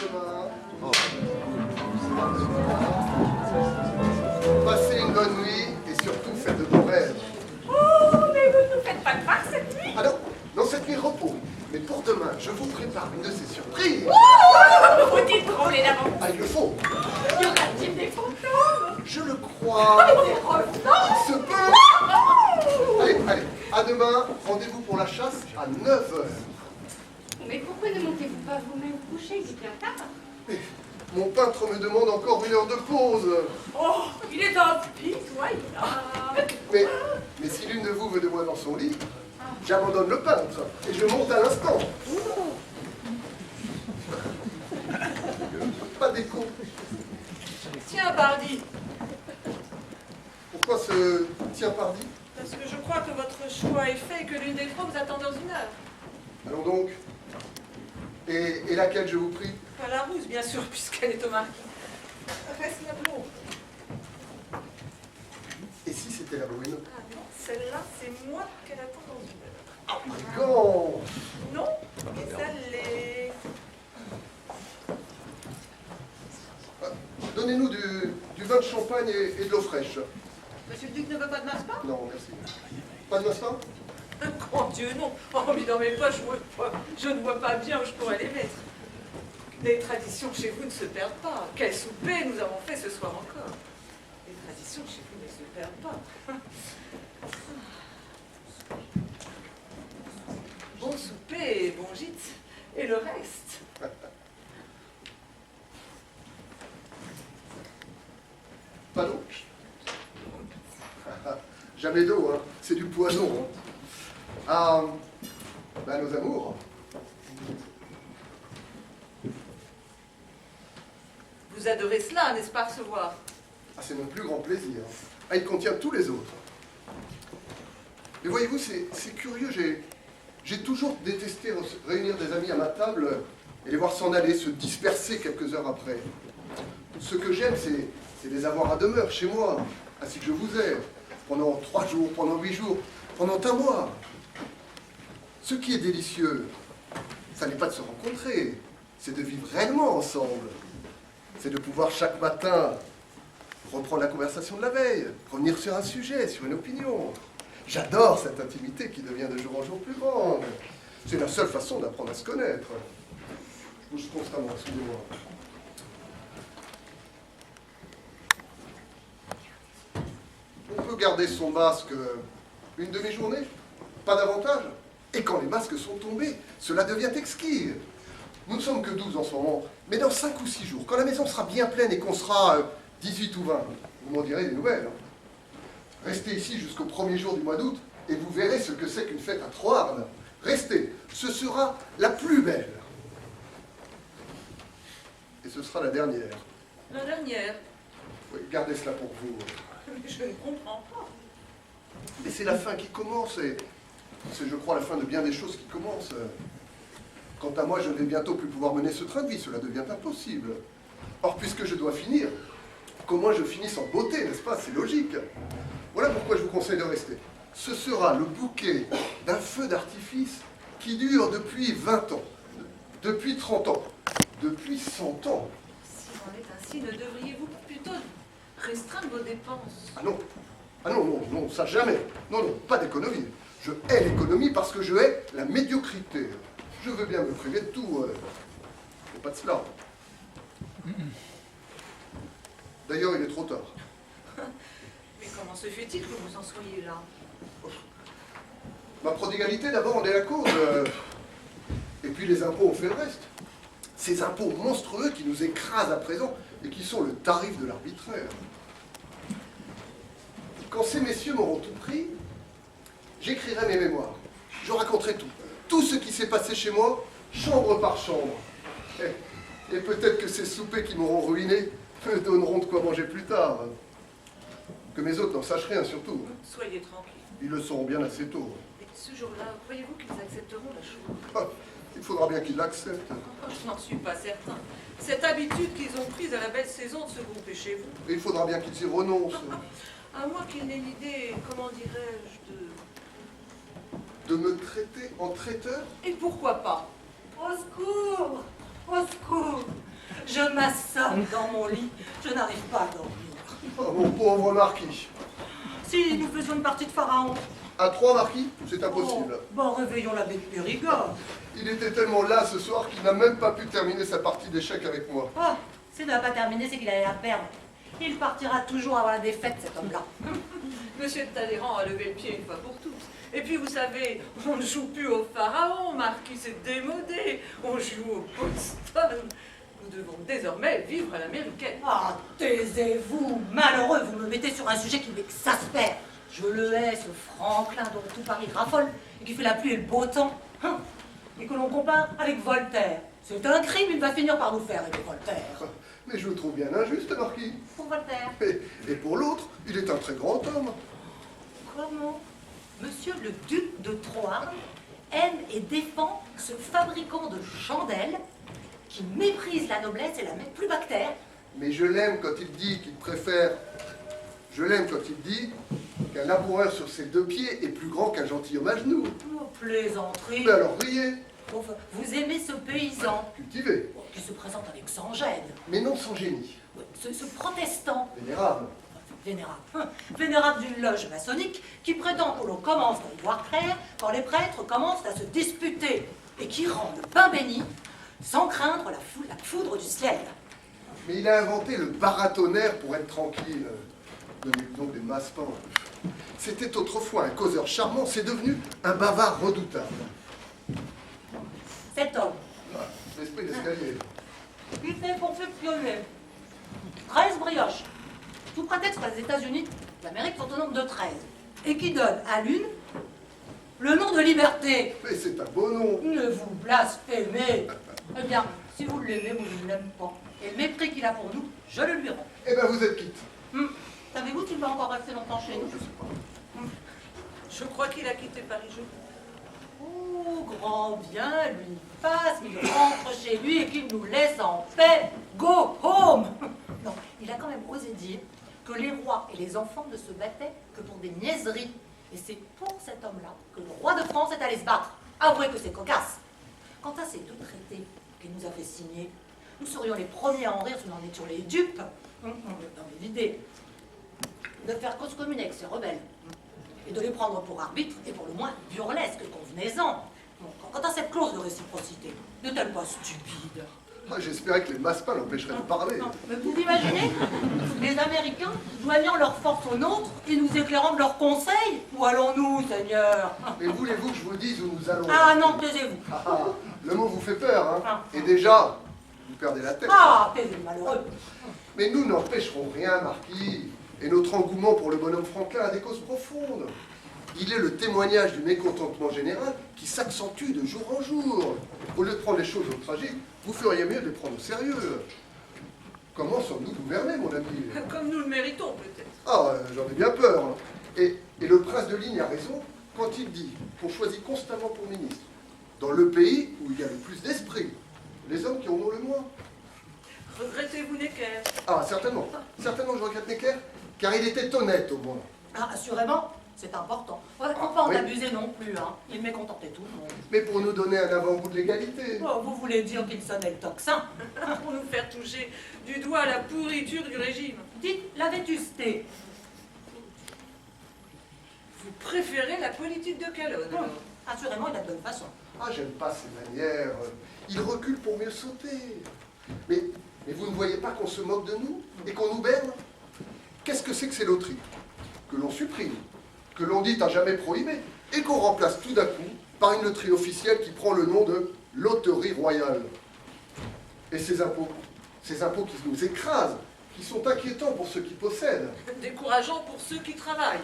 demain. Passez une bonne nuit et surtout faites de bons rêves. Oh, mais vous ne nous faites pas de part cette nuit. Ah non, non, cette nuit repos. Mais pour demain, je vous prépare une de ces surprises. Oh, faut-il drôler d'avance? Ah, il le faut. Y aura-t-il des fantômes? Je le crois. Des revenants? Il se peut. Allez, allez, à demain. Rendez-vous pour la chasse à 9h. Mais pourquoi ne montez-vous pas vous-même coucher? Il est bien tard. Mon peintre me demande encore 1 heure de pause. Oh, il est impitoyable. Mais si l'une de vous veut de moi dans son lit, j'abandonne le peintre et je monte à l'instant. Pas d'écho. Tiens, Bardi, Pourquoi ce tien pardi? parce que je crois que votre choix est fait et que l'une des trois vous attend dans 1 heure. Allons donc. Et laquelle, je vous prie? Pas la rousse, bien sûr, puisqu'elle est au marquis. Reste la blonde. Et si c'était la brune? Ah non, celle-là, c'est moi qu'elle attend dans 1 heure. Ah, brigand! Non, et ça l'est. Donnez-nous du vin de champagne et de l'eau fraîche. Monsieur le duc ne veut pas de massepain? Non, merci. Pas de mastin? Grand Dieu, non. Oh, mais dans mes poches, je ne vois pas bien où je pourrais les mettre. Les traditions chez vous ne se perdent pas. Quel souper nous avons fait ce soir encore. Les traditions chez vous ne se perdent pas. Bon souper et bon gîte. Et le reste. Pas d'eau? Jamais d'eau, hein. C'est du poison. Ah, ben nos amours. Vous adorez cela, n'est-ce pas, recevoir? Ah, c'est mon plus grand plaisir. Ah, il contient tous les autres. Mais voyez-vous, c'est curieux, j'ai toujours détesté réunir des amis à ma table et les voir s'en aller, se disperser quelques heures après. Ce que j'aime, c'est les avoir à demeure, chez moi, ainsi que je vous ai, pendant 3 jours, pendant 8 jours, pendant 1 mois. Ce qui est délicieux, ça n'est pas de se rencontrer, c'est de vivre réellement ensemble. C'est de pouvoir chaque matin reprendre la conversation de la veille, revenir sur un sujet, sur une opinion. J'adore cette intimité qui devient de jour en jour plus grande. C'est la seule façon d'apprendre à se connaître. Je bouge constamment, excusez-moi. On peut garder son masque une demi-journée, pas davantage. Et quand les masques sont tombés, cela devient exquis. Nous ne sommes que 12 en ce moment, mais dans 5 ou 6 jours, quand la maison sera bien pleine et qu'on sera 18 ou 20, vous m'en direz des nouvelles. Restez ici jusqu'au 1er jour du mois d'août et vous verrez ce que c'est qu'une fête à Troarn. Restez, ce sera la plus belle. Et ce sera la dernière. La dernière. Oui, gardez cela pour vous. Mais je ne comprends pas. Et c'est la fin qui commence, et c'est, je crois, la fin de bien des choses qui commencent. Quant à moi, je ne vais bientôt plus pouvoir mener ce train de vie, cela devient impossible. Or, puisque je dois finir, qu'au moins je finisse en beauté, n'est-ce pas? C'est logique. Voilà pourquoi je vous conseille de rester. Ce sera le bouquet d'un feu d'artifice qui dure depuis 20 ans, depuis 30 ans, depuis 100 ans. Si c'en est ainsi, ne devriez-vous plutôt restreindre vos dépenses? Ah non, non, ça jamais. Non, pas d'économie. Je hais l'économie parce que je hais la médiocrité. Je veux bien me priver de tout. Mais pas de cela. D'ailleurs, il est trop tard. Mais comment se fait-il que vous en soyez là? Ma prodigalité, d'abord, en est la cause. Et puis les impôts ont fait le reste. Ces impôts monstrueux qui nous écrasent à présent et qui sont le tarif de l'arbitraire. Quand ces messieurs m'auront tout pris, j'écrirai mes mémoires. Je raconterai tout. Tout ce qui s'est passé chez moi, chambre par chambre. Et peut-être que ces soupers qui m'auront ruiné me donneront de quoi manger plus tard. Que mes hôtes n'en sachent rien, surtout. Soyez tranquille. Ils le sauront bien assez tôt. Et ce jour-là, croyez-vous qu'ils accepteront la chose? Ah, il faudra bien qu'ils l'acceptent. Oh, je n'en suis pas certain. Cette habitude qu'ils ont prise à la belle saison de se grouper chez vous. Et il faudra bien qu'ils y renoncent. À moins qu'ils n'aient l'idée, comment dirais-je, De me traiter en traiteur? Et pourquoi pas? Au secours! Au secours! Je m'assomme dans mon lit, je n'arrive pas à dormir. Oh, mon pauvre marquis. Si nous faisions une partie de pharaon. À 3 marquis, c'est impossible. Oh, bon, réveillons l'abbé de Périgord. Il était tellement là ce soir qu'il n'a même pas pu terminer sa partie d'échecs avec moi. Oh, s'il n'a pas terminé, c'est qu'il allait la perdre. Il partira toujours avant la défaite, cet homme-là. Monsieur de Talleyrand a levé le pied une fois pour toutes. Et puis vous savez, on ne joue plus au pharaon, marquis, c'est démodé. On joue au Boston. Nous devons désormais vivre à l'américaine. Ah, taisez-vous, malheureux, vous me mettez sur un sujet qui m'exaspère. Je le hais, ce Franklin dont tout Paris raffole et qui fait la pluie et le beau temps. Et que l'on compare avec Voltaire. C'est un crime, il va finir par nous faire aimer Voltaire. Mais je le trouve bien injuste, marquis. Pour Voltaire. Et pour l'autre, il est un très grand homme. Comment Monsieur le duc de Troarn aime et défend ce fabricant de chandelles qui méprise la noblesse et la met plus bas que terre. Mais je l'aime quand il dit qu'il préfère... Je l'aime quand il dit qu'un laboureur sur ses 2 pieds est plus grand qu'un gentilhomme à genoux. Oh, plaisanterie. Mais alors riez, Enfin, vous aimez ce paysan cultivez, qui se présente avec sans gêne. mais non sans génie. Ouais, ce protestant Vénérable. vénérable d'une loge maçonnique qui prétend que l'on commence à y voir clair quand les prêtres commencent à se disputer et qui rend le pain béni sans craindre la foudre du ciel. Mais il a inventé le baratonnerre pour être tranquille. Donnez donc des masse-pains. C'était autrefois un causeur charmant, c'est devenu un bavard redoutable. Cet homme, L'esprit d'escalier. il fait confectionner 13 brioches, sous prétexte que les États-Unis d'Amérique sont au nombre de 13, et qui donne à l'une le nom de liberté. Mais c'est un beau nom. Ne vous blasphémez. Eh bien, si vous l'aimez, moi je ne l'aime pas. Et le mépris qu'il a pour nous, je le lui rends. Eh ben vous êtes quitte. Savez-vous qu'il va encore rester longtemps chez nous? Je sais pas. Je crois qu'il a quitté Paris jeudi. Oh, grand bien lui fasse, qu'il rentre chez lui et qu'il nous laisse en paix. Go home. Non, il a quand même osé dire que les rois et les enfants ne se battaient que pour des niaiseries. Et c'est pour cet homme-là que le roi de France est allé se battre. Avouez que c'est cocasse. Quant à ces 2 traités qu'il nous a fait signer, nous serions les premiers à en rire si nous en étions les dupes. Non, mais l'idée de faire cause commune avec ces rebelles et de les prendre pour arbitres est pour le moins burlesque, convenez-en. Bon, quant à cette clause de réciprocité, n'est-elle pas stupide? Ah, j'espérais que les masse-pains l'empêcheraient de parler. Non, mais vous imaginez les Américains joignant leur force aux nôtres et nous éclairant de leurs conseils? Où allons-nous, Seigneur? Mais voulez-vous que je vous dise où nous allons? Ah non, taisez-vous. Le mot vous fait peur, hein? Ah. Et déjà, vous perdez la tête. Ah, taisez-vous, malheureux. Mais nous n'empêcherons rien, marquis. Et notre engouement pour le bonhomme Franklin a des causes profondes. Il est le témoignage du mécontentement général qui s'accentue de jour en jour. Au lieu de prendre les choses au tragique, vous feriez mieux de les prendre au sérieux. Comment sommes-nous gouvernés, mon ami? Comme nous le méritons, peut-être. Ah, j'en ai bien peur. Hein. Et le prince de Ligne a raison quand il dit qu'on choisit constamment pour ministre dans le pays où il y a le plus d'esprit, les hommes qui en ont le moins. Regrettez-vous Necker? Ah, certainement. Certainement que je regrette Necker, car il était honnête au moins. Ah, assurément, c'est important. Il ne faut pas en oui. abuser non plus, hein. Il mécontentait tout le monde. Mais pour nous donner un avant-goût de l'égalité. Oh, vous voulez dire qu'il sonnait le tocsin? Pour nous faire toucher du doigt la pourriture du régime. Dites la vétusté. Vous préférez la politique de Calonne, alors? Assurément, il a de bonne façon. Ah, j'aime pas ces manières. Il recule pour mieux sauter. Mais vous ne voyez pas qu'on se moque de nous et qu'on nous berne? Qu'est-ce que c'est que ces loteries? Que l'on supprime, que l'on dit à jamais prohibé, et qu'on remplace tout d'un coup par une loterie officielle qui prend le nom de loterie royale. Et ces impôts qui nous écrasent, qui sont inquiétants pour ceux qui possèdent, Décourageant pour ceux qui travaillent.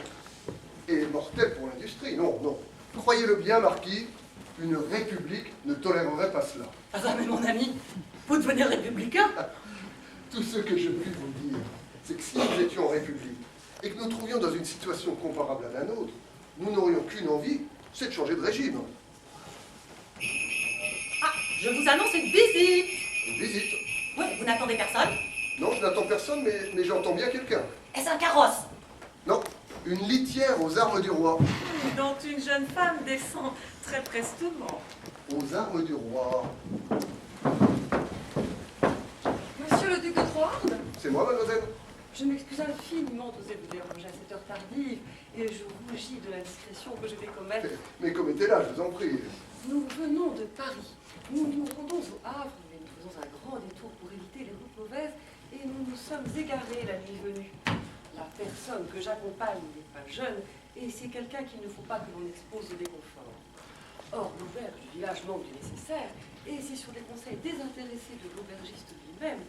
et mortels pour l'industrie. Non, non. Croyez-le bien, marquis, une république ne tolérerait pas cela. Ah ben, mais mon ami, vous devenez républicain? Tout ce que je puis vous dire, c'est que si nous étions en république, et que nous trouvions dans une situation comparable à la nôtre, nous n'aurions qu'une envie, c'est de changer de régime. Ah, je vous annonce une visite. Une visite. Oui, vous n'attendez personne? Non, je n'attends personne, mais j'entends bien quelqu'un. Est-ce un carrosse? Non, une litière aux armes du roi. Dont une jeune femme descend très prestement. Aux armes du roi. C'est moi, mademoiselle? Je m'excuse infiniment d'oser vous déranger à cette heure tardive, et je rougis de l'indiscrétion que je vais commettre. Mais commettez-la, je vous en prie. Nous venons de Paris. Nous nous rendons au Havre, mais nous faisons un grand détour pour éviter les routes mauvaises, et nous nous sommes égarés la nuit venue. La personne que j'accompagne n'est pas jeune, et c'est quelqu'un qu'il ne faut pas que l'on expose au déconfort. Or, l'auberge du village manque du nécessaire, et c'est sur les conseils désintéressés de l'aubergiste lui-même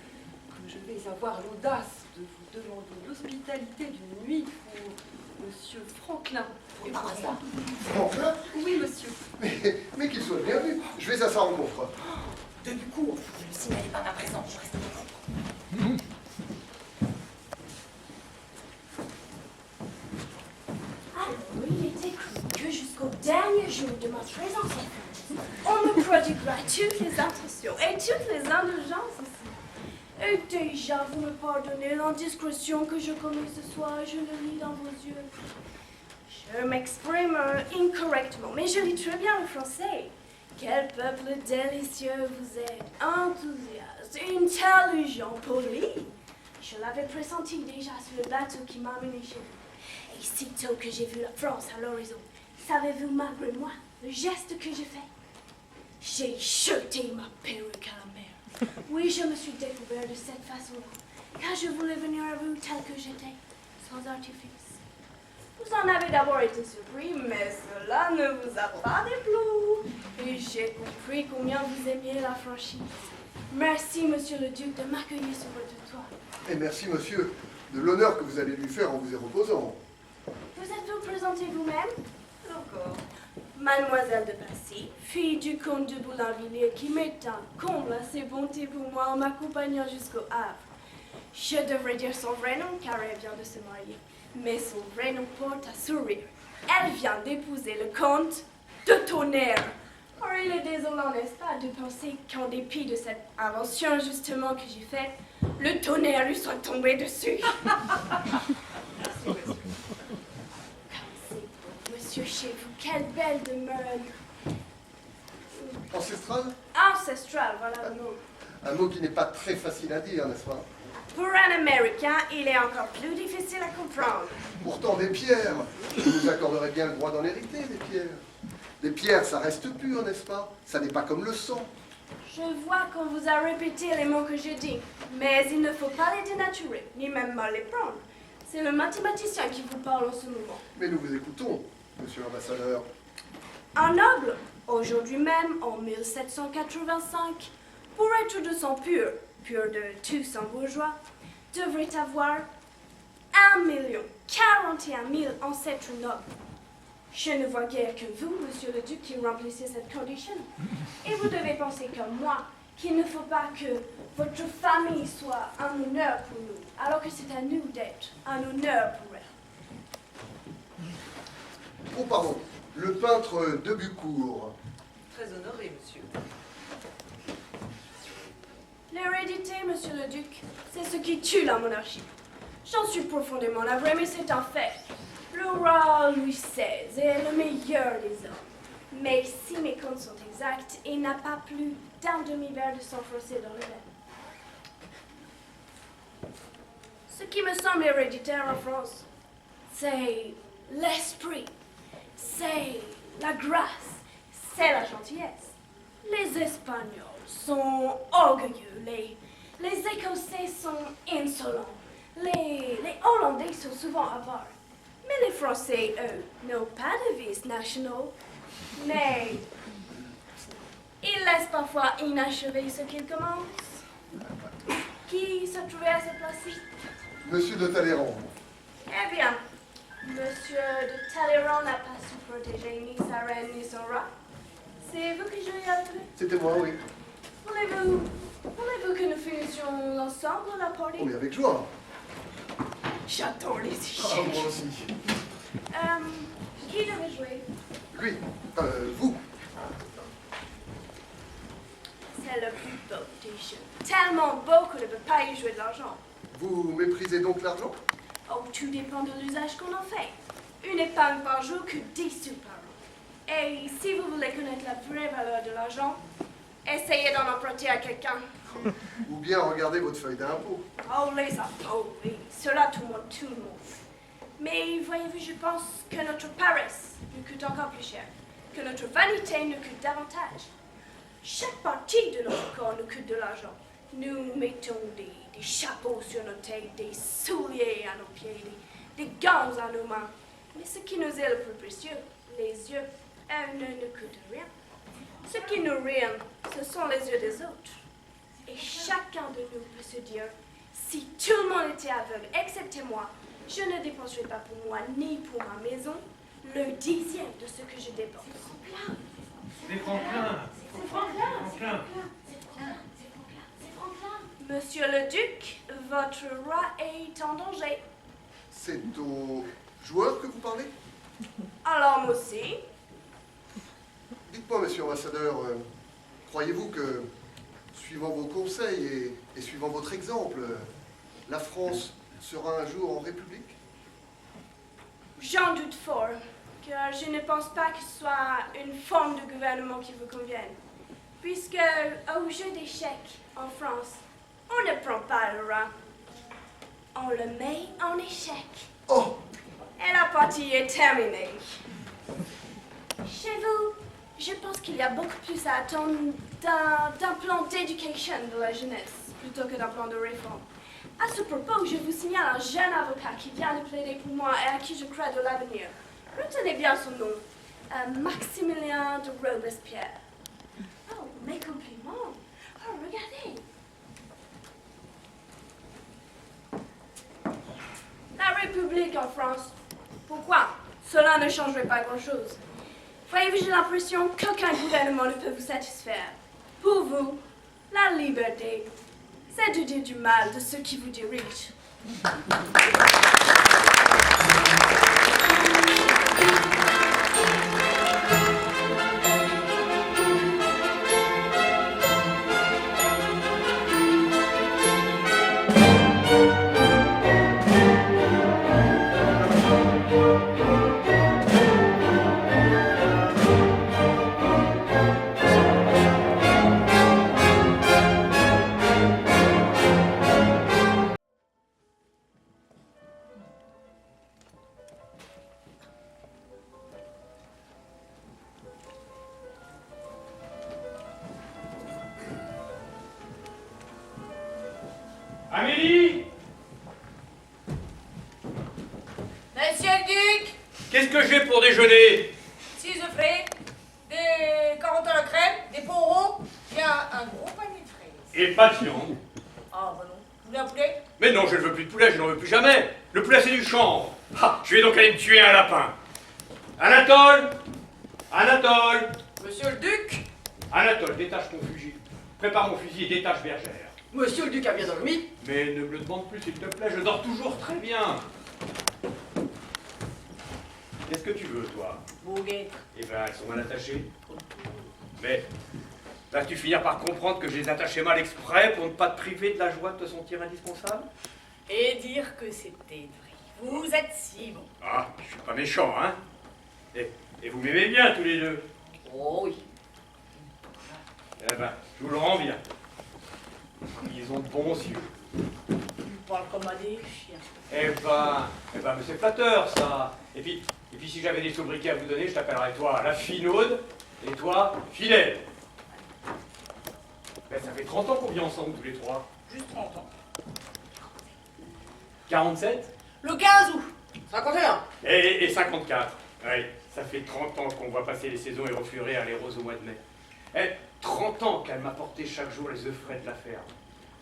que je vais avoir l'audace de vous demander l'hospitalité d'une nuit pour Monsieur Franklin. Et Par pour hasard. Franklin? Oui, monsieur. Mais qu'il soit bienvenu. Je vais à sa rencontre. De Bucourt, ne le signalez pas ma présence, je reste debout. Alors, il est écrit que jusqu'au dernier jour de ma présence en France, on me prodiguera toutes les attentions et toutes les indulgences aussi. Et déjà, vous me pardonnez l'indiscrétion que je commets ce soir, je le lis dans vos yeux. Je m'exprime incorrectement, mais je lis très bien le français. Quel peuple délicieux vous êtes, enthousiaste, intelligent, poli. Je l'avais pressenti déjà sur le bateau qui m'a amené chez vous. Et sitôt que j'ai vu la France à l'horizon, savez-vous malgré moi le geste que j'ai fait? J'ai jeté ma perruque à la mer. Oui, je me suis découvert de cette façon-là, car je voulais venir à vous tel que j'étais, sans artifice. Vous en avez d'abord été surpris, mais cela ne vous a pas déplu. Et j'ai compris combien vous aimiez la franchise. Merci, monsieur le duc, de m'accueillir sur votre toit. Et merci, monsieur, de l'honneur que vous allez lui faire en vous y reposant. Vous êtes-vous présenté vous-même? Encore. Mademoiselle de Passy, fille du comte de Boulainvilliers, qui m'est un comble à ses bontés pour moi en m'accompagnant jusqu'au Havre. Je devrais dire son vrai nom car elle vient de se marier, mais son vrai nom porte à sourire. Elle vient d'épouser le comte de Tonnerre. Or, il est désolant, n'est-ce pas, de penser qu'en dépit de cette invention justement que j'ai faite, le tonnerre lui soit tombé dessus. Merci, monsieur. Monsieur, chez vous, quelle belle demeure. Ancestral? Ancestral, voilà le mot. Un mot qui n'est pas très facile à dire, n'est-ce pas? Pour un Américain, il est encore plus difficile à comprendre. Pourtant, des pierres. Vous nous accorderez bien le droit d'en hériter, des pierres. Les pierres, ça reste pur, n'est-ce pas? Ça n'est pas comme le sang. Je vois qu'on vous a répété les mots que j'ai dit, mais il ne faut pas les dénaturer, ni même mal les prendre. C'est le mathématicien qui vous parle en ce moment. Mais nous vous écoutons, monsieur l'ambassadeur. Un noble, aujourd'hui même, en 1785, pour être de sang pur, pur de tout sang bourgeois, devrait avoir 1,041 000 ancêtres nobles. Je ne vois guère que vous, monsieur le duc, qui remplissez cette condition. Et vous devez penser comme moi qu'il ne faut pas que votre famille soit un honneur pour nous, alors que c'est à nous d'être un honneur pour elle. Oh, pardon, le peintre de Bucourt. Très honoré, monsieur. L'hérédité, monsieur le duc, c'est ce qui tue la monarchie. J'en suis profondément navré, mais c'est un fait. Le roi Louis XVI est le meilleur des hommes. Mais si mes comptes sont exacts, il n'a pas plus d'un demi-verre de sang froissé dans le lait. Ce qui me semble héréditaire en France, c'est l'esprit, c'est la grâce, c'est la gentillesse. Les Espagnols sont orgueilleux, les Écossais sont insolents, les Hollandais sont souvent avares. Mais les Français, eux, n'ont pas de vices nationaux. Mais ils laissent parfois inachevé ce qu'ils commencent. Qui se trouvait à cette place-ci? Monsieur de Talleyrand. Eh bien, monsieur de Talleyrand n'a pas su protéger ni sa reine ni son roi. C'est vous que je lui ai appelé? C'était moi, oui. Voulez-vous que nous finissions ensemble la partie? Oh, mais avec joie. J'adore les Ah, échecs. moi aussi. Qui devait jouer? Lui, vous. C'est le plus beau des jeux. Tellement beau qu'on ne peut pas y jouer de l'argent. Vous méprisez donc l'argent? Oh, tout dépend de l'usage qu'on en fait. Une épargne par jour que 10 sous par an. Et si vous voulez connaître la vraie valeur de l'argent, essayez d'en emprunter à quelqu'un. Ou bien regardez votre feuille d'impôt. Oh, les appauvris, cela tout le monde. Mais voyez-vous, je pense que notre paresse nous coûte encore plus cher, que notre vanité nous coûte davantage. Chaque partie de notre corps nous coûte de l'argent. Nous mettons des chapeaux sur nos têtes, des souliers à nos pieds, des gants à nos mains. Mais ce qui nous est le plus précieux, les yeux, elles ne nous coûtent rien. Ce qui nous rime, ce sont les yeux des autres. Et chacun de nous peut se dire, si tout le monde était aveugle, excepté moi, je ne dépenserais pas pour moi ni pour ma maison le 10e de ce que je dépense. C'est Franklin. C'est Franklin. Monsieur le Duc, votre roi est en danger. C'est au joueur que vous parlez? Alors moi aussi. Dites-moi, monsieur l'ambassadeur, croyez-vous que, suivant vos conseils et suivant votre exemple, la France sera un jour en République? J'en doute fort, car je ne pense pas que ce soit une forme de gouvernement qui vous convienne. Puisque, au jeu d'échecs, en France, on ne prend pas le roi, on le met en échec. Oh! Et la partie est terminée. Chez vous, je pense qu'il y a beaucoup plus à attendre d'un plan d'éducation de la jeunesse, plutôt que d'un plan de réforme. À ce propos, je vous signale un jeune avocat qui vient de plaider pour moi et à qui je crois de l'avenir. Retenez bien son nom, Maximilien de Robespierre. Oh, mes compliments. Oh, regardez. La République en France. Pourquoi? Cela ne changerait pas grand-chose. Voyez-vous, j'ai l'impression qu'aucun gouvernement ne peut vous satisfaire. Pour vous, la liberté, c'est de dire du mal de ceux qui vous dirigent. Amélie! Monsieur le Duc, Qu'est-ce que j'ai pour déjeuner? 6 œufs frais, des carottes à la crème, des poireaux, et un gros panier de fraises. Et pas de viande. Ah, bah non. Vous voulez un poulet? Mais non, je ne veux plus de poulet, je n'en veux plus jamais. Le poulet, c'est du chanvre. Ah, je vais donc aller me tuer un lapin. Anatole! Anatole! Monsieur le Duc? Anatole, détache ton fusil. Prépare mon fusil et détache Bergère. Monsieur le Duc a bien dormi? Mais ne me le demande plus, s'il te plaît, je dors toujours très bien. Qu'est-ce que tu veux, toi? Vos guêtres. Eh ben, elles sont mal attachées. Mais vas-tu finir par comprendre que je les attachais mal exprès pour ne pas te priver de la joie de te sentir indispensable? Et dire que c'était vrai. Vous êtes si bon. Ah, je suis pas méchant, hein? Et vous m'aimez bien, tous les deux? Oh oui. Eh ben, je vous le rends bien. Ils ont de bons yeux. Tu parles comme à des chiens. Eh ben, mais c'est flatteur, ça. Et puis si j'avais des sobriquets à vous donner, je t'appellerais toi la finaude et toi Fidèle. Ben, ça fait 30 ans qu'on vit ensemble, tous les trois. Juste 30 ans. 47 Le 15 août. 51. et 54. Oui, ça fait 30 ans qu'on voit passer les saisons et refleurir les roses au mois de mai. Eh, 30 ans qu'elle m'a porté chaque jour les œufs frais de la ferme.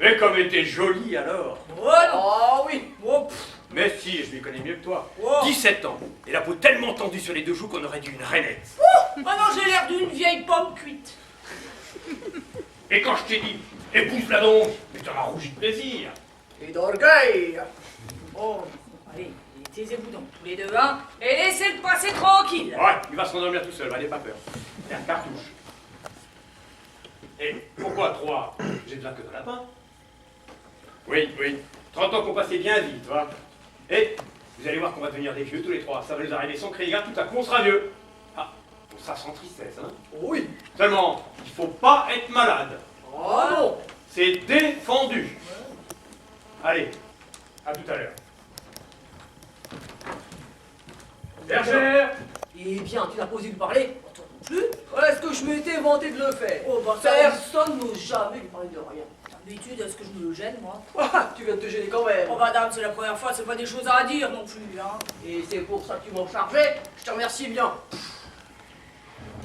Mais comme elle était jolie alors. Oh non. Oh oui. Oh, Mais si, je m'y connais mieux que toi. Oh. 17 ans. Et la peau tellement tendue sur les deux joues qu'on aurait dit une rainette. Maintenant j'ai l'air d'une vieille pomme cuite. Et quand je t'ai dit, épouse-la donc, mais t'en as rougi de plaisir. Et d'orgueil. Oh, allez, taisez-vous donc tous les deux, hein, et laissez-le passer tranquille. Ouais, il va se rendormir tout seul, n'ayez pas peur. C'est un cartouche. Et pourquoi 3? J'ai besoin que d'un lapin. Oui, 30 ans qu'on passait bien vite, va. Et vous allez voir qu'on va devenir des vieux tous les trois. Ça va nous arriver sans crier gare, tout à coup on sera vieux. Ah, on sera sans tristesse, hein. Oui. Seulement, il faut pas être malade. Oh non. C'est défendu. Allez, à tout à l'heure. Bergère! Eh bien, tu n'as pas osé lui parler? Toi non plus? Est-ce que je m'étais vanté de le faire? Oh, bah, personne n'ose jamais lui parler de rien. D'habitude, est-ce que je me gêne, moi? Ah, tu viens de te gêner quand même. Oh, madame, c'est la première fois, c'est pas des choses à dire non plus, hein. Et c'est pour ça que tu m'en chargeais. Je te remercie bien.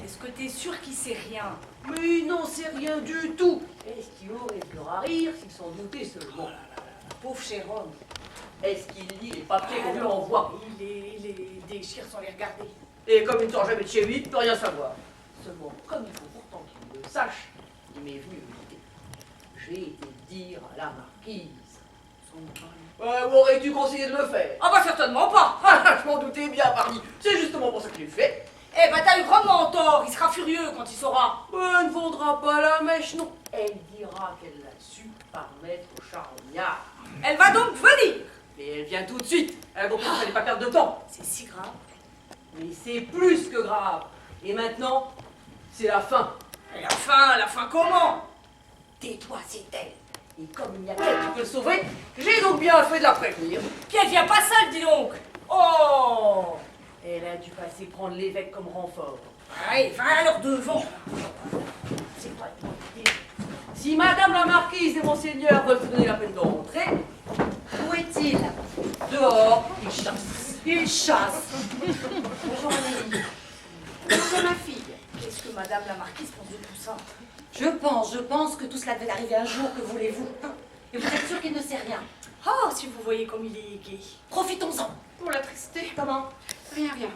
Est-ce que t'es sûr qu'il sait rien? Mais il n'en sait rien du tout. Est-ce qu'il aurait pu rire s'il s'en doutait seulement? Pauvre cher homme. Est-ce qu'il lit les papiers qu'on lui envoie? Il les déchire sans les regarder. Et comme il ne sort jamais de chez lui, il ne peut rien savoir. Seulement, comme il faut pourtant qu'il le sache, il m'est venu une idée. J'ai été dire à la marquise. M'aurais-tu conseillé de le faire? Ah bah certainement pas. Ah, je m'en doutais bien, pardi. C'est justement pour ça que je l'ai fait. Eh bah t'as eu grandement tort, il sera furieux quand il saura. Elle ne vendra pas la mèche, non. Elle dira qu'elle l'a su par maître charognard. Elle va donc venir. Et elle vient tout de suite. Elle comprend qu'il ne fallait pas perdre de temps. C'est si grave. Mais c'est plus que grave. Et maintenant, c'est la fin. Et la fin comment? Tais-toi, c'est elle. Et comme il n'y a qu'elle qui peut le sauver, j'ai donc bien fait de la prévenir. Puis elle vient pas seule, dis donc. Oh. Elle a dû passer prendre l'évêque comme renfort. Allez, va alors devant. C'est pas une bonne idée. Si Madame la Marquise et Monseigneur veulent se donner la peine d'entrer, Où est-il? dehors, ils chassent. Il chasse. Bonjour Amélie. C'est ma fille. Qu'est-ce que Madame la Marquise pense de tout ça? Je pense que tout cela devait arriver un jour, que voulez-vous? Et vous êtes sûr qu'il ne sait rien? Oh, si vous voyez comme il est gai. Profitons-en. Pour la tristé. Comment? Rien.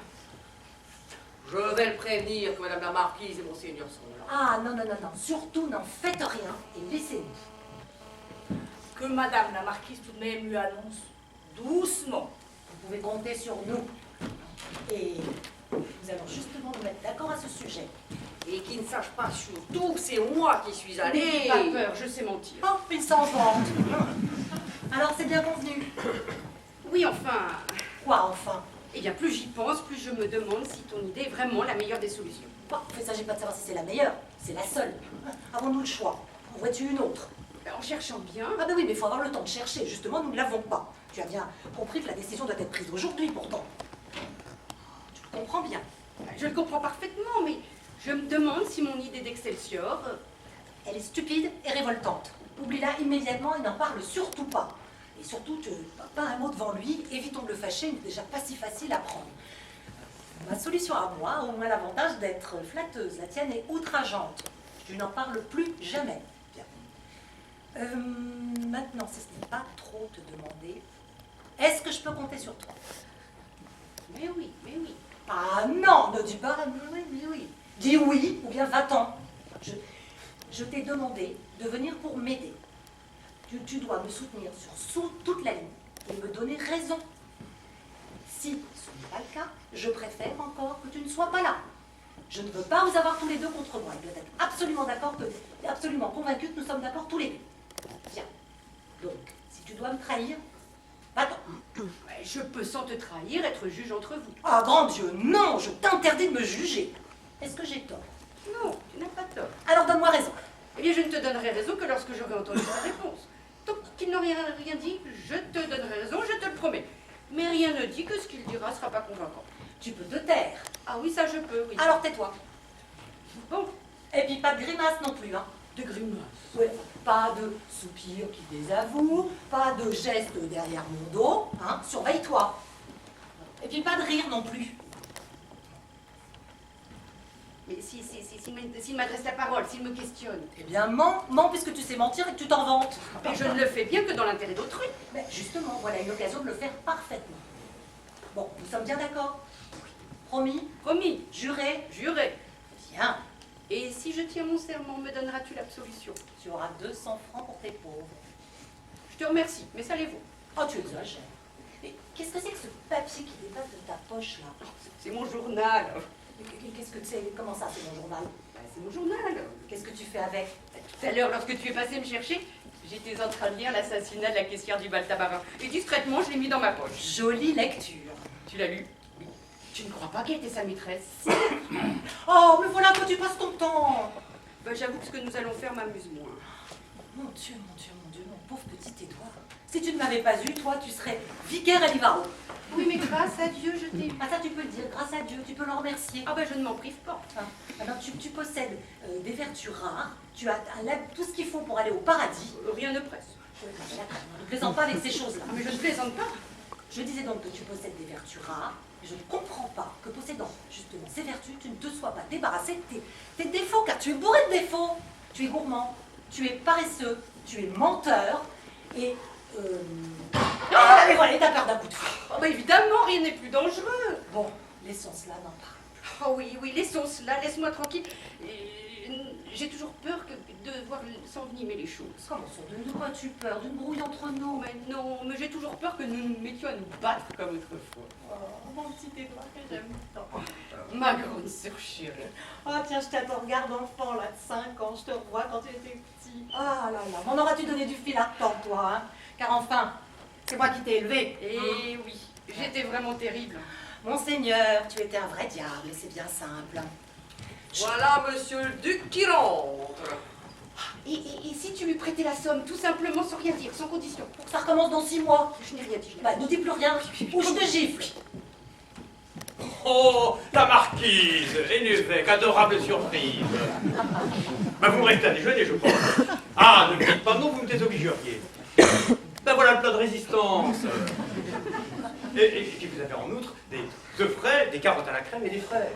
Je vais le prévenir que Madame la Marquise et Monseigneur sont là. Ah non, surtout n'en faites rien et laissez-nous. Que Madame la Marquise tout de même lui annonce doucement. Vous pouvez compter sur nous. Et nous allons justement nous mettre d'accord à ce sujet. Et qui ne sache pas surtout que c'est moi qui suis allée. N'ayez pas peur, je sais mentir. Oh, il s'en vante. Alors c'est bien convenu. Oui, enfin. Quoi enfin? Eh bien, plus j'y pense, plus je me demande si ton idée est vraiment la meilleure des solutions. Bon, il ne s'agit pas de savoir si c'est la meilleure, c'est la seule. Avons-nous le choix? En vois-tu une autre? En cherchant bien. Ah ben oui, mais il faut avoir le temps de chercher. Justement, nous ne l'avons pas. Tu as bien compris que la décision doit être prise aujourd'hui, pourtant. Tu le comprends bien. Je le comprends parfaitement, mais je me demande si mon idée d'Excelsior. Elle est stupide et révoltante. Oublie-la immédiatement et n'en parle surtout pas. Et surtout, pas un mot devant lui, évitons de le fâcher, il n'est déjà pas si facile à prendre. Ma solution à moi a au moins l'avantage d'être flatteuse. La tienne est outrageante. Tu n'en parles plus jamais. Bien. Maintenant, si ce n'est pas trop te demander, est-ce que je peux compter sur toi? Mais oui. Ah non, ne dis pas oui. Dis oui ou bien va-t'en. Je t'ai demandé de venir pour m'aider. Tu dois me soutenir sur toute la ligne et me donner raison. Si ce n'est pas le cas, je préfère encore que tu ne sois pas là. Je ne veux pas vous avoir tous les deux contre moi. Il doit être absolument d'accord, absolument convaincu que nous sommes d'accord tous les deux. Bien. Donc, si tu dois me trahir, va-t'en. Je peux sans te trahir être juge entre vous. Ah, grand Dieu, non, je t'interdis de me juger. Est-ce que j'ai tort? Non, tu n'as pas tort. Alors donne-moi raison. Eh bien, je ne te donnerai raison que lorsque j'aurai entendu ta réponse. Tant qu'il n'aurait rien dit, je te donnerai raison, je te le promets. Mais rien ne dit que ce qu'il dira ne sera pas convaincant. Tu peux te taire. Ah oui, ça je peux, oui. Alors tais-toi. Bon, Et puis pas de grimace non plus, hein. de grimace. Ouais, pas de soupir qui désavoue, pas de geste derrière mon dos, hein. Surveille-toi. Et puis pas de rire non plus. Mais s'il m'adresse la parole, s'il me questionne, Eh bien, mens puisque tu sais mentir et que tu t'en vantes. mais je ne le fais bien que dans l'intérêt d'autrui. Mais justement, voilà une occasion de le faire parfaitement. Bon, nous sommes bien d'accord? Promis? Promis, Juré? juré. Bien. Et si je tiens mon serment, me donneras-tu l'absolution? Tu auras 200 francs pour tes pauvres. Je te remercie, mais ça les vaut. Oh, tu exagères. Mais qu'est-ce que c'est que ce papier qui dépasse de ta poche, là? C'est mon journal. Qu'est-ce que c'est? Comment ça, c'est mon journal? C'est mon journal. Qu'est-ce que tu fais avec? Tout à l'heure, lorsque tu es passé me chercher, j'étais en train de lire l'assassinat de la caissière du bal Tabarin. Et discrètement, je l'ai mis dans ma poche. Jolie lecture. Tu l'as lu? Oui. Tu ne crois pas qu'elle était sa maîtresse? Oh, mais voilà que tu passes ton temps. Ben, j'avoue que ce que nous allons faire m'amuse moins. Mon Dieu, mon pauvre petit Édouard. Si tu ne m'avais pas eu, toi, tu serais vicaire à Livaro. Oui, mais grâce à Dieu, je t'ai eu. Ah ça, tu peux le dire, grâce à Dieu, tu peux le remercier. Ah ben, je ne m'en prive pas. Ah, alors, tu possèdes des vertus rares, tu as tout ce qu'il faut pour aller au paradis. Rien ne presse. Ne plaisante pas avec ces choses-là. Mais je ne plaisante pas. Je disais donc que tu possèdes des vertus rares, et je ne comprends pas que possédant justement ces vertus, tu ne te sois pas débarrassé de tes défauts, car tu es bourré de défauts. Tu es gourmand, tu es paresseux, tu es menteur, et... Ah, mais voilà, t'as peur d'un coup de feu. Oh, bah évidemment, rien n'est plus dangereux. Bon, laissons cela, n'en parle. Oh oui, oui, laissons cela, laisse-moi tranquille. J'ai toujours peur de voir s'envenimer les choses. Comment ça, de quoi as-tu peur? D'une brouille entre nous? Mais non, mais j'ai toujours peur que nous nous mettions à nous battre comme autrefois. Oh, mon petit Édouard que j'aime tant. Ma grande sœur chérie. Oh tiens, je t'attends, regarde enfant là de 5 ans, je te revois quand tu étais petit. Ah là là, m'en auras-tu donné du fil à retordre toi, hein? Car enfin, c'est moi qui t'ai élevé. Eh oui, j'étais vraiment terrible. Monseigneur, tu étais un vrai diable, c'est bien simple. Voilà monsieur le duc qui rentre. Et si tu lui prêtais la somme, tout simplement, sans rien dire, sans condition? Pour que ça recommence dans 6 mois. Je n'ai rien dit, je n'ai Bah, ne dis plus rien, ou je te gifle. Oh, la marquise et l'évêque, adorable surprise. Ben, vous me restez à déjeuner, je crois. Ah, ne me dites pas non, vous me désobligeriez. Ben voilà le plat de résistance. Et puis vous avez en outre des œufs frais, des carottes à la crème et des fraises.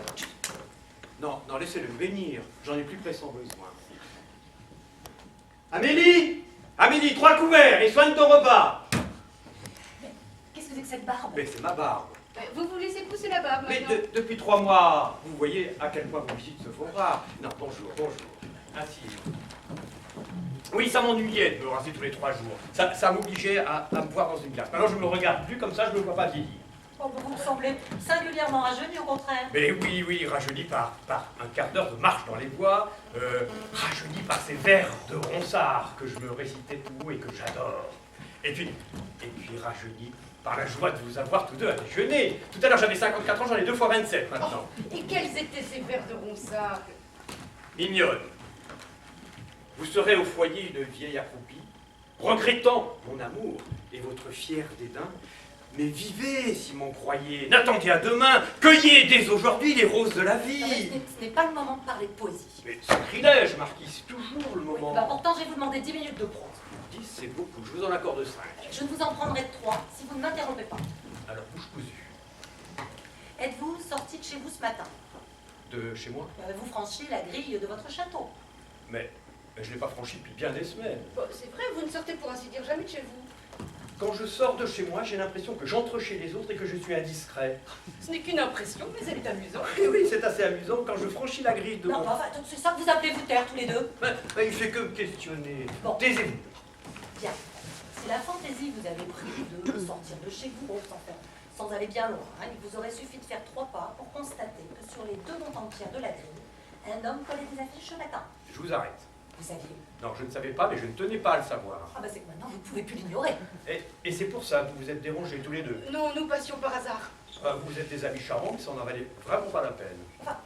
Non, non, laissez-le me bénir, j'en ai plus pressant besoin. Amélie! Amélie, 3 couverts et soigne ton repas. Qu'est-ce que c'est que cette barbe? Mais c'est ma barbe. Vous vous laissez pousser la barbe Mais maintenant. depuis 3 mois, vous voyez à quel point vos visites se font rares. Non, bonjour, bonjour. Ainsi. Oui, ça m'ennuyait de me raser tous les 3 jours. Ça m'obligeait à me voir dans une glace. Maintenant, je me regarde plus comme ça, je ne me vois pas vieillir. Oh, vous me semblez singulièrement rajeuni, au contraire. Mais oui, oui, rajeuni par un quart d'heure de marche dans les bois, rajeuni par ces vers de Ronsard que je me récitais tout haut et que j'adore. Et puis rajeuni par la joie de vous avoir tous deux à déjeuner. Tout à l'heure, j'avais 54 ans, j'en ai 2 fois 27 maintenant. Et quels étaient ces vers de Ronsard? Mignonne, vous serez au foyer une vieille accroupie, regrettant mon amour et votre fier dédain. Mais vivez, si m'en croyez, n'attendez à demain, cueillez dès aujourd'hui les roses de la vie. Non, mais ce n'est pas le moment de parler de poésie. Mais sacrilège, marquis, c'est toujours le moment. Bah, pourtant, je vais vous demander 10 minutes de prose. 10, c'est beaucoup, je vous en accorde 5. Je ne vous en prendrai que 3 si vous ne m'interrompez pas. Alors, bouche cousue. Êtes-vous sorti de chez vous ce matin? De chez moi? Avez-vous franchi la grille de votre château? Mais je ne l'ai pas franchi depuis bien des semaines. Bon, c'est vrai, vous ne sortez pour ainsi dire jamais de chez vous. Quand je sors de chez moi, j'ai l'impression que j'entre chez les autres et que je suis indiscret. Ce n'est qu'une impression, mais elle est amusante. Et oui, c'est assez amusant quand je franchis la grille de Non, mon... bah, enfin, c'est ça que vous appelez vous taire tous les deux? Il fait que me questionner. Bon. Taisez-vous. Bien. Si la fantaisie vous avait pris de sortir de chez vous, sans aller bien loin, hein, il vous aurait suffi de faire 3 pas pour constater que sur les 2 montes entières de la grille, un homme collait des affiches ce matin. Je vous arrête. Vous saviez? Non, je ne savais pas, mais je ne tenais pas à le savoir. Ah bah c'est que maintenant vous ne pouvez plus l'ignorer. Et c'est pour ça que vous vous êtes dérangés tous les deux. Non, nous passions par hasard. Vous êtes des amis charmants, mais ça n'en valait vraiment pas la peine. Enfin,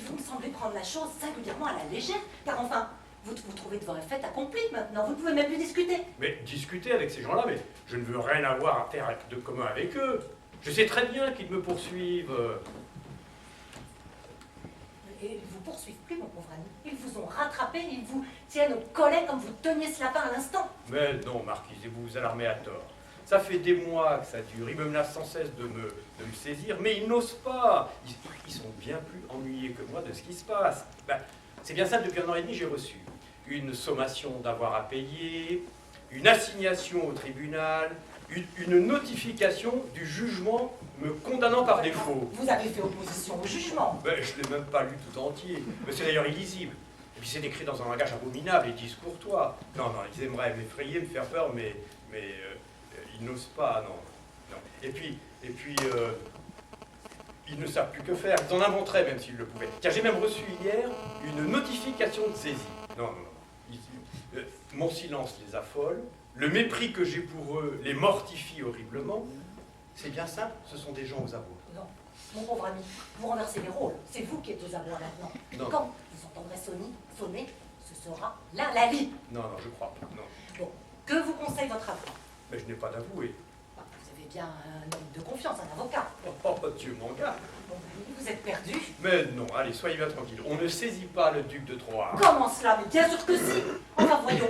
vous me semblez prendre la chose singulièrement à la légère, car enfin, vous trouvez devant un fait accompli maintenant, vous ne pouvez même plus discuter. Mais discuter avec ces gens-là, mais je ne veux rien avoir à faire de commun avec eux. Je sais très bien qu'ils me poursuivent. Et ils vous poursuivent plus, mon pauvre ami. Ils vous ont rattrapé, ils vous tiennent au collet comme vous teniez ce lapin à l'instant. Mais non, marquise, et vous vous alarmez à tort. Ça fait des mois que ça dure. Ils me menacent sans cesse de me saisir, mais ils n'osent pas. Ils sont bien plus ennuyés que moi de ce qui se passe. Ben, c'est bien simple, depuis 1 an et demi, j'ai reçu une sommation d'avoir à payer, une assignation au tribunal, une notification du jugement me condamnant par défaut. Vous avez fait opposition au jugement. Ben, je ne l'ai même pas lu tout entier. Mais c'est d'ailleurs illisible. Et puis c'est écrit dans un langage abominable et discourtois. Non, non, ils aimeraient m'effrayer, me faire peur, mais ils n'osent pas, non. Non. Et puis ils ne savent plus que faire. Ils en inventeraient même s'ils le pouvaient. Car j'ai même reçu hier une notification de saisie. Non, non, non. Mon silence les affole. Le mépris que j'ai pour eux les mortifie horriblement. C'est bien simple, ce sont des gens aux abois. Non, mon pauvre ami, vous renversez les rôles. C'est vous qui êtes aux abois maintenant. Non. Quand vous entendrez sonner, Ce sera l'Halali. Non, non, je crois pas, non. Bon, que vous conseille votre avocat? Mais je n'ai pas d'avoué. Bah, vous avez bien un homme de confiance, un avocat. Oh, Dieu m'en garde. Bon, vous êtes perdu. Mais non, allez, soyez bien tranquille. On ne saisit pas le duc de Troyes. Comment cela? Mais bien sûr que si. Enfin, voyons,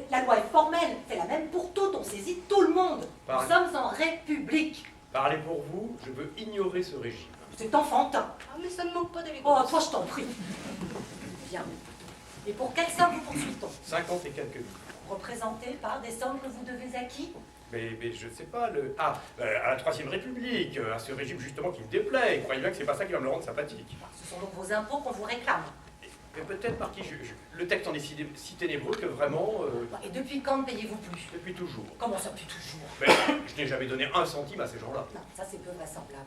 la loi est formelle. C'est la même pour toutes. On saisit tout le monde. Par- Nous sommes en République. Parlez pour vous, je veux ignorer ce régime. C'est enfantin. Ah, mais ça ne manque pas Oh, d'élégance. toi, je t'en prie. Bien. Et pour quelle somme vous poursuit-on? 50 et quelques livres. Représenté par des sommes que vous devez à qui? Mais je ne sais pas, à la Troisième République, à ce régime justement qui me déplaît. Et croyez bien que c'est pas ça qui va me le rendre sympathique. Ce sont donc vos impôts qu'on vous réclame. Mais peut-être, Marquis, le texte en est si ténébreux que vraiment, Et depuis quand ne payez-vous plus? depuis toujours. Comment ça, depuis toujours? Mais je n'ai jamais donné un centime à ces gens-là. Non, ça c'est peu vraisemblable.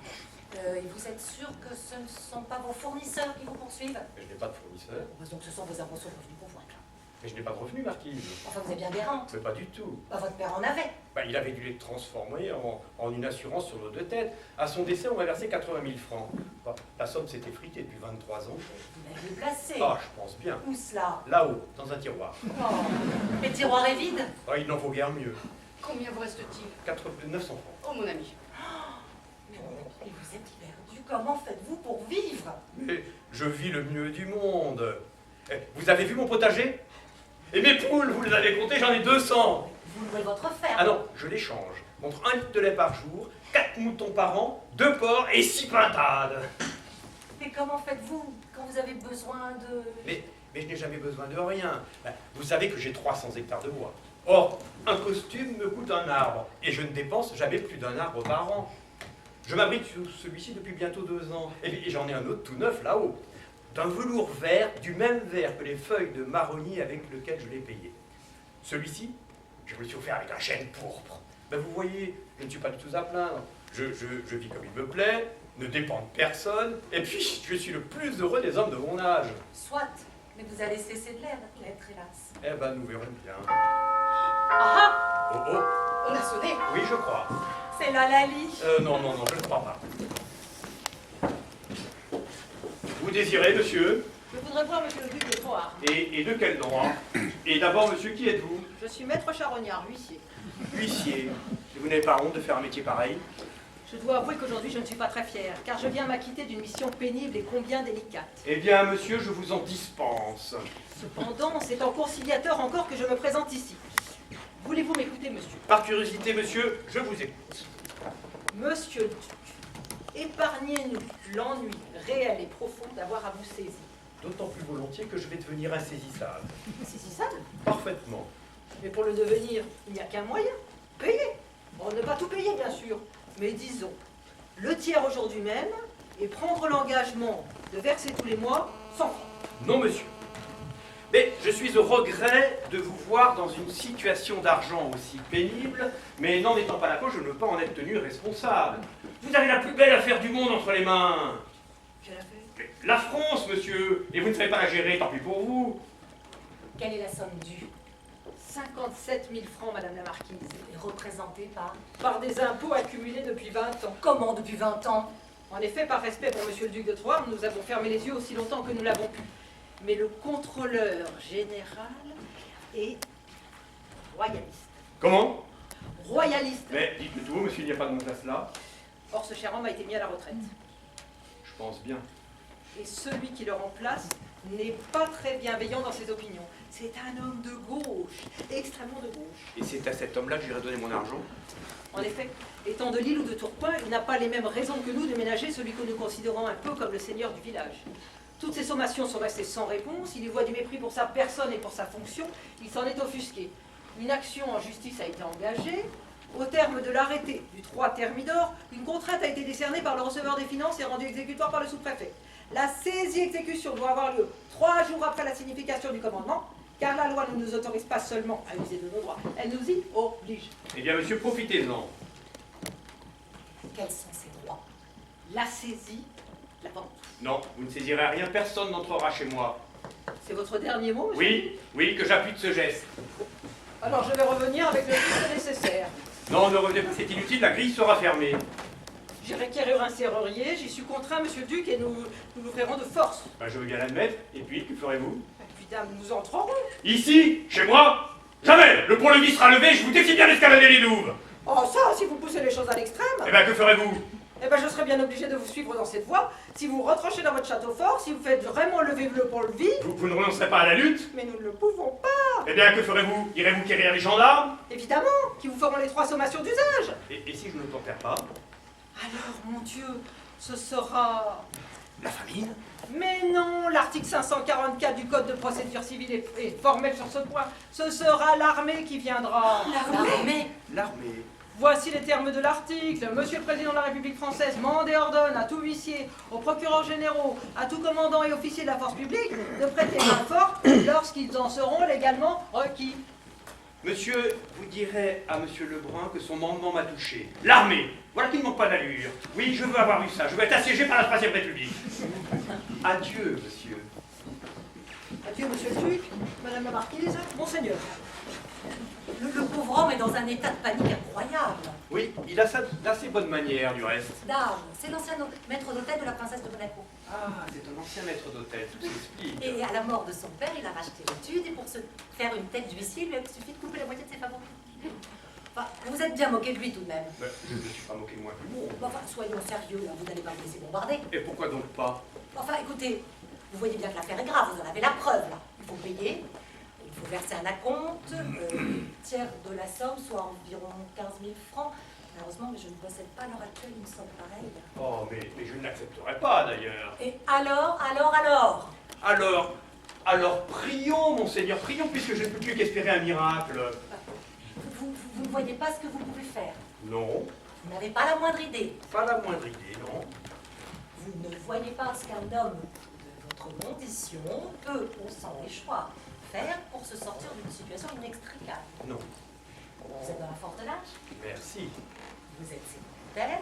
Et vous êtes sûr que ce ne sont pas vos fournisseurs qui vous poursuivent? Mais je n'ai pas de fournisseur. Donc ce sont vos impôts sur le revenu qu'on vous réclame. Mais je n'ai pas de revenus, Marquis. Enfin, vous êtes bien des rentes. Mais pas du tout. Bah, votre père en avait. Il avait dû les transformer en une assurance sur nos deux têtes. À son décès, on m'a versé 80 000 francs. La somme s'est effritée depuis 23 ans. Vous l'avez placé. Ah, je pense bien. Où cela? Là-haut, dans un tiroir. Oh. Le tiroir est vide. Ah, il n'en faut guère mieux. Combien vous reste-t-il? 900 francs. Oh, mon ami. Et vous êtes perdu. Comment faites-vous pour vivre? Mais je vis le mieux du monde. Vous avez vu mon potager? Et mes poules, vous les avez comptées, j'en ai 200. Vous louez votre ferme. Ah non, je les change. Contre 1 litre de lait par jour, 4 moutons par an, 2 porcs et 6 pintades. Et comment faites-vous quand vous avez besoin de... Mais je n'ai jamais besoin de rien. Vous savez que j'ai 300 hectares de bois. Or, un costume me coûte un arbre, et je ne dépense jamais plus d'un arbre par an. Je m'abrite sous celui-ci depuis bientôt 2 ans, et j'en ai un autre tout neuf là-haut, d'un velours vert, du même vert que les feuilles de marronnier avec lequel je l'ai payé. Celui-ci, je me le suis offert avec un chêne pourpre. Vous voyez, je ne suis pas du tout à plaindre. Je vis comme il me plaît, ne dépend de personne, et puis je suis le plus heureux des hommes de mon âge. Soit, mais vous allez cesser de l'être, hélas. Eh ben, nous verrons bien. Ah Oh oh, On a sonné. oui, je crois. C'est l'Halali. Non, je ne crois pas. Vous désirez, monsieur? Je voudrais voir monsieur le duc de Troyes. Et de quel droit? Et d'abord, monsieur, qui êtes-vous? Je suis maître charognard, huissier. Huissier. Et vous n'avez pas honte de faire un métier pareil? Je dois avouer qu'aujourd'hui je ne suis pas très fière, car je viens m'acquitter d'une mission pénible et combien délicate. Eh bien, monsieur, je vous en dispense. Cependant, c'est en conciliateur encore que je me présente ici. Voulez-vous m'écouter, monsieur? Par curiosité, monsieur, je vous écoute. Monsieur le duc, épargnez-nous l'ennui réel et profond d'avoir à vous saisir. D'autant plus volontiers que je vais devenir insaisissable. Saisissable? Parfaitement. Mais pour le devenir, il n'y a qu'un moyen, payer. Bon, ne pas tout payer, bien sûr, mais disons, le tiers aujourd'hui même, et prendre l'engagement de verser tous les mois 100 francs. Non, monsieur. Mais je suis au regret de vous voir dans une situation d'argent aussi pénible, mais n'en étant pas la cause, je ne veux pas en être tenu responsable. Vous avez la plus belle affaire du monde entre les mains. Quelle affaire? La France, monsieur, et vous ne savez pas la gérer, tant pis pour vous. Quelle est la somme due? 57 000 francs, madame la marquise. Et représentée Par des impôts accumulés depuis 20 ans. Comment depuis 20 ans? En effet, par respect pour monsieur le duc de Troyes, nous avons fermé les yeux aussi longtemps que nous l'avons pu. Mais le contrôleur général est royaliste. Comment? Royaliste. Mais dites-le tout, monsieur, il n'y a pas de mon place là. Or, ce cher homme a été mis à la retraite. Je pense bien. Et celui qui le remplace n'est pas très bienveillant dans ses opinions. C'est un homme de gauche, extrêmement de gauche. Et c'est à cet homme-là que j'irai donner mon argent? En effet, étant de Lille ou de Tourcoing, il n'a pas les mêmes raisons que nous de ménager celui que nous considérons un peu comme le seigneur du village. Toutes ces sommations sont restées sans réponse, il y voit du mépris pour sa personne et pour sa fonction, il s'en est offusqué. Une action en justice a été engagée. Au terme de l'arrêté du 3 Thermidor, une contrainte a été décernée par le receveur des finances et rendue exécutoire par le sous-préfet. La saisie-exécution doit avoir lieu 3 jours après la signification du commandement, car la loi ne nous autorise pas seulement à user de nos droits, elle nous y oblige. Eh bien, monsieur, profitez-en. Quels sont ces droits? La saisie, la vente. Non, vous ne saisirez rien, personne n'entrera chez moi. C'est votre dernier mot, monsieur? Oui, que j'appuie de ce geste. Alors je vais revenir avec le juste nécessaire. Non, ne revenez pas, c'est inutile, la grille sera fermée. J'irai requérir un serrurier, j'y suis contraint, monsieur le duc, et nous le ferons de force. Je veux bien l'admettre, et puis, que ferez-vous? Et puis Bien, nous entrerons. Ici, chez moi, jamais. Le pont-levis sera levé, je vous défie bien d'escalader les douves. Oh, ça, si vous poussez les choses à l'extrême. Eh bien, que ferez-vous? Eh ben, je serais bien obligé de vous suivre dans cette voie. Si vous retranchez dans votre château fort, si vous faites vraiment lever le pont-levis. Vous ne renoncerez pas à la lutte? Mais nous ne le pouvons pas. Eh bien, que ferez-vous? Irez-vous quérir les gendarmes? Évidemment, qui vous feront les 3 sommations d'usage. Et si je ne tempère pas? Alors, mon Dieu, ce sera... La famine? Mais non, l'article 544 du Code de procédure civile est formel sur ce point. Ce sera l'armée qui viendra. L'armée. L'armée. Voici les termes de l'article. Monsieur le Président de la République française mande et ordonne à tout huissier, aux procureurs généraux, à tout commandant et officier de la force publique de prêter main forte lorsqu'ils en seront légalement requis. Monsieur, vous direz à Monsieur Lebrun que son mandement m'a touché. L'armée, voilà qui ne manque pas d'allure. Oui, je veux avoir eu ça. Je veux être assiégé par la Troisième République. Adieu, monsieur. Adieu, monsieur le duc, madame la marquise, monseigneur. Le pauvre homme est dans un état de panique incroyable. Oui, il a d'assez bonnes manières, du reste. Dame, c'est l'ancien maître d'hôtel de la princesse de Monaco. Ah, c'est un ancien maître d'hôtel, tout s'explique. Et à la mort de son père, il a racheté l'étude et pour se faire une tête d'huissier, il lui a suffi de couper la moitié de ses favoris. Enfin, vous êtes bien moqué de lui tout de même. Ben, je ne me suis pas moqué de moi tout le monde. Bon, enfin, soyons sérieux, là, vous n'allez pas vous laisser bombarder. Et pourquoi donc pas? Enfin, écoutez, vous voyez bien que l'affaire est grave, vous en avez la preuve, là. Il faut payer, il faut verser un acompte, tiers de la somme, soit environ 15 000 francs. Malheureusement, mais je ne possède pas à l'heure actuelle une somme pareille. Oh, mais je ne l'accepterai pas, d'ailleurs. Et alors Alors, prions, monseigneur, prions, puisque je ne peux plus qu'espérer un miracle. Vous ne voyez pas ce que vous pouvez faire. Non, Vous n'avez pas la moindre idée. pas la moindre idée, non. Vous ne voyez pas ce qu'un homme de votre condition peut, au sang des choix, faire pour se sortir d'une situation inextricable. Non, Vous êtes dans la force de l'âge, merci. vous êtes célibataire,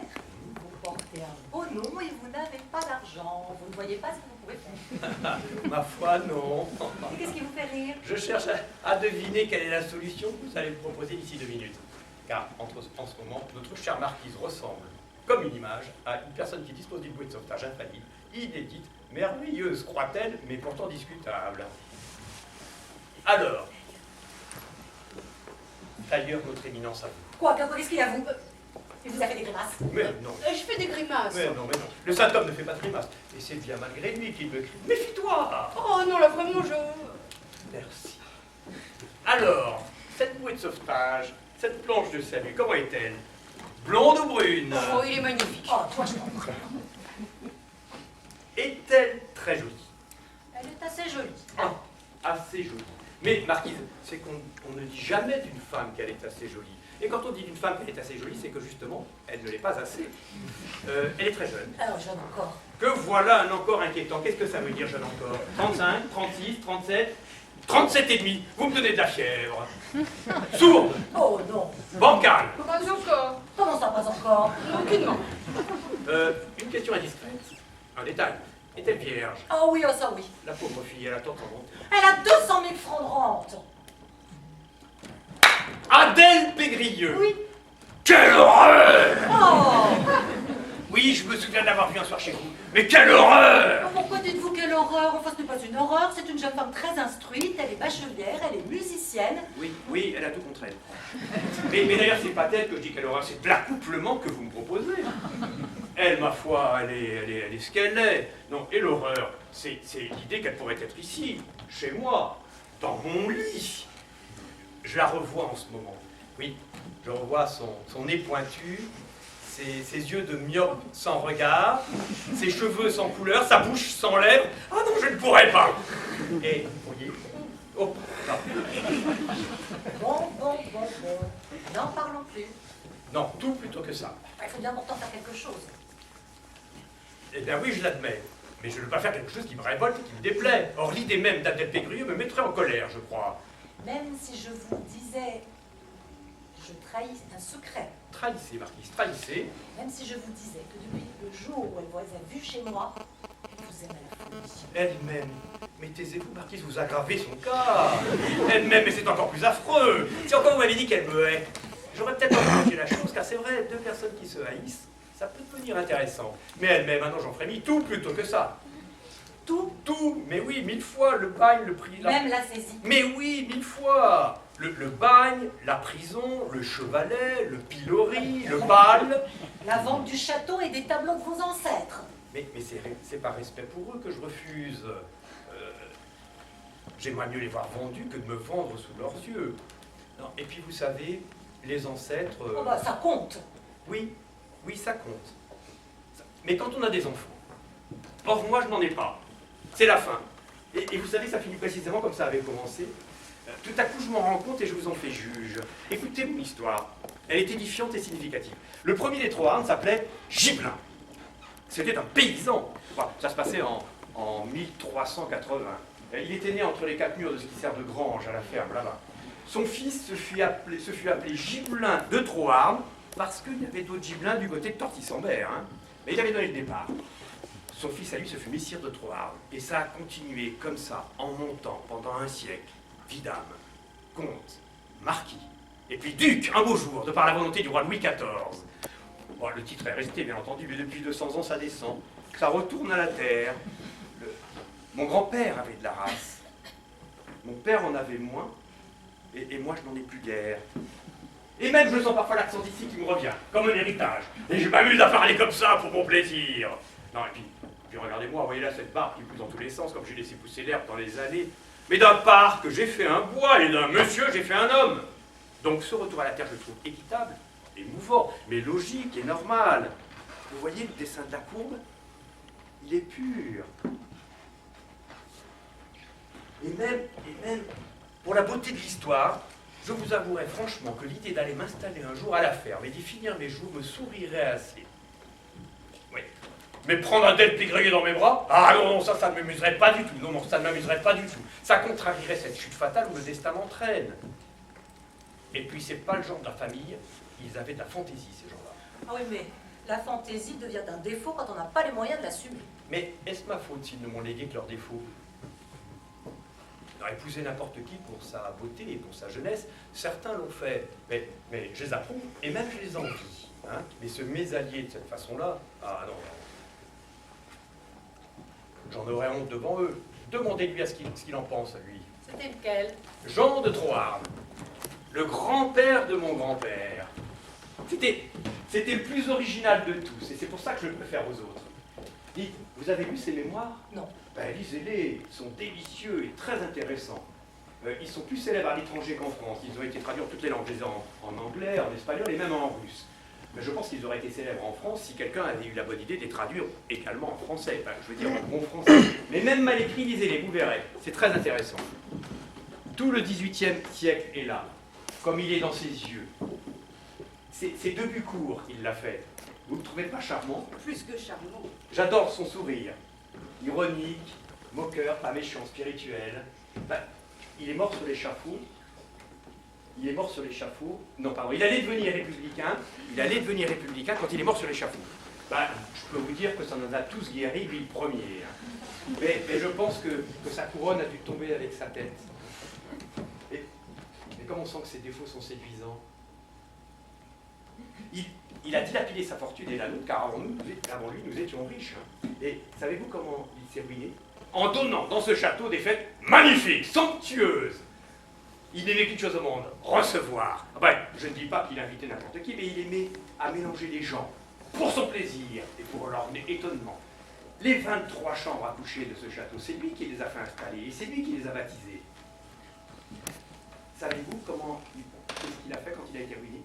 vous portez un beau nom et vous n'avez pas d'argent. Vous ne voyez pas ce que vous pouvez faire. Ma foi, non. Et qu'est-ce qui vous fait rire? Je cherche à deviner quelle est la solution que vous allez me proposer d'ici 2 minutes. Car, en ce moment, notre chère marquise ressemble, comme une image, à une personne qui dispose d'une bouée de sauvetage infaillible, inédite, merveilleuse, croit-elle, mais pourtant discutable. Alors, d'ailleurs, notre éminence à vous. Quoi, qu'est-ce qu'il y a, vous? Il vous a fait des grimaces? Mais non. Je fais des grimaces. Mais non. Le saint homme ne fait pas de grimaces. Et c'est bien malgré lui qu'il me crie. Méfie-toi! Oh non, là vraiment, je... Merci. Alors, cette bouée de sauvetage, cette planche de salut, comment est-elle? Blonde ou brune? Oh, il est magnifique. Oh, toi, je t'en prie. Est-elle très jolie? Elle est assez jolie. Ah, assez jolie. Mais, marquise, c'est qu'on ne dit jamais d'une femme qu'elle est assez jolie. Et quand on dit d'une femme qu'elle est assez jolie, c'est que justement, elle ne l'est pas assez. Elle est très jeune. Alors, jeune encore. Que voilà un encore inquiétant. Qu'est-ce que ça veut dire, jeune encore? 35, 36, 37, 37 et demi. Vous me donnez de la fièvre. Sourde, Oh non. bancale. Pas encore. Comment ça, pas encore? Aucunement. Une question indiscrète. Un détail. Est-elle vierge? Oh oui, oh ça oui. La pauvre fille, elle attend son monte. Elle a 200 000 francs de rente. Adèle Pégrilleux. Oui. Quelle horreur! Oh. Oui, je me souviens de l'avoir vu un soir chez vous. Mais quelle horreur! Pourquoi dites-vous quelle horreur? Enfin, ce n'est pas une horreur, c'est une jeune femme très instruite, elle est bachelière, elle est musicienne. Oui, elle a tout contre elle. Mais d'ailleurs, c'est pas elle que je dis quelle horreur, c'est l'accouplement que vous me proposez. Elle, ma foi, elle est ce qu'elle est. Non, et l'horreur, c'est l'idée qu'elle pourrait être ici, chez moi, dans mon lit. Je la revois en ce moment. Oui, je revois son nez pointu, ses yeux de myope sans regard, ses cheveux sans couleur, sa bouche sans lèvres. Ah non, je ne pourrais pas. Et, vous voyez, oh, non. Bon. N'en parlons plus. Non, tout plutôt que ça. Il faut bien pourtant faire quelque chose. Eh bien oui, je l'admets. Mais je ne veux pas faire quelque chose qui me révolte et qui me déplaît. Or, l'idée même d'Adèle Pégrilleux me mettrait en colère, je crois. Même si je vous disais, je trahis un secret. Trahissez, marquise, trahissez. Même si je vous disais que depuis le jour où elle vous a vu chez moi, vous aimez la folie. Elle-même. Mais taisez-vous, marquise, vous aggravez son cas. Elle-même, mais c'est encore plus affreux. Si encore vous m'avez dit qu'elle me hait, j'aurais peut-être encouragé la chose, car c'est vrai, 2 personnes qui se haïssent, ça peut devenir intéressant. Mais elle-même, maintenant j'en frémis, tout plutôt que ça. tout. Tout, mais oui, 1000 fois, le bagne, le prix... Même la saisie. Mais oui, 1000 fois. Le bagne, la prison, le chevalet, le pilori, le bal. La vente du château et des tableaux de vos ancêtres. Mais c'est par respect pour eux que je refuse. J'aimerais mieux les voir vendus que de me vendre sous leurs yeux. Non, et puis vous savez, les ancêtres... Oh bah ça compte. Oui, oui, ça compte. Mais quand on a des enfants, or moi je n'en ai pas. C'est la fin. Et vous savez, ça finit précisément comme ça avait commencé. Tout à coup, je m'en rends compte et je vous en fais juge. Écoutez mon histoire. Elle est édifiante et significative. Le premier des Troarn s'appelait Gibelin. C'était un paysan. Enfin, ça se passait en 1380. Il était né entre les quatre murs de ce qui sert de grange à la ferme, là-bas. Son fils se fut appelé Gibelin de Troarn parce qu'il y avait d'autres Gibelins du côté de Tortissambert. Hein. Mais il avait donné le départ. Son fils à lui se fut messire de Troarn. Et ça a continué comme ça, en montant pendant un siècle. Vidame, comte, marquis, et puis duc, un beau jour, de par la volonté du roi Louis XIV. Bon, le titre est resté, bien entendu, mais depuis 200 ans, ça descend. Ça retourne à la terre. Mon grand-père avait de la race. Mon père en avait moins, et moi, je n'en ai plus guère. Et même, je sens parfois l'accent d'ici qui me revient, comme un héritage. Et je m'amuse à parler comme ça pour mon plaisir. Non, et puis regardez-moi, voyez là cette barbe qui pousse dans tous les sens, comme j'ai laissé pousser l'herbe dans les allées. Mais d'un parc, j'ai fait un bois, et d'un monsieur, j'ai fait un homme. Donc ce retour à la terre, je le trouve équitable, émouvant, mais logique et normal. Vous voyez le dessin de la courbe? Il est pur. Et même, pour la beauté de l'histoire, je vous avouerai franchement que l'idée d'aller m'installer un jour à la ferme et d'y finir mes jours me sourirait assez. Oui. Mais prendre un tel pégrier dans mes bras? Ah non, ça ne m'amuserait pas du tout. Non, ça ne m'amuserait pas du tout. Ça contrarierait cette chute fatale où le destin m'entraîne. Et puis, c'est pas le genre de la famille. Ils avaient de la fantaisie, ces gens-là. Ah oui, mais la fantaisie devient un défaut quand on n'a pas les moyens de l'assumer. Mais est-ce ma faute s'ils ne m'ont légué que leurs défauts? Ils auraient épousé n'importe qui pour sa beauté et pour sa jeunesse. Certains l'ont fait. Mais je les approuve et même je les envie. Hein. Mais se mésallier de cette façon-là, ah non. J'en aurais honte devant eux. Demandez-lui ce qu'il en pense, à lui. C'était lequel? Jean de Troarn, le grand-père de mon grand-père. C'était le plus original de tous, et c'est pour ça que je le préfère aux autres. Dites, vous avez lu ses mémoires? Non. Ben, lisez-les, ils sont délicieux et très intéressants. Ils sont plus célèbres à l'étranger qu'en France. Ils ont été traduits en toutes les langues, je les ai en anglais, en espagnol et même en russe. Mais je pense qu'ils auraient été célèbres en France si quelqu'un avait eu la bonne idée de les traduire également en français. Enfin, je veux dire en bon français. Mais même mal écrit, lisez-les, vous verrez. C'est très intéressant. Tout le XVIIIe siècle est là, comme il est dans ses yeux. C'est de Bucourt qu'il l'a fait. Vous ne le trouvez pas charmant? Plus que charmant. J'adore son sourire. Ironique, moqueur, pas méchant, spirituel. Ben, il est mort sur l'échafaud. Il est mort sur l'échafaud. Non, pardon, il allait devenir républicain. Il allait devenir républicain quand il est mort sur l'échafaud. Ben, je peux vous dire que ça en a tous guéri, lui le premier. Mais je pense que sa couronne a dû tomber avec sa tête. Et comme on sent que ses défauts sont séduisants, il a dilapidé sa fortune et la nôtre, car avant lui, nous étions riches. Et savez-vous comment il s'est ruiné? En donnant dans ce château des fêtes magnifiques, somptueuses. Il n'aimait qu'une chose au monde, recevoir. Enfin, je ne dis pas qu'il invitait n'importe qui, mais il aimait à mélanger les gens, pour son plaisir et pour leur étonnement. Les 23 chambres à coucher de ce château, c'est lui qui les a fait installer, et c'est lui qui les a baptisées. Savez-vous qu'est-ce qu'il a fait quand il a été ruiné?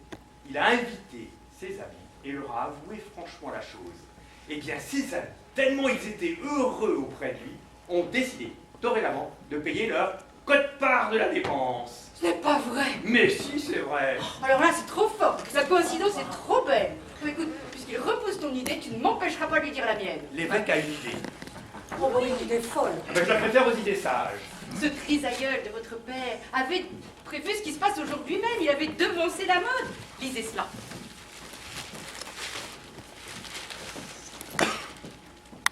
Il a invité ses amis et leur a avoué franchement la chose. Eh bien, ses amis, tellement ils étaient heureux auprès de lui, ont décidé, dorénavant, de payer leur quote-part de la dépense. Ce n'est pas vrai. Mais si, c'est vrai. Alors là, c'est trop fort. Sa coïncidence est trop belle. Mais écoute, puisqu'il repousse ton idée, tu ne m'empêcheras pas de lui dire la mienne. L'évêque a une idée. Oh oui, une idée folle. Mais je la préfère aux idées sages. Ce trisaïeul de votre père avait prévu ce qui se passe aujourd'hui même. Il avait devancé la mode. Lisez cela.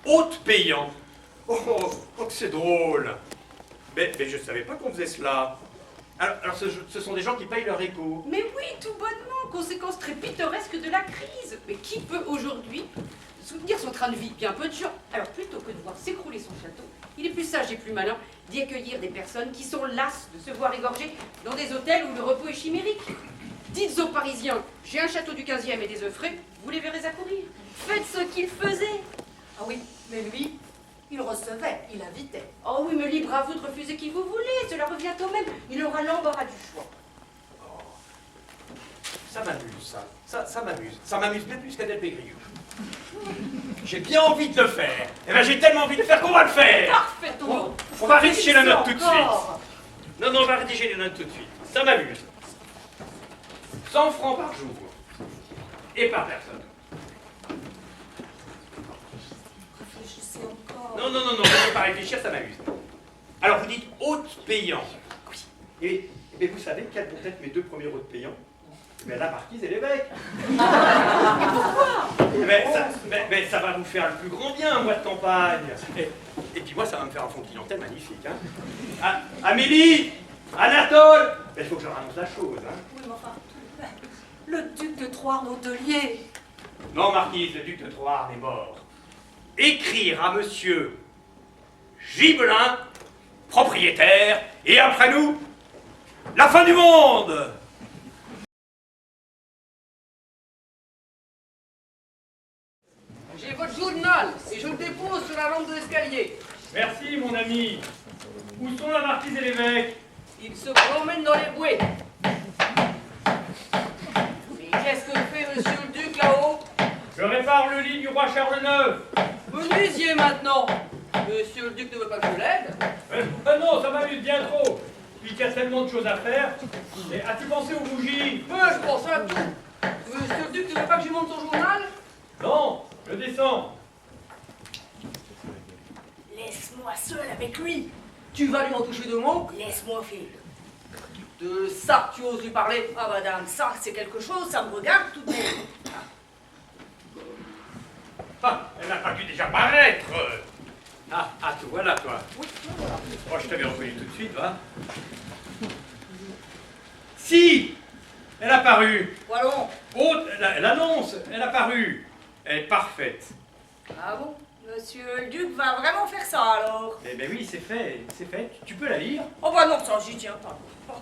Hôte payant. Oh, que c'est drôle. Mais je ne savais pas qu'on faisait cela. Alors ce sont des gens qui payent leur écho. Mais oui, tout bonnement, conséquence très pittoresque de la crise. Mais qui peut aujourd'hui soutenir son train de vie? Bien peu de gens. Alors plutôt que de voir s'écrouler son château, il est plus sage et plus malin d'y accueillir des personnes qui sont lasses de se voir égorger dans des hôtels où le repos est chimérique. Dites aux Parisiens, j'ai un château du 15e et des œufs frais, vous les verrez accourir. Faites ce qu'il faisait. Ah oui, mais lui, il recevait, il invitait. Oh oui, mais libre à vous de refuser qui vous voulez, cela revient au même. Il aura l'embarras du choix. Oh, ça m'amuse, ça. Ça m'amuse. Ça m'amuse bien plus qu'Adèle Pégrillou. J'ai bien envie de le faire. Eh ben j'ai tellement envie de le faire qu'on va le faire. Parfait, ton On va rédiger la note tout de Encore. suite. Non, on va rédiger les notes tout de suite. Ça m'amuse. 100 francs par jour. Et par personne. Réfléchissez encore. Non, je ne vais pas réfléchir, ça m'amuse. Alors vous dites hôtes payants. Oui. Et vous savez quels vont être mes 2 premiers hôtes payants? Mais la marquise et l'évêque. Mais ça va vous faire le plus grand bien, un mois de campagne. Et puis moi, ça va me faire un fond de clientèle magnifique. Hein. Ah, Amélie, Anatole, il faut que je leur annonce la chose. Hein. Oui, mais enfin, le duc de Troarn hôtelier. Non, marquise, le duc de Troarn est mort. Écrire à monsieur Gibelin, propriétaire, et après nous, la fin du monde. J'ai votre journal et je le dépose sur la lampe de l'escalier. Merci, mon ami. Où sont la marquise et l'évêque? Il se promène dans les bouées. Mais qu'est-ce que fait monsieur le duc là-haut? Je répare le lit du roi Charles IX. Menuisier maintenant. Monsieur le duc ne veut pas que je l'aide? Non, ça m'amuse bien trop. Puis il y a tellement de choses à faire. Et as-tu pensé aux bougies? Je pense à tout. Monsieur le duc ne veut pas que je lui montre son journal? Non, je descends. Laisse-moi seul avec lui. Tu vas lui en toucher 2 mots? Laisse-moi faire. De ça, tu oses lui parler? Ah madame, ça c'est quelque chose, ça me regarde tout de même. Ah, elle n'a pas dû déjà paraître. Ah, te voilà, toi. Oui, voilà. Oh, je t'avais reconnu tout de suite, va. Si, elle a paru. Quoi donc? Oh, l'annonce, elle a paru. Elle est parfaite. Ah bon? Monsieur le duc va vraiment faire ça alors? Eh ben oui, c'est fait, c'est fait. Tu peux la lire? Oh bah non, ça j'y tiens pas. Ça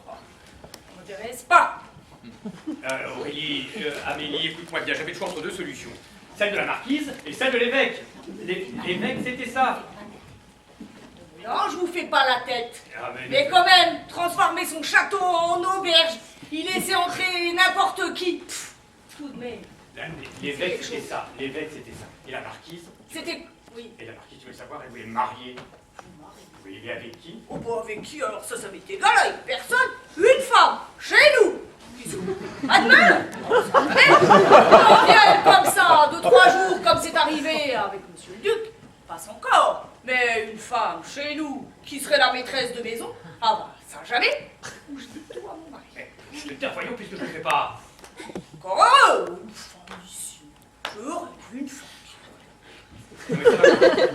m'intéresse pas. Aurélie, Amélie, écoute-moi bien, j'avais le choix entre 2 solutions. Celle de la marquise et celle de l'évêque. L'évêque, c'était ça. Non, je vous fais pas la tête. Ah, Mais quand même, transformer son château en auberge, il laissait entrer n'importe qui. Pff, tout de même. L'évêque, c'était ça. L'évêque, c'était ça. Et la marquise? C'était... Oui. Et la marquise, tu veux savoir, elle voulait me marier. Oui, et avec qui? Oh bah avec qui alors ça m'est égal, avec personne. Une femme, chez nous. À demain. On vient comme ça, 2-3 jours, comme c'est arrivé avec monsieur le duc. Passe encore. Mais une femme chez nous, qui serait la maîtresse de maison, ah bah ça jamais. Je dis tout à mon mari. Je te dis, voyons, puisque je ne le fais pas. Encore heureux. Une femme ici. J'aurais une femme.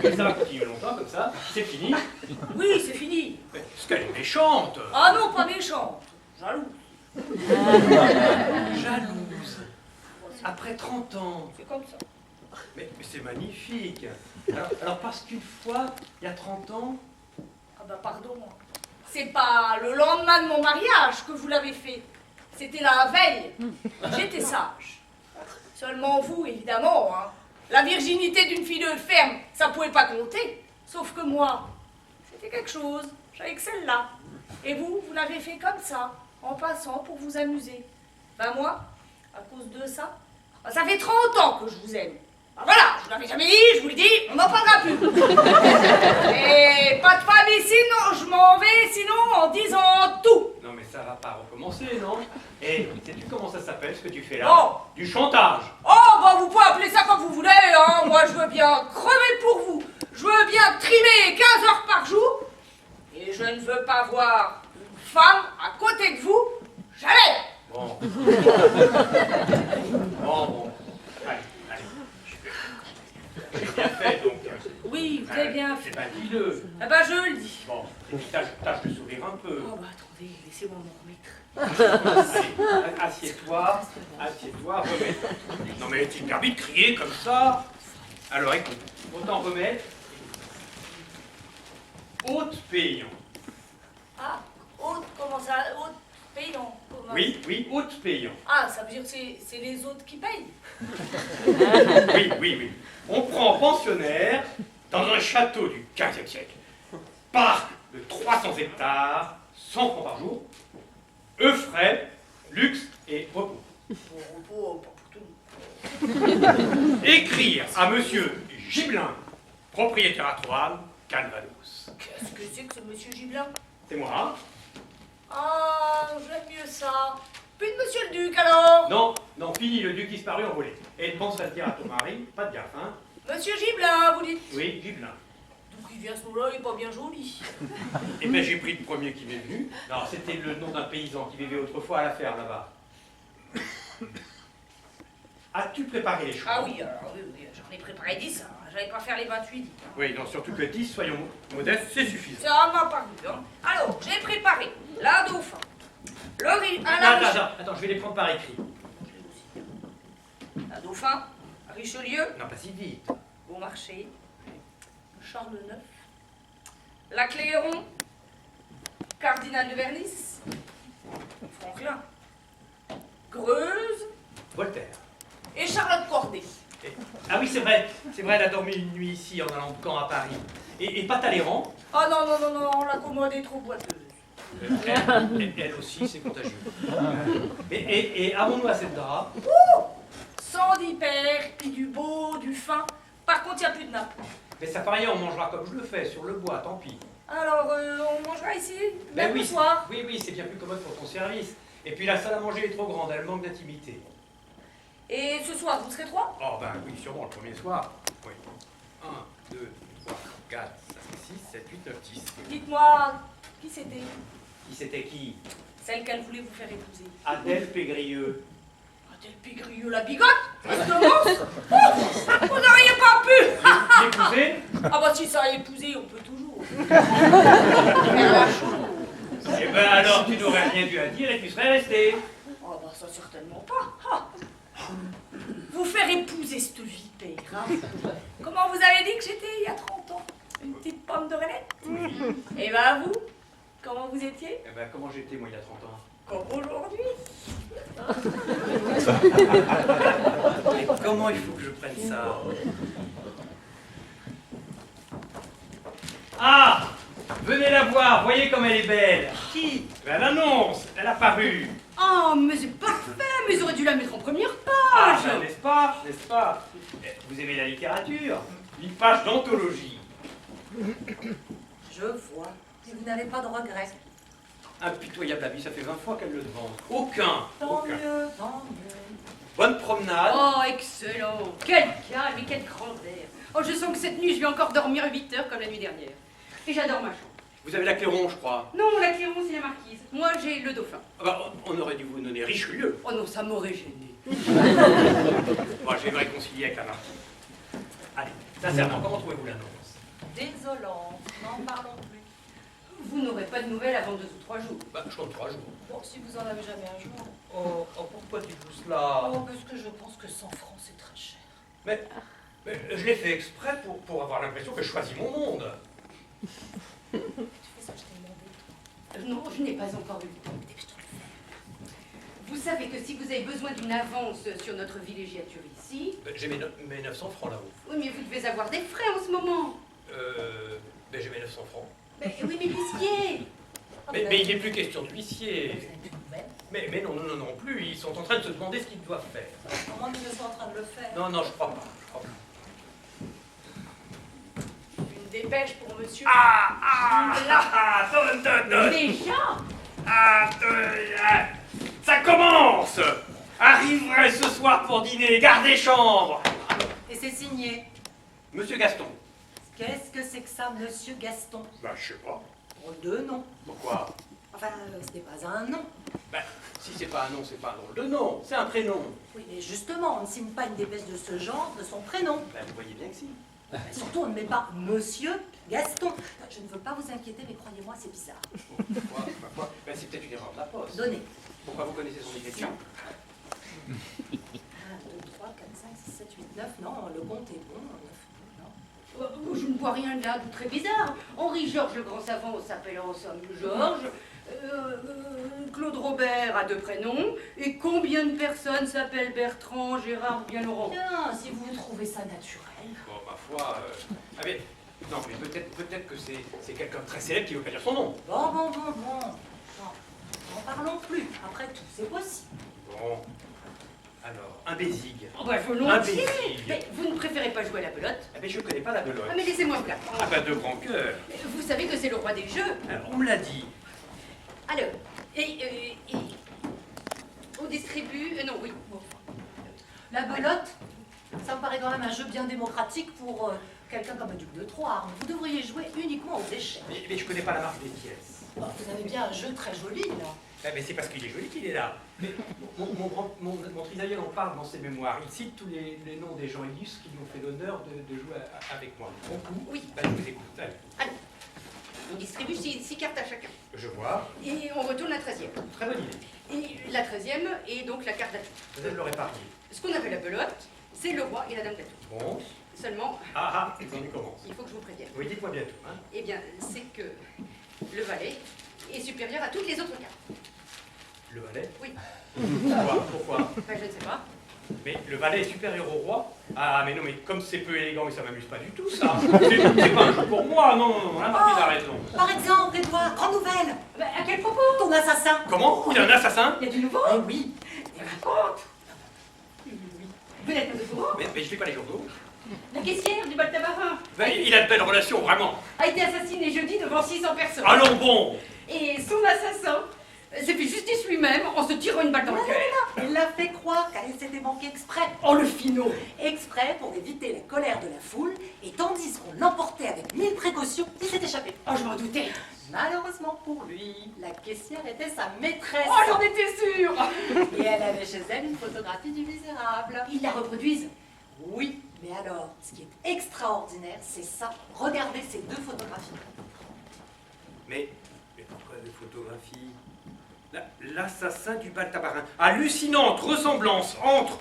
Mais ça va continuer longtemps comme ça. C'est fini. Oui, c'est fini. Parce qu'elle est méchante. Ah non, pas méchante. Jalouse. Jalouse. Après 30 ans. C'est comme ça. Mais c'est magnifique. Alors parce qu'une fois, il y a 30 ans... Ah bah pardon. C'est pas le lendemain de mon mariage que vous l'avez fait. C'était la veille. J'étais sage. Seulement vous, évidemment, hein. La virginité d'une fille de ferme, ça pouvait pas compter. Sauf que moi, c'était quelque chose. J'avais que celle-là. Et vous, vous l'avez fait comme ça, en passant pour vous amuser. Ben moi, à cause de ça, ben ça fait 30 ans que je vous aime. Ben voilà, je vous l'avais jamais dit, je vous le dis, on n'en parlera plus. Et pas de femme ici, non, je m'en vais, sinon en disant tout. Non mais ça va pas recommencer, non? Et sais-tu comment ça s'appelle ce que tu fais là? Oh. Du chantage. Oh, bah vous pouvez appeler ça comme vous voulez, hein. Moi je veux bien crever pour vous. Je veux bien trimer 15 heures par jour. Et je ne veux pas voir une femme à côté de vous, jamais. Bon. Bon. Allez. J'ai bien fait donc. Oui, vous avez bien fait. C'est pas dis-le. Ah bah je le dis. Bon, et puis tâche de sourire un peu. peu. Oh bah attendez, laissez-moi m'en remettre. Allez, assieds-toi, remets. Non mais tu permis de crier comme ça. Alors écoute, autant remettre. Haute payant. Ah, haute, comment ça? Haute payant. Comment... Oui, haute payant. Ah, ça veut dire que c'est les autres qui payent? Oui. On prend pensionnaire dans un château du XVe siècle. Parc de 300 hectares, 100 francs par jour. Frais, luxe et repos. Pour tout le monde. Écrire à monsieur Gibelin, propriétaire à Troyes, Calvados. Qu'est-ce que c'est que ce monsieur Gibelin? C'est moi. Ah, j'aime mieux ça. Puis de monsieur le duc alors? Non, fini, le duc disparu envolé. Et pense à le dire à ton mari, pas de gaffe, hein. Monsieur Gibelin, vous dites? Oui, Gibelin. Donc il vient ce nom-là, il est pas bien joli. Et bien j'ai pris le premier qui m'est venu. Non, c'était le nom d'un paysan qui vivait autrefois à la ferme là-bas. As-tu préparé les choses? Ah oui, alors oui, j'en ai préparé 10, hein. J'allais pas faire les 28. Hein. Oui, non, surtout que 10, soyons modestes, c'est suffisant. Ça m'a paru, hein. Alors, j'ai préparé la dauphin, Attends, je vais les prendre par écrit. la dauphin, Richelieu, Non, pas si vite. Beaumarchais, Charles IX, la Cléron, Cardinal de Bernis, Franklin, Greuze Voltaire. et Charlotte Corday. Ah oui, c'est vrai, elle a dormi une nuit ici en allant de Caen à Paris. Et pas Talleyrand. Ah non, la commode est trop boiteuse. Elle aussi, c'est contagieux. Et avons-nous assez de draps? Sans d'hyper, puis du beau, du fin. Par contre, il n'y a plus de nappe. Mais ça pareil, on mangera comme je le fais, sur le bois, tant pis. Alors, on mangera ici, Ben même oui, le soir. Oui, c'est bien plus commode pour ton service. Et puis la salle à manger est trop grande, elle manque d'intimité. Et ce soir, vous serez 3? Oh ben oui, sûrement, le premier soir. Oui. 1, 2, 3, 4, 5, 6, 7, 8, 9, 10. Dites-moi, qui c'était? Qui c'était qui? Celle qu'elle voulait vous faire épouser. Adèle Pégrilleux. A-t-elle Pégrilleux la bigote? Justement. Vous n'auriez pas pu. L'épouser? Ah bah si ça a épousé, on peut toujours. Faire la chose. Eh ben alors tu n'aurais rien dû à dire et tu serais resté. Ah bah ça certainement pas. Ah. Vous faire épouser cette vipère, hein. Comment vous avez dit que j'étais il y a 30 ans? Une petite pomme de renette? Et ben vous, comment vous étiez? Eh ben comment j'étais moi il y a 30 ans? Comme aujourd'hui. Mais comment il faut que je prenne ça? Ah! Venez la voir, voyez comme elle est belle. Qui? Elle annonce, elle a paru. Oh, mais c'est parfait, mais ils auraient dû la mettre en première Ah, page. n'est-ce pas? Vous aimez la littérature? Une page d'anthologie. Je vois. Et vous n'avez pas de regrets. Impitoyable la vie, ça fait 20 fois qu'elle le demande. Aucun. Tant mieux, tant mieux. Bonne promenade. Oh, excellent. Quel calme et quelle grandeur. Oh, je sens que cette nuit, je vais encore dormir 8 heures comme la nuit dernière. Et j'adore ma chambre. Vous avez la Cléron, je crois. Non, la Cléron, c'est la marquise. Moi, j'ai le dauphin. Ah bah, on aurait dû vous donner Richelieu. Oh non, ça m'aurait gêné. Bon, je vais me réconcilier avec la marquise. Allez, sincèrement, comment trouvez-vous l'annonce? Désolant. N'en parlons plus. Vous n'aurez pas de nouvelles avant 2 ou 3 jours. Bah, je compte 3 jours. Bon, si vous en avez jamais un jour. Oh, pourquoi dites-vous cela? Oh, parce que je pense que 100 francs, c'est très cher. Mais je l'ai fait exprès pour avoir l'impression que je choisis mon monde. Tu fais ça, je t'ai demandé. Non, je n'ai pas encore eu le temps. Vous savez que si vous avez besoin d'une avance sur notre villégiature ici... J'ai mes 900 francs là-haut. Oui, mais vous devez avoir des frais en ce moment. J'ai mes 900 francs. Mais, oui, mais l'huissier. Mais il n'est plus question de l'huissier. Vous avez plus de nouvelles? Mais non plus, ils sont en train de se demander ce qu'ils doivent faire. Comment ils sont en train de le faire? Non, je crois pas. Une dépêche pour monsieur. Donne. Déjà? Ça commence. Arriverai ce soir pour dîner, gardez chambre. Et c'est signé. Monsieur Gaston. Qu'est-ce que c'est que ça, monsieur Gaston? Bah, je sais pas. Drôle de nom. Pourquoi? Enfin, ce n'est pas un nom. Bah, si c'est pas un nom, c'est pas un drôle de nom. C'est un prénom. Oui, mais justement, on ne signe pas une dépêche de ce genre de son prénom. Bah, vous voyez bien que si. Surtout, on ne met pas monsieur Gaston. Je ne veux pas vous inquiéter, mais croyez-moi, c'est bizarre. Pourquoi? peut-être une erreur de la poste. Donnez. Pourquoi vous connaissez son écriture? 1, 2, 3, 4, 5, 6, 7, 8, 9. Non, le compte est bon. 9, non. Je ne vois rien de là de très bizarre. Henri-Georges le grand savant s'appelle en somme Georges. Claude Robert a 2 prénoms. Et combien de personnes s'appellent Bertrand, Gérard ou bien Laurent? Bien, si vous trouvez ça naturel. Bon, ma foi... Ah mais... Non, mais peut-être que c'est quelqu'un de très célèbre qui veut pas dire son nom. Bon. Non, n'en parlons plus. Après tout, c'est possible. Bon. Alors, un Bézigue. Oh bah Un volontiers. Bézigue. Mais vous ne préférez pas jouer à la pelote? Ah mais je connais pas la belote. Ah mais laissez-moi vous l'apprendre. Ah bah de grand cœur. Vous savez que c'est le roi des jeux. Alors, on me l'a dit. Alors, on distribue... non, oui. Bon. La belote, ça me paraît quand même un jeu bien démocratique pour quelqu'un comme le duc de Troyes. Vous devriez jouer uniquement aux échecs. Mais je connais pas la marque des pièces. Bon, vous avez bien un jeu très joli, là. Ah mais c'est parce qu'il est joli qu'il est là. Mais mon trisaïeul en parle dans ses mémoires. Il cite tous les noms des gens illustres qui lui ont fait l'honneur de jouer avec moi. Bon coup. Oui. Bah, je vous écoute. Allez. Allez. On distribue 6 cartes à chacun. Je vois. Et on retourne la 13e. Très bonne idée. Et la 13e est donc la carte d'atout. Vous allez me le répartir. Ce qu'on appelle la belote, c'est le roi et la dame d'atout. Bon. Seulement, Ah, on commence. il faut que je vous prévienne. Oui, dites-moi bientôt. Hein. Eh bien, c'est que le valet est supérieur à toutes les autres cartes. Le valet? Oui. Pourquoi? Enfin, je ne sais pas. Mais le valet est supérieur au roi? Ah, mais non, mais comme c'est peu élégant, mais ça m'amuse pas du tout, ça. C'est pas un jeu pour moi, non, la marquise a raison. Par exemple, Edouard, grande nouvelle. Bah, à quel propos? Ton assassin. Comment? Il y a un assassin? Il y a du nouveau? Eh oui. Raconte. Vous n'êtes pas au courant? Mais je lis pas les journaux. La caissière du bal tabarin Ben, il a de belles relations, vraiment. a été assassinée jeudi devant 600 personnes. Allons bon. Et son assassin s'est fait justice lui-même en se tirant une balle dans le cœur. Elle l'a fait croire qu'elle s'était manquée exprès. Oh, le finot! Exprès pour éviter la colère de la foule, et tandis qu'on l'emportait avec 1000 précautions, il s'est échappé. Oh, je m'en doutais. Malheureusement pour lui, la caissière était sa maîtresse. Oh, j'en étais sûre! Et elle avait chez elle une photographie du misérable. Ils la reproduisent. Oui, mais alors, ce qui est extraordinaire, c'est ça. Regardez ces 2 photographies. Mais pourquoi des photographies? L'assassin du bal tabarin. Hallucinante ressemblance entre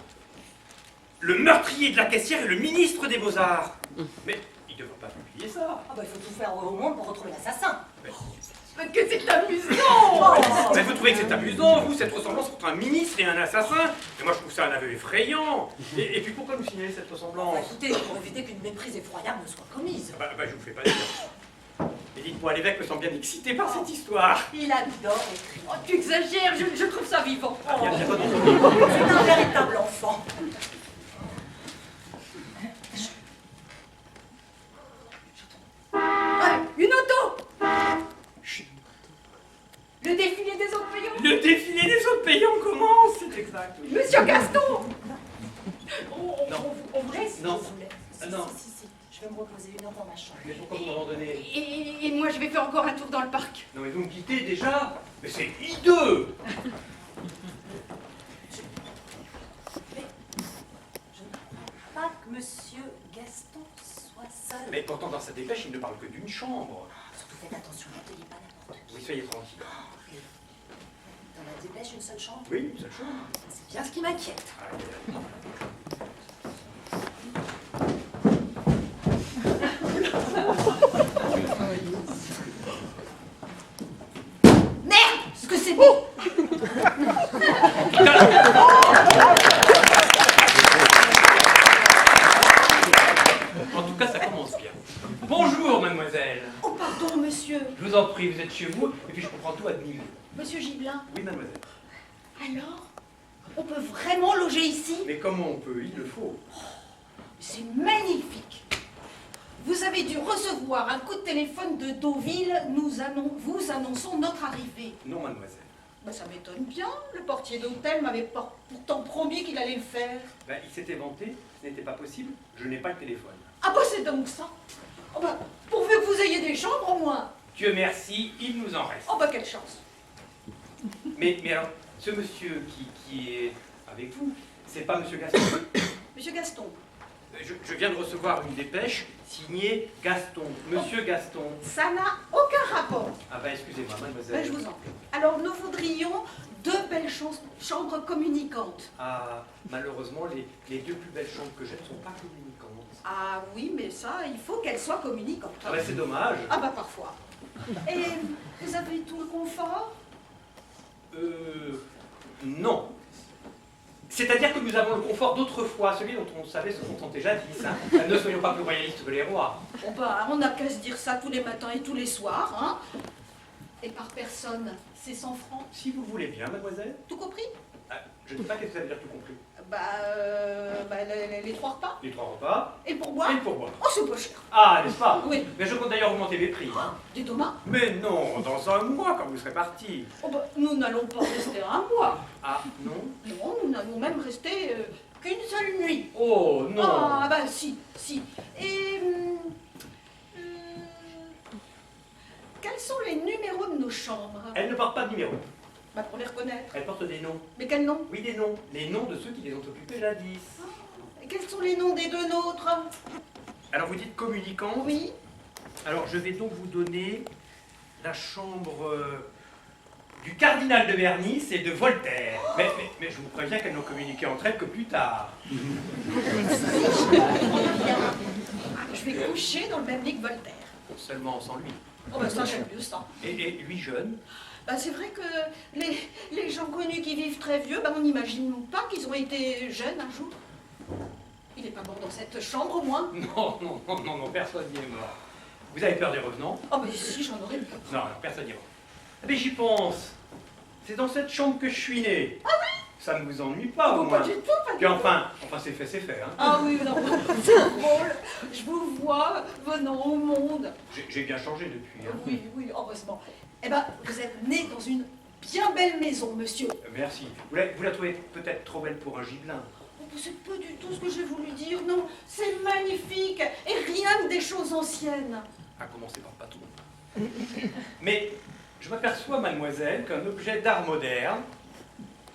le meurtrier de la caissière et le ministre des Beaux-Arts. Mais il ne devrait pas publier ça. Ah bah il faut tout faire au monde pour retrouver l'assassin. Mais que c'est amusant! Mais vous trouvez que c'est amusant, vous, cette ressemblance entre un ministre et un assassin? Mais moi, je trouve ça un aveu effrayant. Et puis, pourquoi nous signaler cette ressemblance? Bah, écoutez, pour éviter qu'une méprise effroyable ne soit commise. Bah, je vous fais pas dire. Et dites-moi, l'évêque me semble bien excité par cette histoire. Il adore écrire. Oh, tu exagères, je trouve ça vivant. Ah, y a pas d'autre. C'est un véritable enfant. Ah, une auto! Le défilé des autres payants! Le défilé des autres payants commence, c'est exact. Oui. Monsieur Gaston! On vous laisse Non. Si, vous voulez. Si, Non. Si. Je vais me reposer 1 heure dans ma chambre. Mais pourquoi vous m'abandonnez? Et moi, je vais faire encore un tour dans le parc. Non, mais vous me quittez déjà? Mais c'est hideux. Je ne comprends pas que Monsieur Gaston soit seul. Mais pourtant, dans sa dépêche, il ne parle que d'une chambre. Surtout faites attention, ne te dis pas n'importe qui. Oui, soyez tranquille. Dans la dépêche, une seule chambre. Oui, une seule chambre. C'est bien ce qui m'inquiète. Merde! Ce que c'est beau! En tout cas, ça commence bien. Bonjour, mademoiselle. Oh, pardon, monsieur. Je vous en prie, vous êtes chez vous, et puis je comprends tout à demi. Monsieur Gibelin. Oui, mademoiselle. Alors, on peut vraiment loger ici? Mais comment on peut? Il le faut. C'est magnifique. Vous avez dû recevoir un coup de téléphone de Deauville. Vous annonçons notre arrivée. Non, mademoiselle. Ben, ça m'étonne bien. Le portier d'hôtel m'avait pourtant promis qu'il allait le faire. Ben, il s'était vanté, ce n'était pas possible, je n'ai pas le téléphone. Ah bah c'est donc ça. Oh bah, pourvu que vous ayez des chambres au moins. Dieu merci, il nous en reste. Oh bah quelle chance. Mais alors, ce monsieur qui est avec vous, c'est pas monsieur Gaston? Monsieur Gaston. Je viens de recevoir une dépêche signée Gaston, Monsieur Gaston. Ça n'a aucun rapport. Ah bah excusez-moi, mademoiselle. Ben, je vous en prie. Alors, nous voudrions 2 belles chambres communicantes. Ah, malheureusement, les 2 plus belles chambres que j'ai ne sont pas communicantes. Ah oui, mais ça, il faut qu'elles soient communicantes. Ah bah c'est dommage. Ah bah parfois. Et vous avez tout le confort? Non. C'est-à-dire que nous avons le confort d'autrefois, celui dont on savait se contenter jadis. Hein. Ne soyons pas plus royalistes que les rois. Bon bah, on n'a qu'à se dire ça tous les matins et tous les soirs, hein. Et par personne, c'est 100 francs. Si vous voulez bien, mademoiselle. Tout compris? Ah, je ne sais pas qu'est-ce que ça veut dire tout compris. Les 3 repas. Les 3 repas. Et le pourboire? Et le pourboire. Oh, c'est pas cher. Ah, n'est-ce pas? Oui. Mais je compte d'ailleurs augmenter mes prix. Hein. Des dommades? Mais non, dans un mois, quand vous serez parti. Oh bah, nous n'allons pas rester un mois. Ah, non? Non, nous n'allons même rester qu'une seule nuit. Oh, non. Ah, bah si. Et... quels sont les numéros de nos chambres? Elle ne porte pas de numéro. Bah, pour les reconnaître. Elle porte des noms. Mais quels noms? Oui, des noms. Les noms de ceux qui les ont occupés jadis. Et quels sont les noms des 2 nôtres? Alors, vous dites communicant? Oui. Alors, je vais donc vous donner la chambre du cardinal de Bernis et de Voltaire. Mais je vous préviens qu'elles n'ont communiqué entre elles que plus tard. Je vais coucher dans le même lit que Voltaire. Seulement sans lui. Oh bah ça, j'aime mieux ça. Et lui jeune? Bah, c'est vrai que les gens connus qui vivent très vieux, bah, on n'imagine pas qu'ils ont été jeunes un jour. Il n'est pas mort dans cette chambre, au moins. Non, personne n'y est mort. Vous avez peur des revenants? Oh, mais si, j'en aurais peur. Non, personne n'y est mort. Mais j'y pense. C'est dans cette chambre que je suis né. Ah oui? Ça ne vous ennuie pas, au Oh, moins? pas du tout, pas du Puis tout. enfin, c'est fait, hein. Ah oui, non, c'est drôle. Je vous vois venant au monde. J'ai bien changé depuis, hein. Oui, heureusement. Eh ben, vous êtes né dans une bien belle maison, monsieur. Merci. Vous la trouvez peut-être trop belle pour un gibelin. Oh, c'est pas du tout ce que j'ai voulu dire, non. C'est magnifique et rien que des choses anciennes. À commencer par le patron. Mais je m'aperçois, mademoiselle, qu'un objet d'art moderne,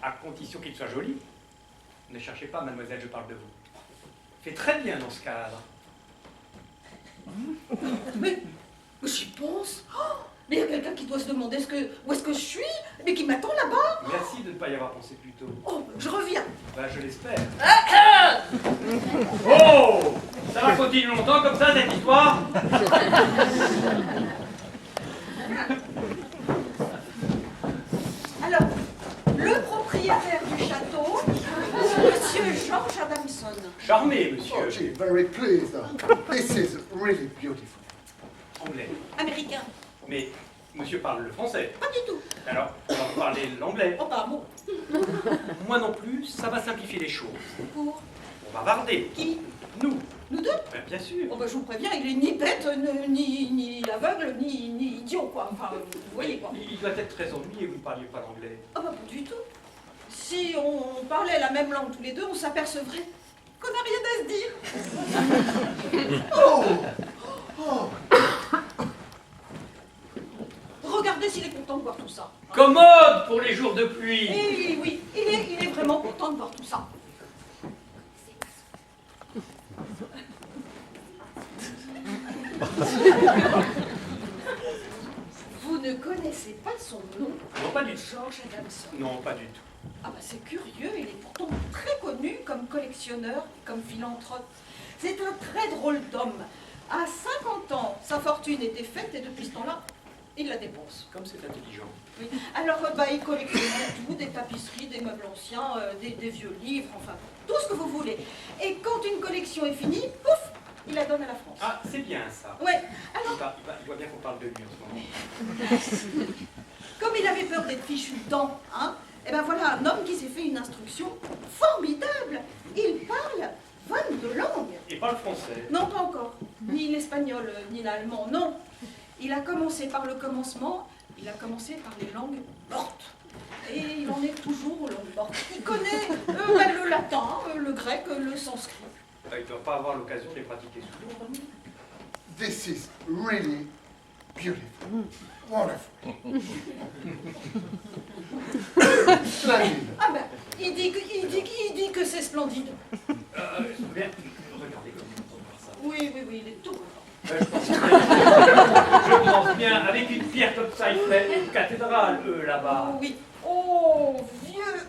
à condition qu'il soit joli, ne cherchez pas, mademoiselle, je parle de vous, fait très bien dans ce cadre. Mais j'y pense. Oh, mais il y a quelqu'un qui doit se demander où est-ce que je suis, mais qui m'attend là-bas. Merci de ne pas y avoir pensé plus tôt. Oh, je reviens. Bah, je l'espère. Oh! Ça va continuer longtemps comme ça, cette histoire? Alors, le propriétaire du château, monsieur George Adamson. Charmé, monsieur. Oh, gee, very pleased. This is really beautiful. Anglais. Américain. Mais monsieur parle le français. Pas du tout. Alors, on va parler l'anglais. Oh, pas un mot. Moi non plus, ça va simplifier les choses. Pour On va varder. qui? Nous. Nous deux? Ben, bien sûr. Oh, bah, je vous préviens, il est ni bête, ni aveugle, ni idiot, quoi. Enfin, vous voyez, quoi. Il doit être très ennuyé, vous ne parliez pas l'anglais. Ah, bah, pas du tout. Si on parlait la même langue tous les deux, on s'apercevrait qu'on n'a rien à se dire. Regardez s'il est content de voir tout ça. Commode pour les jours de pluie. Et oui, il est vraiment content de voir tout ça. Vous ne connaissez pas son nom? Non, pas du tout. George Adamson. Non, pas du tout. Ah bah c'est curieux, il est pourtant très connu comme collectionneur, comme philanthrope. C'est un très drôle d'homme. À 50 ans, sa fortune était faite et depuis ce temps-là, il la dépense. Comme c'est intelligent. Oui. Alors il collectionne tout, des tapisseries, des meubles anciens, des vieux livres, enfin tout ce que vous voulez. Et quand une collection est finie, pouf, il la donne à la France. Ah, c'est bien ça. Ouais, alors Il voit bien qu'on parle de lui en ce moment. comme il avait peur d'être fichu dedans, hein, et ben voilà un homme qui s'est fait une instruction formidable. Il parle 22 langues. Et pas le français. Non, pas encore. Ni l'espagnol, ni l'allemand, non. Il a commencé par le commencement, il a commencé par les langues mortes. Et il en est toujours aux langues mortes. Il connaît le latin, le grec, le sanskrit. Il ne doit pas avoir l'occasion de les pratiquer souvent. This is really beautiful. Wonderful. Splendid. Ah ben, il dit que c'est splendide. Bien, regardez. oui, il est tout content. Je pense bien, avec une pierre comme ça, il ferait une cathédrale, eux, là-bas. Oui. Oh, vieux.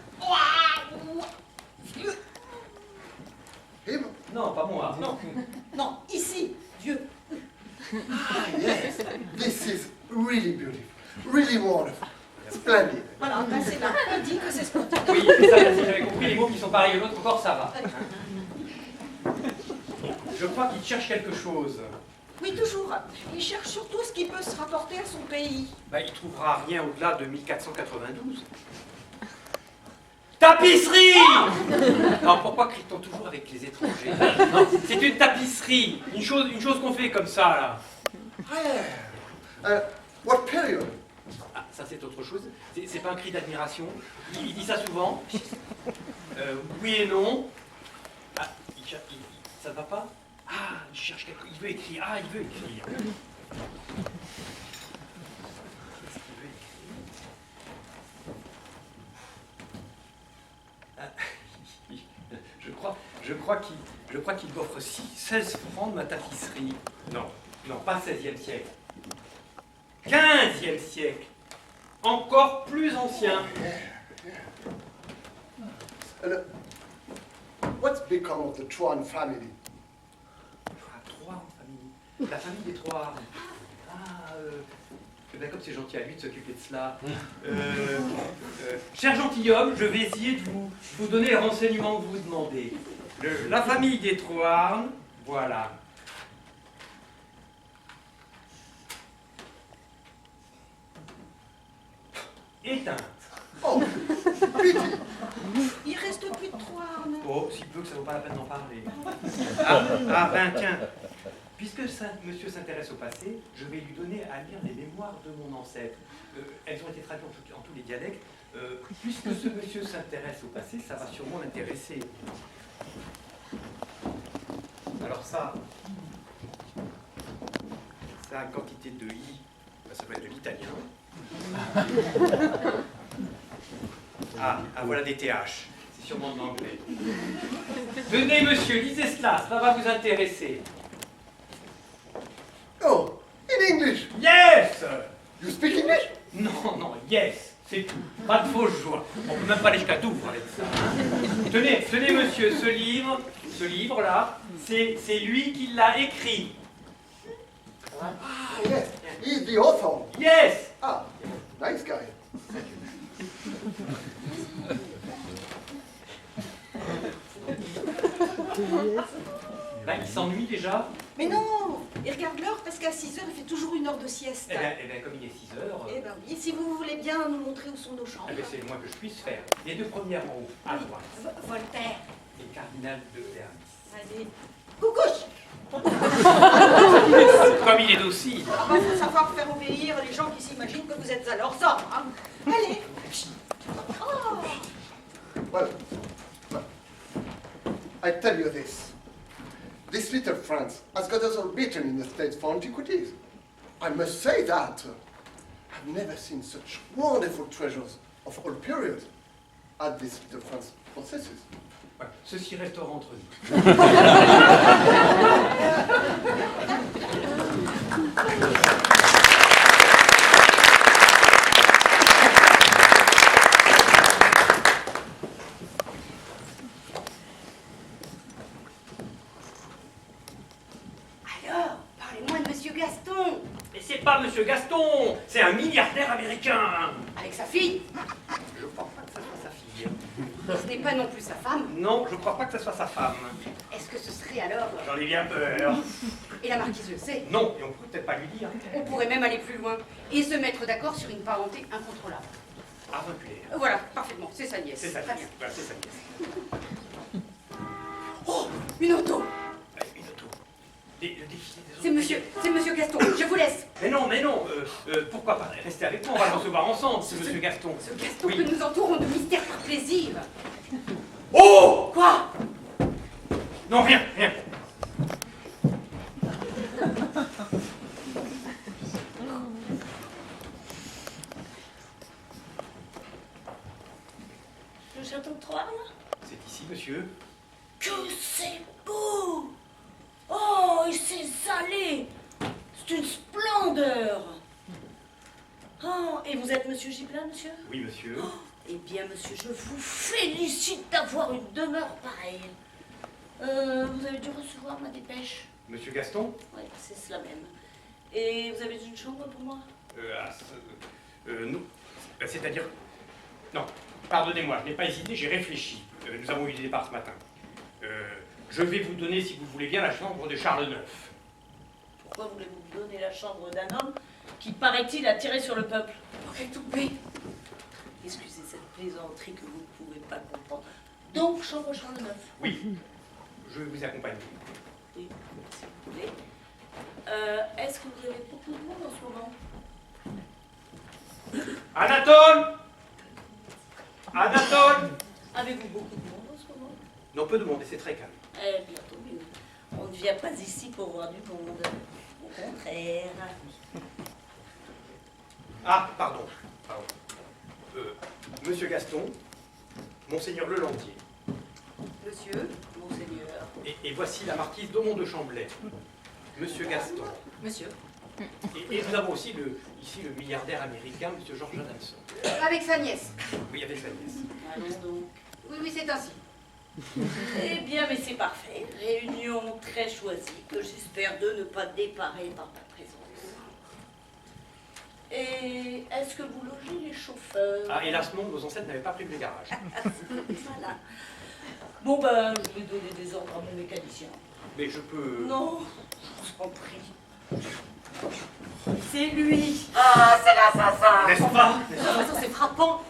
Vieux. Him? Non, pas moi. Non, non, ici, vieux. Ah, yes. This is really beautiful. Really wonderful. Splendid. Voilà, ben c'est là. On dit que c'est splendide. Oui, mais ça, si j'avais compris les mots qui sont pareils à l'autre, encore ça va. Je crois qu'il cherche quelque chose. Oui, toujours. Il cherche surtout ce qui peut se rapporter à son pays. Bah, il trouvera rien au-delà de 1492. Tapisserie! Non, pourquoi crie-t-on toujours avec les étrangers? Non, c'est une tapisserie. Une chose qu'on fait comme ça, là. What period? Ah, ça c'est autre chose. C'est pas un cri d'admiration. Il dit ça souvent. Oui et non. Ah, ça ne va pas? Ah, il cherche quelque chose. Il veut écrire. Ah, il veut écrire. Qu'est-ce qu'il veut écrire? Ah, je crois qu'il m'offre 16 francs de ma tapisserie. Non, pas 16e siècle. 15e siècle. Encore plus ancien. What's become of the Troan family? Troyes en famille. La famille des Troyes. Ah, ben comme c'est gentil à lui de s'occuper de cela. Cher gentilhomme, je vais essayer de vous donner les renseignements que vous demandez. La famille des Troyes, voilà. Éteinte. Oh, pity. Il reste plus de 3 armes. Oh, si peu que ça vaut pas la peine d'en parler. Ben tiens, puisque monsieur s'intéresse au passé, je vais lui donner à lire les mémoires de mon ancêtre. Elles ont été traduites en tous les dialectes. Puisque ce monsieur s'intéresse au passé, ça va sûrement l'intéresser. Alors ça a une quantité de i, ça doit être de l'italien. Ah, voilà des TH. C'est sûrement de l'anglais. Tenez, monsieur, lisez cela, ça va vous intéresser. Oh, in English. Yes! You speak English? Non, yes, c'est tout. Pas de fausse joie. On peut même pas aller jusqu'à Douvres avec ça. Tenez, monsieur, ce livre-là, c'est lui qui l'a écrit. Ah, yes. He's the author. Yes! Ah, nice guy. Ben, il s'ennuie déjà. Mais non, il regarde l'heure parce qu'à 6 heures, il fait toujours une heure de sieste. Eh bien, comme il est 6 heures... Eh ben oui, si vous voulez bien nous montrer où sont nos chambres. Eh bien, c'est le moins que je puisse faire. Les deux premières en haut, à droite. Voltaire. Et cardinal de Vernis. Allez. Coucouche. Comme il est docile. Ah bah, faut savoir faire obéir les gens qui s'imaginent que vous êtes à leurs ordres. Hein. Allez. Oh. Well, I tell you this. This little France has got us all beaten in the States for antiquities. I must say that I've never seen such wonderful treasures of all periods as this little France possesses. Ouais, ceci restera entre nous. Alors, parlez-moi de Monsieur Gaston. Mais c'est pas Monsieur Gaston, c'est un milliardaire américain. Avec sa fille. Je crois pas que ça soit sa fille. Ce n'est pas non plus sa femme. Non, je crois pas que ça soit sa femme. Est-ce que ce serait alors... J'en ai bien peur. Et la marquise le sait. Non, et on peut peut-être pas lui dire. On pourrait même aller plus loin et se mettre d'accord sur une parenté incontrôlable. Aventurière. Voilà, parfaitement, c'est sa nièce. C'est sa Très nièce. bien. Voilà, c'est sa nièce. Oh, une auto. Une auto. Le défilé des autos. C'est monsieur Gaston, je vous laisse. Mais non, pourquoi pas rester avec moi, on va le recevoir ensemble, c'est Monsieur Gaston. Ce Gaston Oui. que nous entourons de mystères par plaisir. Oh! Quoi? Non, rien. Le château de Troyes? C'est ici, monsieur. Que c'est beau! Oh, Oh, et c'est salé. C'est une splendeur. Oh, et vous êtes monsieur Gibelin, monsieur? Oui, monsieur. Oh, eh bien, monsieur, je vous félicite d'avoir une demeure pareille. Vous avez dû recevoir ma dépêche. Monsieur Gaston? Oui, c'est cela même. Et vous avez une chambre pour moi? Non. C'est-à-dire... Non, pardonnez-moi, je n'ai pas hésité, j'ai réfléchi. Nous avons eu des départs ce matin. Je vais vous donner, si vous voulez bien, la chambre de Charles IX. Pourquoi voulez-vous donner la chambre d'un homme qui, paraît-il, a tiré sur le peuple? Quel toupet. Excusez cette plaisanterie que vous ne pouvez pas comprendre. Donc, chambre Charles IX. Oui, je vais vous accompagner. Oui, si vous voulez. Est-ce que vous avez beaucoup de monde en ce moment? Anatole! Anatole! Avez-vous beaucoup de monde en ce moment? Non, peu de monde, et c'est très calme. Eh bien, tant mieux. On ne vient pas ici pour voir du monde. Au contraire. Ah, pardon. Monsieur Gaston, Monseigneur Lelandier. Monsieur. Monseigneur. Et voici la marquise d'Aumont de Chamblay. Monsieur Gaston. Monsieur. Et nous avons aussi ici le milliardaire américain, monsieur George Adamson. Avec sa nièce. Oui, avec sa nièce. Allons donc. Oui, oui, c'est ainsi. Eh bien, mais c'est parfait. Réunion très choisie que j'espère de ne pas déparer par ma présence. Et est-ce que vous logez les chauffeurs? Ah, hélas non, nos ancêtres n'avaient pas prévu les garages. Voilà. Bon, ben, je vais donner des ordres à mon mécanicien. Mais je peux... Non, je vous en prie. C'est lui. Ah, c'est l'assassin. N'est-ce pas? De toute façon, c'est frappant.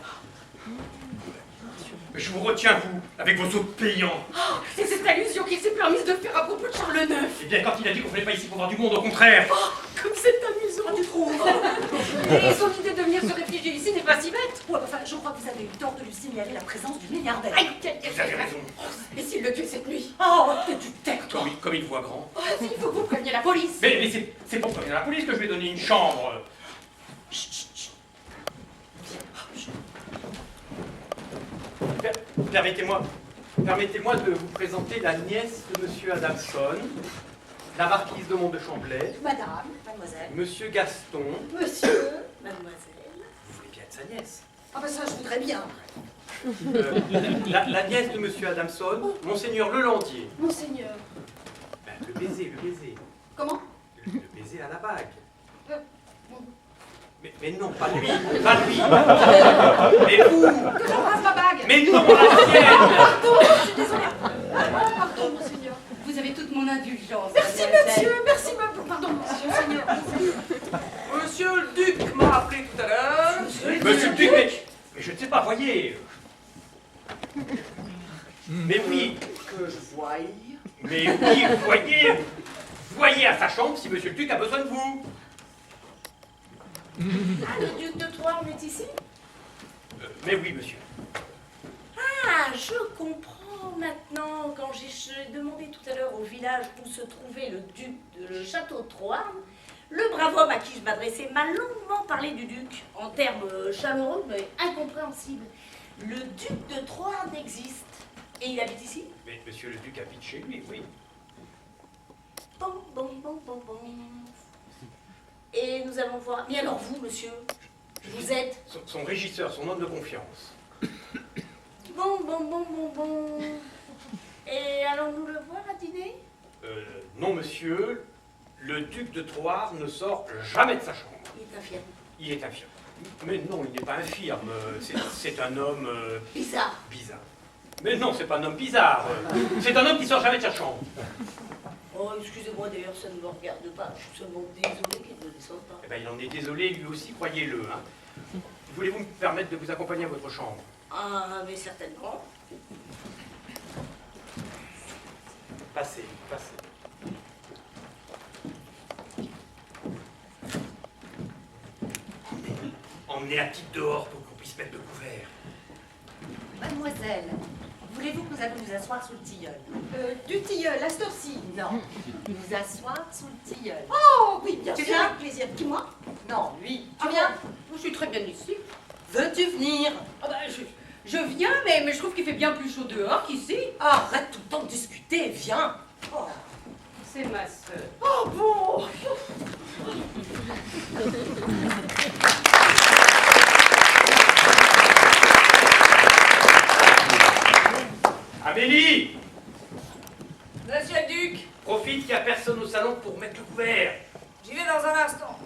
Mais je vous retiens, vous, avec vos autres payants. Oh, c'est cette allusion qu'il s'est permise de faire à propos de Charles IX. Eh bien, quand il a dit qu'on venait pas ici pour voir du monde, au contraire. Oh, comme c'est amusant, tu trouves? Et son idée de venir se réfugier ici n'est pas si bête. Ouais, enfin, je crois que vous avez eu tort de lui signaler la présence du milliardaire. Aïe, Vous avez raison. Et s'il le tue cette nuit? Oh, t'es du tech, toi. Comme il voit grand. Oh, il faut que vous préveniez la police. Mais c'est pour prévenir la police que je vais donner une chambre. Permettez-moi de vous présenter la nièce de monsieur Adamson, la marquise d'Aumont de Chamblay, Madame, mademoiselle. monsieur Gaston. Monsieur, mademoiselle. Vous voulez bien être sa nièce? Ah ben ça, je voudrais bien. La nièce de monsieur Adamson, monseigneur Lelandier. Monseigneur. Ben, le baiser. Comment? Le baiser à la bague. Bon. Mais non, pas lui, pas lui. Mais vous. Que j'embrasse ma bague. Mais non, la sienne. Pardon, je suis désolée. Pardon, monseigneur. Vous avez toute mon indulgence. Merci, monsieur. Merci, pardon, monseigneur. Monsieur le duc m'a appelé tout à l'heure. Monsieur le duc, mais je ne sais pas, voyez. Mais oui, Que je voie. mais oui, voyez à sa chambre si monsieur le duc a besoin de vous. Ah, le duc de Troyes, on est ici? Mais oui, monsieur. Ah, je comprends maintenant. Quand j'ai demandé tout à l'heure au village où se trouvait le duc de le château de Troyes, le brave homme à qui je m'adressais m'a longuement parlé du duc, en termes chaleureux mais incompréhensibles. Le duc de Troyes existe. Et il habite ici? Mais monsieur le duc habite chez lui, oui. Bon. Et nous allons voir. Mais alors vous, monsieur, vous êtes? Son régisseur, son homme de confiance. Bon. Et allons-nous le voir à dîner? Non, monsieur, le duc de Troyes ne sort jamais de sa chambre. Il est infirme. Il est infirme. Mais non, il n'est pas infirme. C'est un homme Bizarre. bizarre. Mais non, c'est pas un homme bizarre. C'est un homme qui sort jamais de sa chambre. Oh, excusez-moi, d'ailleurs, ça ne me regarde pas. Je suis seulement désolée qu'il ne descende pas. Eh ben, il en est désolé, lui aussi, croyez-le. Hein. Voulez-vous me permettre de vous accompagner à votre chambre? Ah, mais certainement. Passez. Emmenez la petite dehors pour qu'on puisse mettre le couvert. Mademoiselle, voulez-vous que nous allions nous asseoir sous le tilleul? Du tilleul, à cette heure-ci. Non, nous asseoir sous le tilleul. Oh, oui, bien Tu sûr, viens? avec plaisir. Qui, moi? Non, lui. Ah Tu viens? bon? Je suis très bien ici. Veux-tu venir? Ah bah, je viens, mais je trouve qu'il fait bien plus chaud dehors qu'ici. Arrête tout le temps de discuter, viens. Oh, C'est ma sœur. Oh bon! Amélie! Monsieur le Duc, Profite qu'il n'y a personne au salon pour mettre le couvert. j'y vais dans un instant.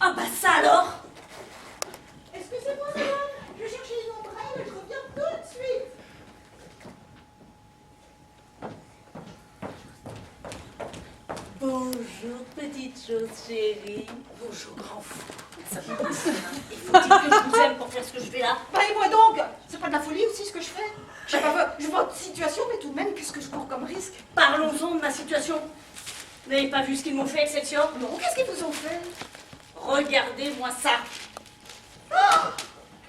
Ah bah ça alors! Excusez-moi, madame, je cherche les ombrelles et je reviens tout de suite. Bonjour petite chose chérie. Bonjour grand fou. Ça me passe, hein. Il faut dire que je vous aime pour faire ce que je fais là. Bah et moi donc, c'est pas de la folie aussi ce que je fais? Je sais pas, je vois votre situation, mais tout de même, qu'est-ce que je cours comme risque? Parlons-en de ma situation. Vous n'avez pas vu ce qu'ils m'ont fait, Excelsior? Non, qu'est-ce qu'ils vous ont fait? Regardez-moi ça. Ah,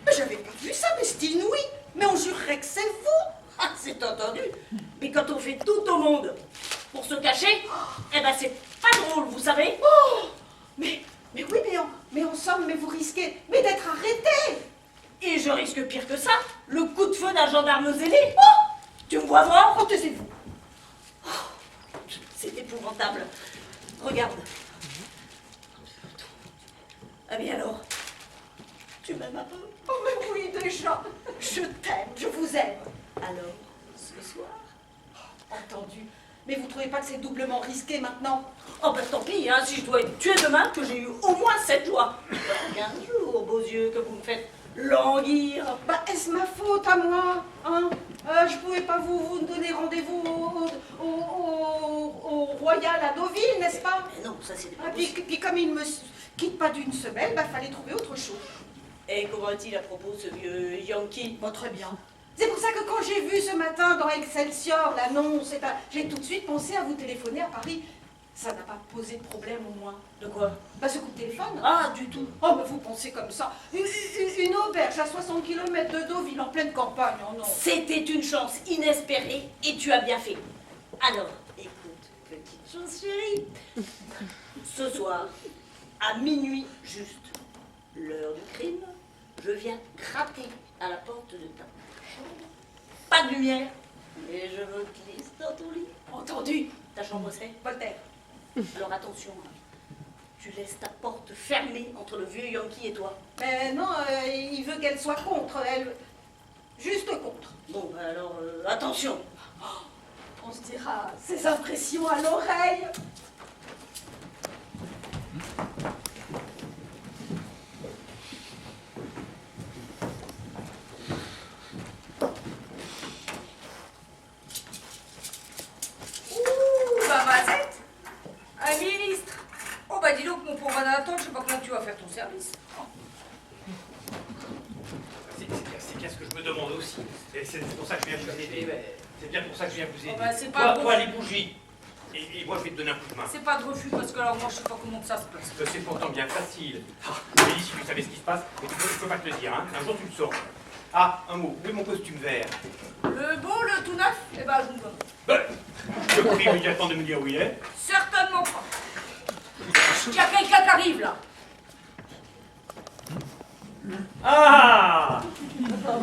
mais j'avais pas vu ça, mais c'est inouï. Mais on jurerait que c'est vous. Ah, c'est entendu. Mais quand on fait tout au monde pour se cacher, eh ben c'est pas drôle, vous savez. Oh, mais oui, mais en somme, mais vous risquez d'être arrêté. Et je risque pire que ça, le coup de feu d'un gendarme zélé. Oh, tu me vois voir? Oh, taisez-vous. C'est épouvantable. Regarde. Ah mais alors, tu m'aimes un peu? Oh, mais oui, déjà. Je t'aime, je vous aime. Alors, ce soir? Entendu. Mais vous trouvez pas que c'est doublement risqué maintenant? Oh bah tant pis, hein, si je dois être tuée demain, que j'ai eu au moins 7 joies. 15 jours, beaux yeux, que vous me faites languir. Bah, est-ce ma faute à moi, hein? Je pouvais pas vous donner rendez-vous au Royal à Deauville, n'est-ce pas? Mais non, ça c'était pas Ah, possible. puis comme il ne me quitte pas d'une semaine, bah fallait trouver autre chose. Et comment est-il à propos, ce vieux Yankee? Bon, très bien. C'est pour ça que quand j'ai vu ce matin dans Excelsior l'annonce, j'ai tout de suite pensé à vous téléphoner à Paris. Ça n'a pas posé de problème au moins. De quoi? Bah ce coup de téléphone. Ah, du tout. Oh, mais vous pensez comme ça. Une auberge à 60 km de Deauville en pleine campagne, oh non. C'était une chance inespérée et tu as bien fait. Alors, écoute, petite chose chérie. Ce soir, à minuit juste, l'heure du crime, je viens gratter à la porte de ta chambre. Pas de lumière, et je me glisse dans ton lit. Entendu. Ta chambre c'est Voltaire. Alors attention, hein. Tu laisses ta porte fermée entre le vieux Yankee et toi. Mais non, il veut qu'elle soit contre, elle. Juste contre. Bon, bah alors, attention. On se dira ses impressions à l'oreille. Ouh, Barbazette, un ministre. Oh bah dis donc, mon pauvre Nathan, je sais pas comment tu vas faire ton service. C'est bien ce que je me demande aussi. Et c'est pour ça que je viens vous aider. C'est bien pour ça que je viens vous aider. Oh bah, c'est pas toi, bon. les bougies. Et moi, je vais te donner un coup de main. C'est pas de refus parce que alors moi je sais pas comment que ça se passe. C'est pourtant bien facile. Ah, Mélie, si tu savais ce qui se passe, mais je peux pas te le dire, hein. Un jour, tu le sauras. Ah, un mot. Où est mon costume vert? Le beau, le tout neuf, eh ben je vous le donne. Ben, je te prie immédiatement de me dire où il est. Certainement pas. Il y a quelqu'un qui arrive là. Ah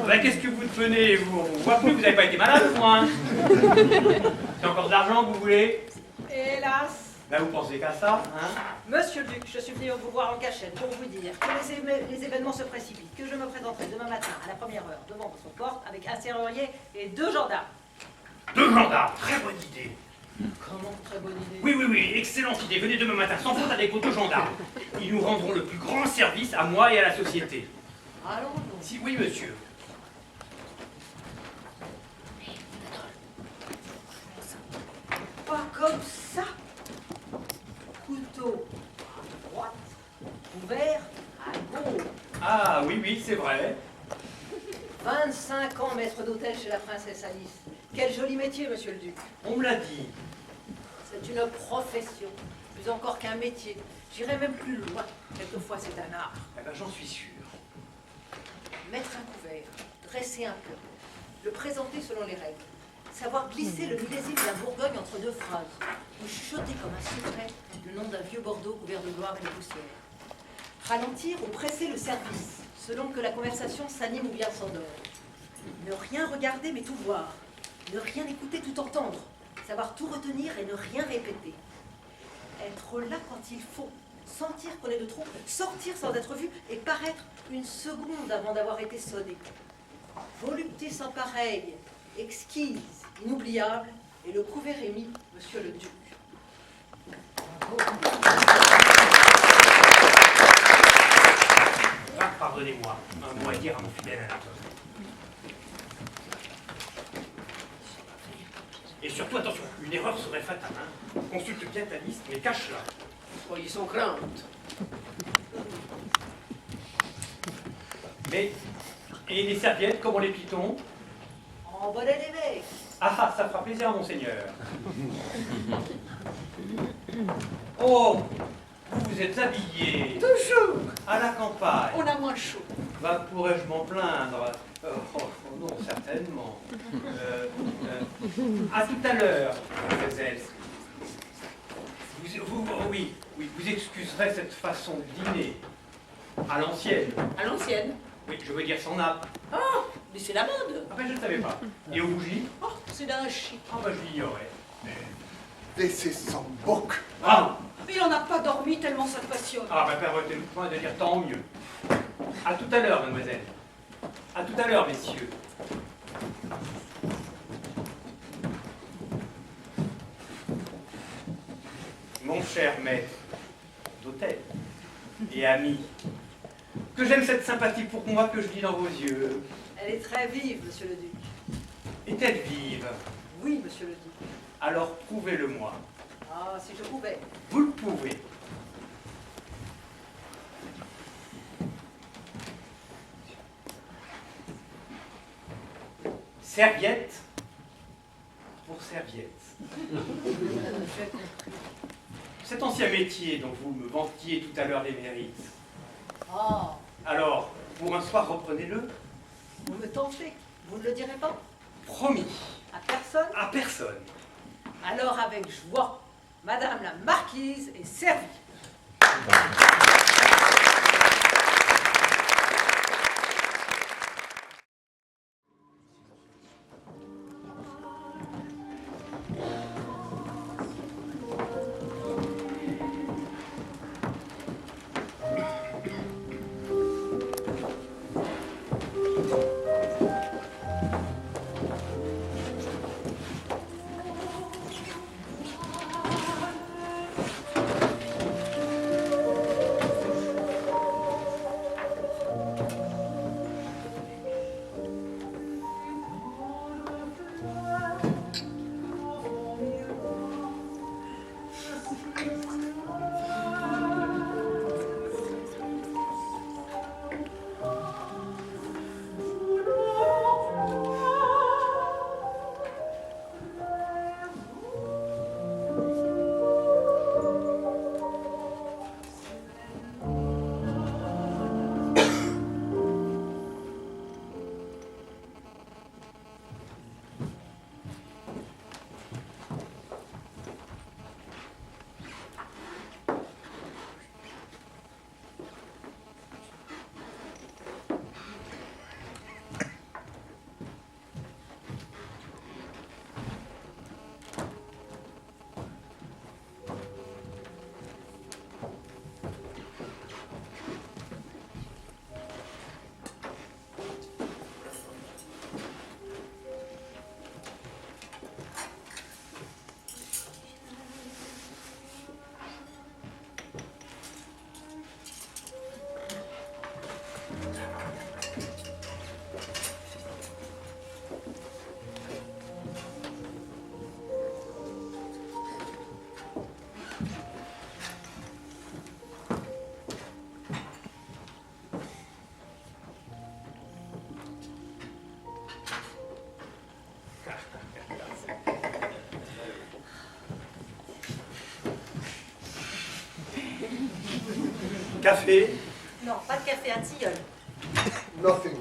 ben, qu'est-ce que vous devenez, vous? On voit plus que vous n'avez pas été malade, moi. Hein. C'est encore de l'argent que vous voulez? Hélas. Là, vous pensez qu'à ça, hein? Monsieur le Duc, je suis venu vous voir en cachette pour vous dire que les événements se précipitent, que je me présenterai demain matin à la première heure devant votre porte avec un serrurier et 2 gendarmes. 2 gendarmes, très bonne idée. Comment très bonne idée? Oui, excellente idée. Venez demain matin sans faute avec vos 2 gendarmes. Ils nous rendront le plus grand service à moi et à la société. Allons donc. Si oui, monsieur. Pas comme ça. Couteau à droite, couvert à gauche. Ah oui, c'est vrai. 25 ans maître d'hôtel chez la princesse Alice. Quel joli métier, monsieur le Duc. On me l'a dit. C'est une profession, plus encore qu'un métier. J'irai même plus loin. Quelquefois, c'est un art. Eh ben, j'en suis sûr. Mettre un couvert, dresser un plat, le présenter selon les règles, savoir glisser le millésime de la Bourgogne entre 2 phrases, ou chuchoter comme un secret le nom d'un vieux Bordeaux couvert de gloire et de poussière. Ralentir ou presser le service, selon que la conversation s'anime ou bien s'endort. Ne rien regarder mais tout voir, ne rien écouter tout entendre, savoir tout retenir et ne rien répéter. Être là quand il faut, sentir qu'on est de trop, sortir sans être vu et paraître une seconde avant d'avoir été sonné. Volupté sans pareille, exquise, inoubliable, et le couvert est mis, monsieur le Duc. Ah, pardonnez-moi, un mot à dire à mon fidèle Anatole. Et surtout, attention, une erreur serait fatale. Hein. Consulte bien ta liste, mais cache-la. Soyez sans crainte. Mais, et les serviettes, comment les pitons? En bonnet d'évêque. Ah, ça fera plaisir à monseigneur. Oh, vous êtes habillé. Toujours. À la campagne. On a moins chaud. Bah, pourrais-je m'en plaindre? Oh, non, certainement. À tout à l'heure, mademoiselle. Oui, vous excuserez cette façon de dîner. À l'ancienne. À l'ancienne. Oui, je veux dire sans nappe. Oh, mais c'est la mode. Ah ben, je ne savais pas. Et aux bougies? Oh, c'est d'un chic. Ah ben, je l'ignorais. Laissez sans boc. Ah, Mais il en a pas dormi tellement ça le passionne. ben, permettez-nous point de dire tant mieux. À tout à l'heure, mademoiselle. À tout à l'heure, messieurs. Mon cher maître d'hôtel et ami, que j'aime cette sympathie pour moi que je lis dans vos yeux. Elle est très vive, monsieur le Duc. Est-elle vive? Oui, monsieur le Duc. Alors prouvez-le-moi. Ah, si je pouvais. Vous le pouvez. Serviette pour serviette. Cet ancien métier dont vous me vantiez tout à l'heure les mérites. Ah, Alors, pour un soir, reprenez-le. vous me tentez. Vous ne le direz pas? Promis. À personne? À personne. Alors, avec joie, Madame la Marquise est servie. Café? Non, pas de café, un tilleul. Nothing.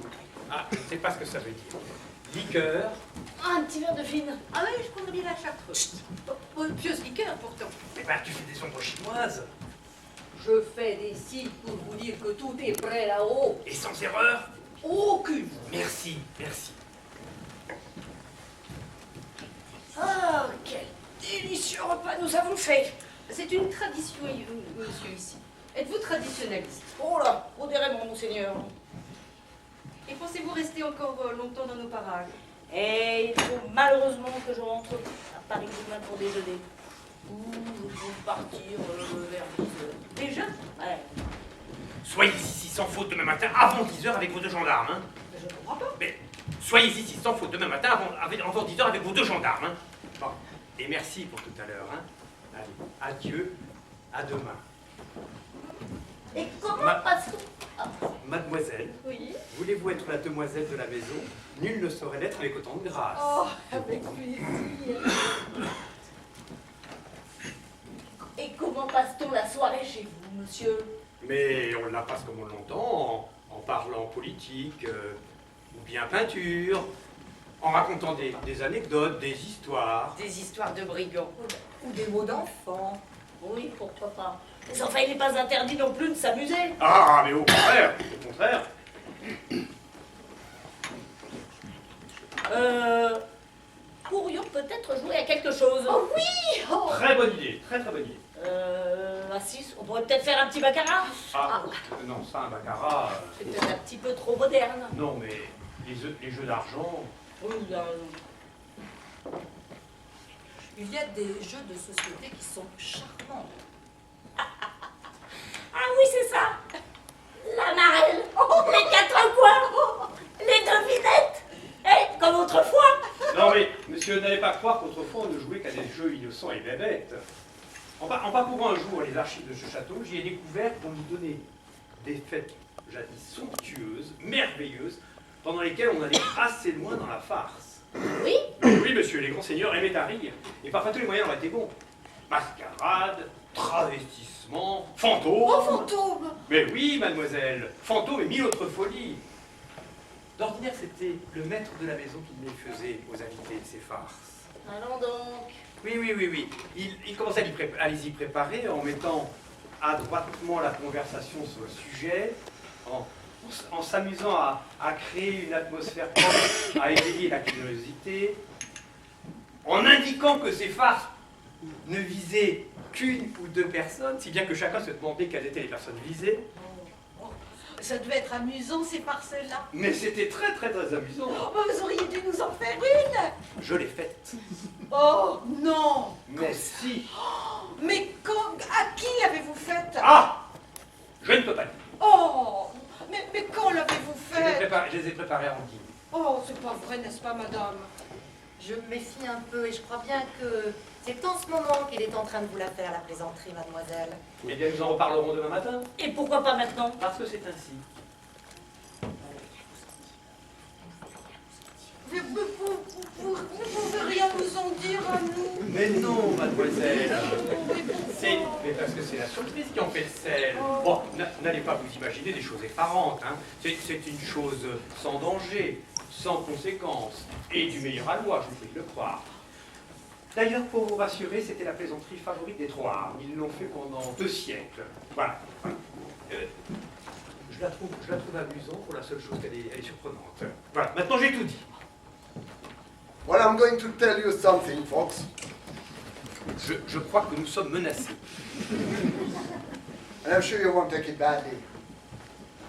Ah, je ne sais pas ce que ça veut dire. Liqueur? Un petit verre de fine. Ah oui, je connais bien la chartreuse. Pieuse liqueur pourtant. Eh ben, tu fais des ombres chinoises. Je fais des signes pour vous dire que tout est prêt là-haut. Et sans erreur? Aucune. Merci, merci. Oh, quel délicieux repas nous avons fait. C'est une tradition, monsieur, ici. Êtes-vous traditionnaliste? Oh là, modérément, monseigneur. Et pensez-vous rester encore longtemps dans nos parages? Et il faut malheureusement que je rentre à Paris demain pour déjeuner. Ou je peux partir vers 10 heures. Déjà? Ouais. Soyez ici sans faute demain matin avant 10 h avec vos 2 gendarmes. Hein. Je ne comprends pas. Mais soyez ici sans faute demain matin avant 10 h avec vos 2 gendarmes. Hein. Bon. Et merci pour tout à l'heure. Hein. Allez, adieu, à demain. Et comment passe-t-on? Mademoiselle, Oui. voulez-vous être la demoiselle de la maison? Nul ne saurait l'être avec autant de grâce. Oh, avec plaisir. Et comment passe-t-on la soirée chez vous, monsieur? Mais on la passe comme on l'entend, en parlant politique, ou bien peinture, en racontant des anecdotes, des histoires. Des histoires de brigands. Ou des mots d'enfant. Oui, pourquoi pas. Mais enfin, il n'est pas interdit non plus de s'amuser. Ah, mais au contraire, au contraire. Pourrions peut-être jouer à quelque chose. Oh oui. Très bonne idée, très très bonne idée. À 6, on pourrait peut-être faire un petit baccarat. Ah, non, ça, un baccarat... C'est peut-être un petit peu trop moderne. non, mais les jeux d'argent... Oui, là, Il y a des jeux de société qui sont charmants. ah oui, c'est ça. La marelle. Les 4 coins. Les devinettes. Eh, comme autrefois. Non, mais, monsieur, n'allez pas croire qu'autrefois on ne jouait qu'à des jeux innocents et bébêtes. En parcourant un jour les archives de ce château, j'y ai découvert qu'on y donnait des fêtes jadis somptueuses, merveilleuses, pendant lesquelles on allait assez loin dans la farce. Oui. Oui, monsieur, les grands seigneurs aimaient à rire, et parfois tous les moyens auraient été bons. Mascarade, travestissement, fantôme. Oh, fantôme! Mais oui, mademoiselle, fantôme et 1000 autres folies. D'ordinaire, c'était le maître de la maison qui les faisait aux invités de ces farces. Allons donc. Oui. Il commençait à les y préparer en mettant adroitement la conversation sur le sujet, en s'amusant à créer une atmosphère propre, à éveiller la curiosité, en indiquant que ces farces ne visaient qu'une ou 2 personnes, si bien que chacun se demandait quelles étaient les personnes visées. Ça devait être amusant, ces parcelles-là. Mais c'était très très très amusant. Oh, vous auriez dû nous en faire une. Je l'ai faite. Oh, non. Mais si. Mais à qui l'avez-vous faite? Ah, je ne peux pas dire. Oh, mais quand l'avez-vous faite? Je les ai préparées en dîner. Oh, c'est pas vrai, n'est-ce pas, madame? Je me méfie un peu et je crois bien que c'est en ce moment qu'il est en train de vous la faire, la plaisanterie, mademoiselle. Eh bien, nous en reparlerons demain matin. Et pourquoi pas maintenant? Parce que c'est ainsi. Vous ne pouvez rien nous en dire à nous? Mais non, mademoiselle. Mais parce que c'est la surprise qui en fait le sel. Bon, n'allez pas vous imaginer des choses effarantes. Hein. C'est une chose sans danger, sans conséquence, et du meilleur aloi, je vous prie de le croire. D'ailleurs, pour vous rassurer, c'était la plaisanterie favorite des Trois. Ils l'ont fait pendant 2 siècles. Voilà. Je la trouve amusante pour la seule chose qu'elle est surprenante. Voilà, maintenant j'ai tout dit. Well, I'm going to tell you something, folks. Je crois que nous sommes menacés. And I'm sure you won't take it badly.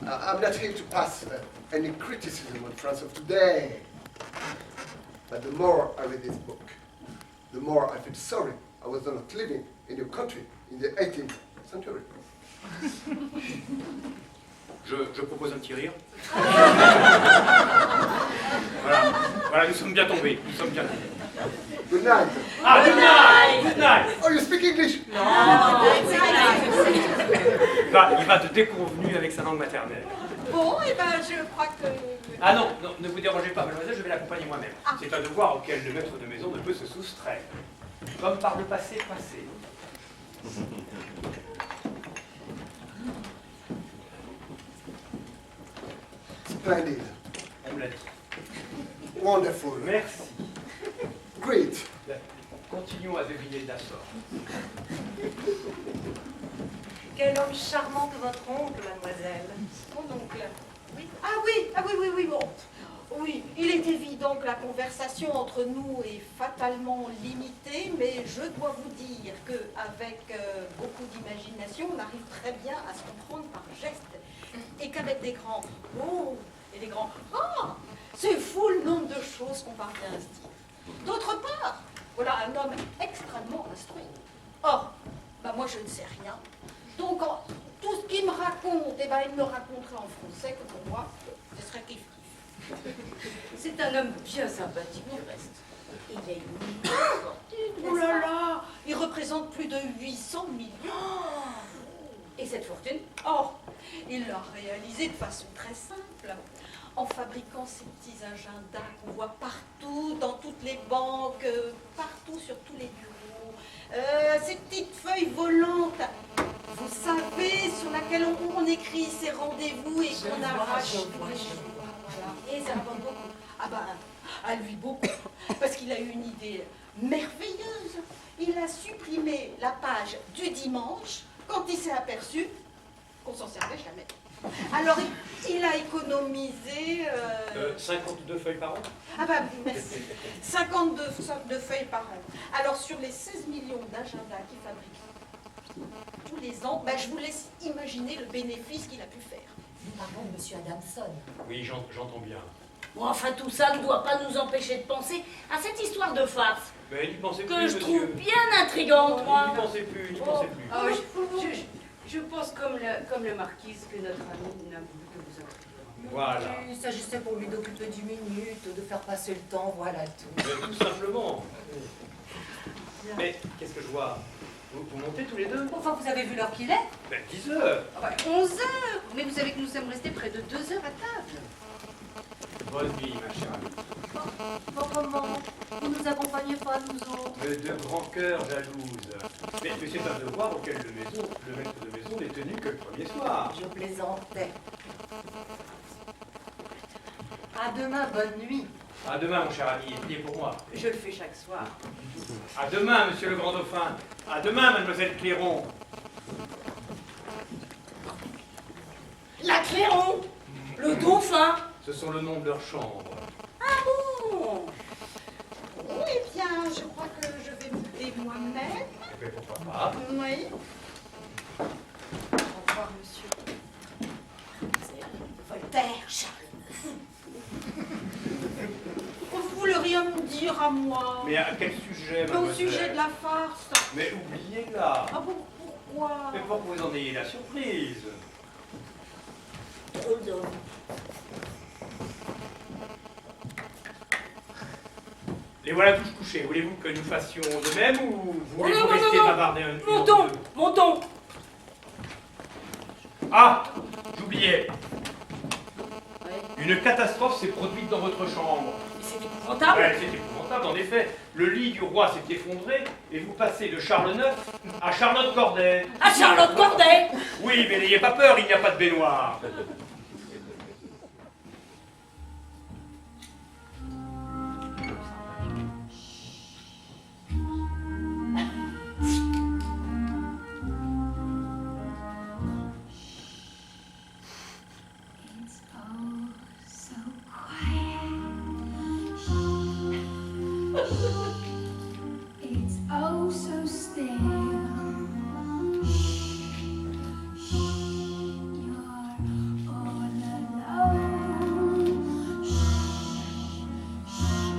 I'm not here to pass any criticism on France of today. But the more I read this book, the more I feel sorry I was not living in your country in the 18th century. Je propose un petit rire. Voilà, nous sommes bien tombés. Good night. Ah, good night! Good night! Oh, you speak English? Il va de déconvenu avec sa langue maternelle. Bon, et ben je crois que... Ah non, ne vous dérangez pas, mademoiselle, je vais l'accompagner moi-même. C'est un devoir auquel le maître de maison ne peut se soustraire. Comme par le passé. Splendid. On me l'a dit. Wonderful. Merci. Great. Continuons à deviner de la sorte. Quel homme charmant que votre oncle, mademoiselle. Mon oncle. Oui. Ah oui, bon. Oui, il est évident que la conversation entre nous est fatalement limitée, mais je dois vous dire qu'avec beaucoup d'imagination, on arrive très bien à se comprendre par geste. Et qu'avec des grands « oh » et des grands « ah », c'est fou le nombre de choses qu'on parvient à se dire. D'autre part, voilà un homme extrêmement instruit. Or, moi je ne sais rien. Donc, tout ce qu'il me raconte, il me le raconterait en français, que pour moi, ce serait kiff-kiff. C'est un homme bien sympathique du reste. Il a une fortune. Oh là là, il représente plus de 800 millions. Et cette fortune? Oh, il l'a réalisé de façon très simple, en fabriquant ces petits agendas qu'on voit partout, dans toutes les banques, partout sur tous les bureaux. Ces petites feuilles volantes, vous savez, sur laquelle on écrit ses rendez-vous et qu'on arrache. Et ça rapporte beaucoup. Ah ben, à lui beaucoup, parce qu'il a eu une idée merveilleuse. Il a supprimé la page du dimanche quand il s'est aperçu qu'on s'en servait jamais. Alors, il a économisé... 52 feuilles par an? Ah ben, merci. 52 feuilles par an. Alors, sur les 16 millions d'agendas qu'il fabrique tous les ans, je vous laisse imaginer le bénéfice qu'il a pu faire. Nous parlons de M. Adamson. Oui, j'entends bien. Bon, enfin, tout ça ne doit pas nous empêcher de penser à cette histoire de farce Mais n'y pensez plus, que je monsieur. trouve bien intrigante, moi. N'y pensez plus, n'y pensez plus. Ah, je pense comme la marquise que notre ami n'a voulu que vous intriguiez. Voilà. Il s'agissait pour lui d'occuper 10 minutes, de faire passer le temps, voilà tout. Mais tout simplement. Mais qu'est-ce que je vois? Vous montez tous les deux? Enfin, vous avez vu l'heure qu'il est? 10 heures. 11 heures. Mais vous savez que nous sommes restés près de 2 heures à table. Bonne nuit, ma chère amie. Comment? Vous ne nous accompagnez pas, nous autres? Mais de grand cœur jalouse. Mais c'est un devoir auquel le maître de maison n'est tenu que le premier soir. Je plaisantais. À demain, bonne nuit. À demain, mon cher ami, et priez pour moi. Je le fais chaque soir. À demain, monsieur le grand dauphin. À demain, mademoiselle Clairon. La Clairon, le dauphin. Ce sont le nom de leur chambre. Ah bon? Eh bien, je crois que je vais monter moi-même. Eh bien, pourquoi pas? Oui. Au revoir, monsieur. Voltaire, Charles. Vous voulez rien me dire à moi? Mais à quel sujet, Au mademoiselle? sujet de la farce. Mais oubliez-la. Ah bon, pourquoi? Mais pour que vous en ayez la surprise. Drôle d'homme. Les voilà tous couchés. Voulez-vous que nous fassions de même ou voulez-vous non, rester non. bavarder un peu? Montons. Ah, j'oubliais. Une catastrophe s'est produite dans votre chambre. C'est épouvantable. Ouais, c'est épouvantable, en effet. Le lit du roi s'est effondré et vous passez de Charles IX à Charlotte Corday. À Charlotte Corday. Oui, mais n'ayez pas peur, il n'y a pas de baignoire. It's oh so still. You're all alone.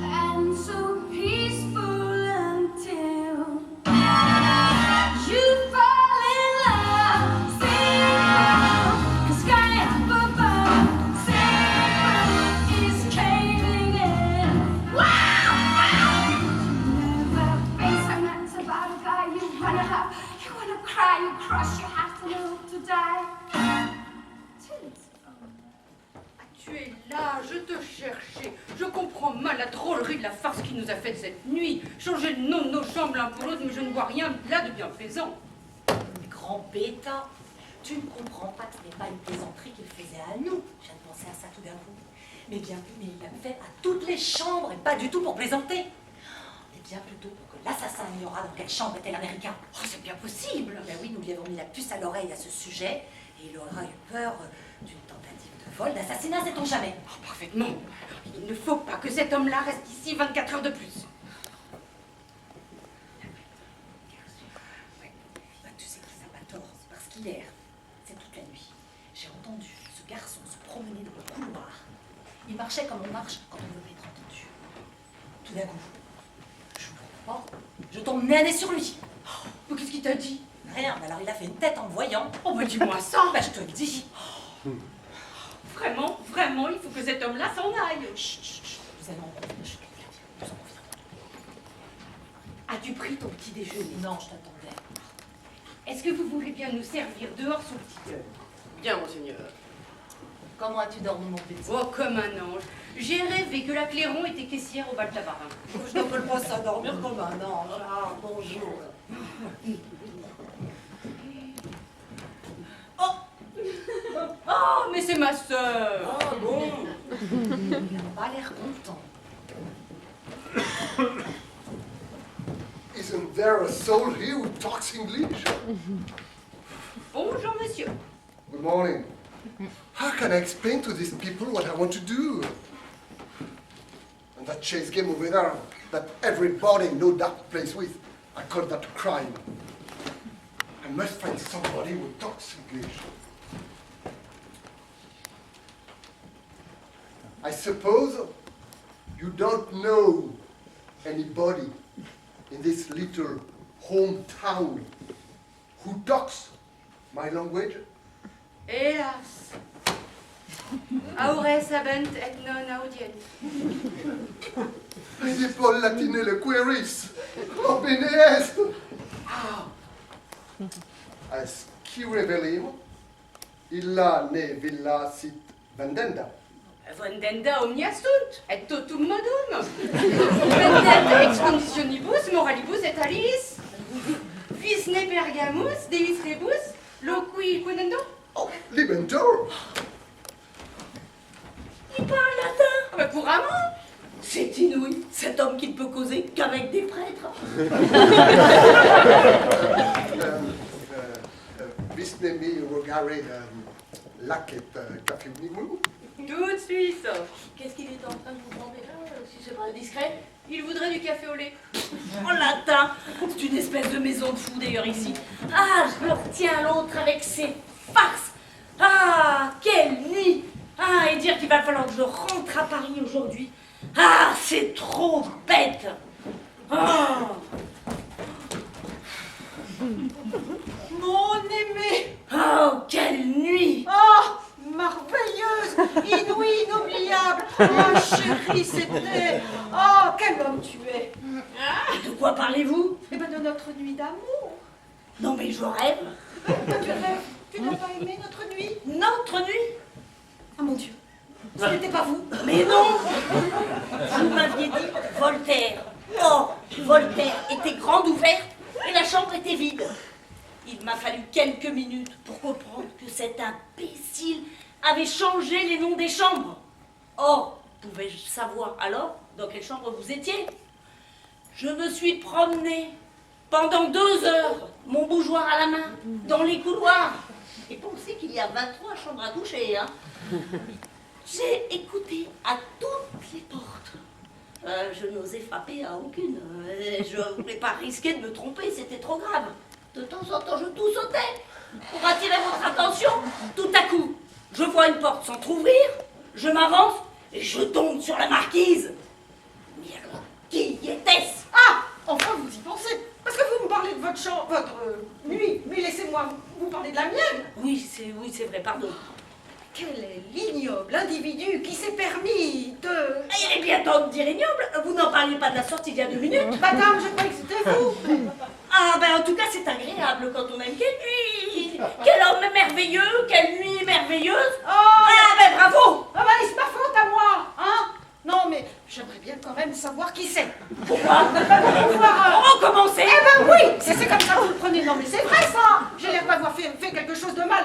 And so peaceful until you fall in love. Sing low, 'cause sky up above, sing is caving in. Wow! Never face and that's about a guy you wanna cry, you crush, you have to know to die. Till it's over. Tu es là, je te cherchais. Je comprends mal la drôlerie de la farce qui nous a faite cette nuit. Changer le nom de nos chambres l'un pour l'autre, mais je ne vois rien là de bien plaisant. Grand bêta. Tu ne comprends pas que ce n'est pas une plaisanterie qu'il faisait à nous. Je viens de penser à ça tout d'un coup. Mais bien plus, mais il l'a fait à toutes les chambres et pas du tout pour plaisanter. Mais bien plutôt pour que l'assassin ignorât dans quelle chambre était l'Américain. Oh, c'est bien possible. Ben oui, nous lui avons mis la puce à l'oreille à ce sujet et il aura eu peur d'une tentative de vol, d'assassinat, sait-on jamais. Oh, parfaitement. Il ne faut pas que cet homme-là reste ici 24 heures de plus. Ben, tu sais qu'il n'a pas tort, parce qu'hier, c'est toute la nuit, j'ai entendu ce garçon se promener dans le couloir. Il marchait comme on marche quand on veut être entendu. Tout d'un coup, j'ouvre la porte, je tombe nez à nez sur lui. Mais qu'est-ce qu'il t'a dit? Rien, mais alors il a fait une tête en me voyant. Oh, bah dis-moi ça. Ben, je te le dis. Vraiment, vraiment, il faut que cet homme-là s'en aille. Chut, chut, chut, nous allons en convenir, je te le dis. Nous en convenons. As-tu pris ton petit déjeuner? Non, je t'attendais. Est-ce que vous voulez bien nous servir dehors sous le petit œil? Bien, monseigneur. Comment as-tu dormi, mon petit? Oh, comme un ange. J'ai rêvé que la Clairon était caissière au bal Tabarin. Je n'appelle pas ça dormir comme un ange. Ah, bonjour. Oh, mais c'est ma sœur. Ah bon? Il n'a pas l'air content. Isn't there a soul here who talks English? Bonjour, monsieur. Good morning. How can I explain to these people what I want to do? And that chase game over there, that everybody no doubt plays with, I call that a crime. I must find somebody who talks English. I suppose you don't know anybody in this little hometown who talks my language? Hélas. Aures habent et non audient. Vedi Paul latine le queris, o bene est. Asci revelim, illa ne villa sit vendenda. Vendenda omnia sunt, et totum modum. Vendenda ex conditionibus moralibus et alis. Vis ne pergamus, deis rebus, loqui quidendo. Oh, Libentor! Il parle latin. Ah bah couramment. C'est inouï, cet homme qui ne peut causer qu'avec des prêtres. Visnemi rogare lacet capiumnimum. Tout de suite. Qu'est-ce qu'il est en train de vous demander là, si c'est pas indiscret? Il voudrait du café au lait. En latin. C'est une espèce de maison de fous d'ailleurs ici. Ah, je me retiens l'autre avec ses farces. Ah, quelle nuit. Ah, et dire qu'il va falloir que je rentre à Paris aujourd'hui. Ah, c'est trop bête. Ah. Mon aimé! Oh, quelle nuit. Oh, merveilleuse! Inouïe, inoubliable! Oh, chérie, c'était... Oh, quel homme tu es! De quoi parlez-vous? Eh bien, de notre nuit d'amour. Non mais je rêve. Tu rêves? Tu n'as pas aimé notre nuit? Notre nuit? Ah, mon Dieu! Ce n'était pas vous? Mais non. Vous m'aviez dit Voltaire. Or, Voltaire était grande ouverte et la chambre était vide. Il m'a fallu quelques minutes pour comprendre que cet imbécile avait changé les noms des chambres. Or, pouvais-je savoir alors dans quelle chambre vous étiez? Je me suis promenée pendant 2 heures, mon bougeoir à la main, dans les couloirs. Et pensez qu'il y a 23 chambres à coucher, hein. J'ai écouté à toutes les portes. Je n'osais frapper à aucune. Je ne voulais pas risquer de me tromper, c'était trop grave. De temps en temps, je toussautais pour attirer votre attention. Tout à coup, je vois une porte s'entrouvrir, je m'avance et je tombe sur la marquise. Mais alors, qui était-ce? Ah! Enfin, vous y pensez. Parce que vous me parlez de votre chambre, votre nuit. Mais laissez-moi vous parler de la mienne. Oui, c'est vrai, pardon. Quel est l'ignoble individu qui s'est permis de... Ah, il est bien temps de dire ignoble. Vous n'en parliez pas de la sortie il y a 2 minutes. Madame, je croyais que c'était vous. Ah, ben en tout cas, c'est agréable quand on aime. Quelle nuit! Quel homme merveilleux! Quelle nuit merveilleuse! Oh, Ah, ben bravo! ah bah, c'est pas faute à moi, hein? Non, mais j'aimerais bien quand même savoir qui c'est. Pourquoi? Pour pouvoir... Recommencer! Eh ben oui, c'est comme ça que vous le prenez. Non, mais c'est vrai ça. J'ai l'air d'avoir fait quelque chose de mal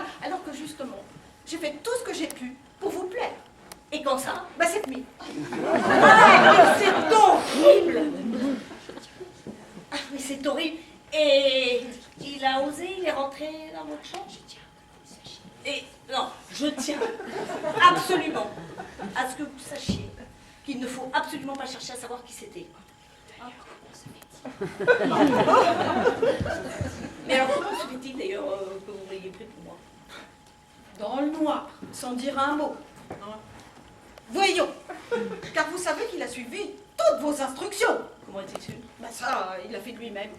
Et il a osé, il est rentré dans votre chambre? Je tiens que vous sachiez. Et non, je tiens absolument à ce que vous sachiez qu'il ne faut absolument pas chercher à savoir qui c'était. Hein? Mais alors, comment se fait-il d'ailleurs que vous m'ayez pris pour moi? Dans le noir, sans dire un mot. Voyons, car vous savez qu'il a suivi toutes vos instructions. Comment est-il su? Ben ça, il l'a fait de lui-même.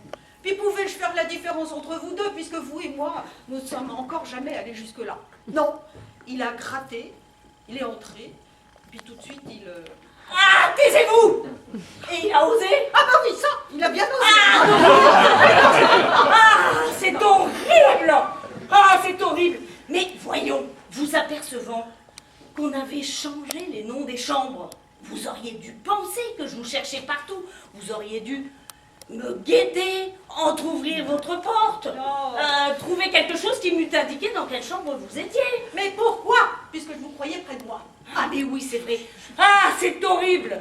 Puis pouvais-je faire la différence entre vous deux, puisque vous et moi, nous ne sommes encore jamais allés jusque-là? Non, il a gratté, il est entré, puis tout de suite, il... Ah, taisez-vous! Et il a osé? Ah bah oui, ça, il a bien osé. Ah, c'est horrible! Ah, c'est horrible! Mais voyons, vous apercevant qu'on avait changé les noms des chambres, vous auriez dû penser que je vous cherchais partout. Vous auriez dû me guetter, entrouvrir votre porte, trouver quelque chose qui m'eût indiqué dans quelle chambre vous étiez. Mais pourquoi? Puisque je vous croyais près de moi. Ah mais oui, c'est vrai. Ah, c'est horrible.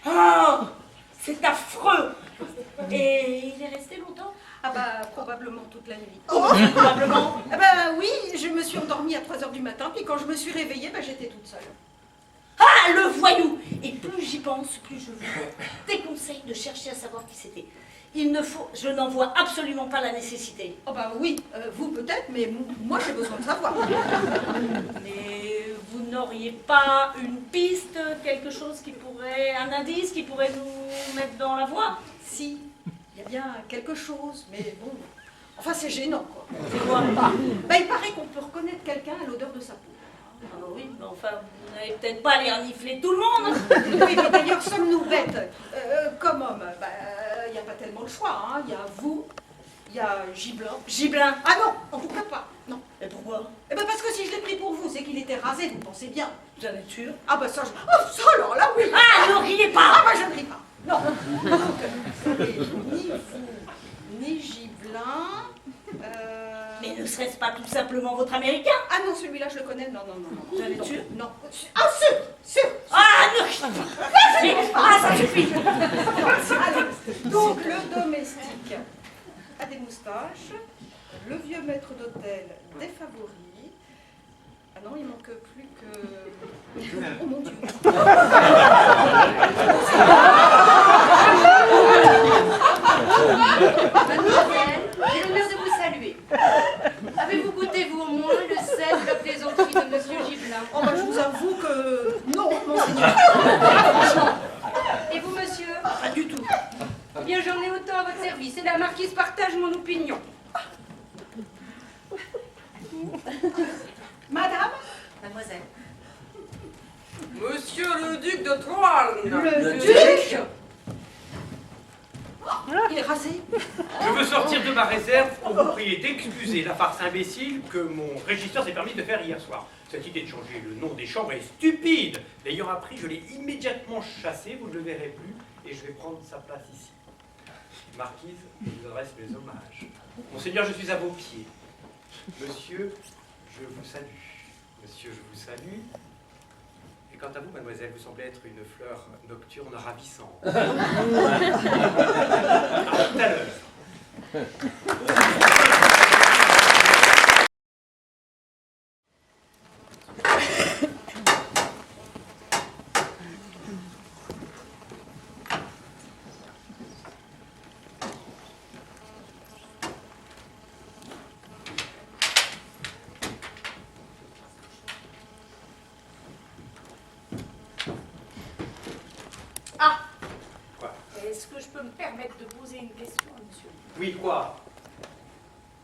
Ah, c'est affreux. Et il est resté longtemps? Ah bah, probablement toute la nuit. Oh, probablement. Ah bah oui, je me suis endormie à 3 h du matin, puis quand je me suis réveillée, bah, j'étais toute seule. Ah, le voyou! Et plus j'y pense, plus je vous déconseille de chercher à savoir qui c'était. Il ne faut, je n'en vois absolument pas la nécessité. Oh bah oui, vous peut-être, mais moi j'ai besoin de savoir. Mais vous n'auriez pas une piste, quelque chose qui pourrait, un indice qui pourrait nous mettre dans la voie? Si, il y a bien quelque chose, mais bon, enfin c'est gênant quoi. C'est quoi? Bah il paraît qu'on peut reconnaître quelqu'un à l'odeur de sa peau. Ah oui, mais enfin, vous n'allez peut-être pas les renifler tout le monde. Oui, mais d'ailleurs, sommes-nous bêtes? Comme homme, bah, il n'y a pas tellement le choix, hein. Il y a vous, il y a Gibelin. Gibelin? Ah non, en tout cas pas, non. Et pourquoi? Eh ben parce que si je l'ai pris pour vous, c'est qu'il était rasé, vous pensez bien. Vous en êtes sûr? Ah bah ça, ça alors là, oui. Ah, ne riez pas! Ah bah je ne ris pas. Non. Donc, ni vous, ni Gibelin... Mais ne serait-ce pas tout simplement votre Américain? Ah non, celui-là, je le connais. Non. Vous en êtes sûr? Non. Ah, sûr. Ah, ne... Ah, ça suffit. Allez. Donc, le domestique a des moustaches, le vieux maître d'hôtel des favoris. Ah non, il manque plus que... Oh mon Dieu. Mademoiselle, j'ai l'honneur de vous saluer. Avez-vous goûté, vous, au moins, le sel de la plaisanterie de Monsieur Gibelin? Oh bah, je vous avoue que... Non, monseigneur. Et vous, monsieur? Pas du tout. Eh bien, j'en ai autant à votre service, et la marquise partage mon opinion. Madame? Mademoiselle. Monsieur le duc de Troarn. Le duc? Il est rasé. Je veux sortir de ma réserve pour vous prier d'excuser la farce imbécile que mon régisseur s'est permis de faire hier soir. Cette idée de changer le nom des chambres est stupide. L'ayant appris, je l'ai immédiatement chassé, vous ne le verrez plus, et je vais prendre sa place ici. Marquise, je vous adresse mes hommages. Monseigneur, je suis à vos pieds. Monsieur, je vous salue. Monsieur, je vous salue. Et quant à vous, mademoiselle, vous semblez être une fleur nocturne ravissante. À tout à l'heure. Ah! Quoi? Est-ce que je peux me permettre de poser une question à monsieur? Oui, quoi?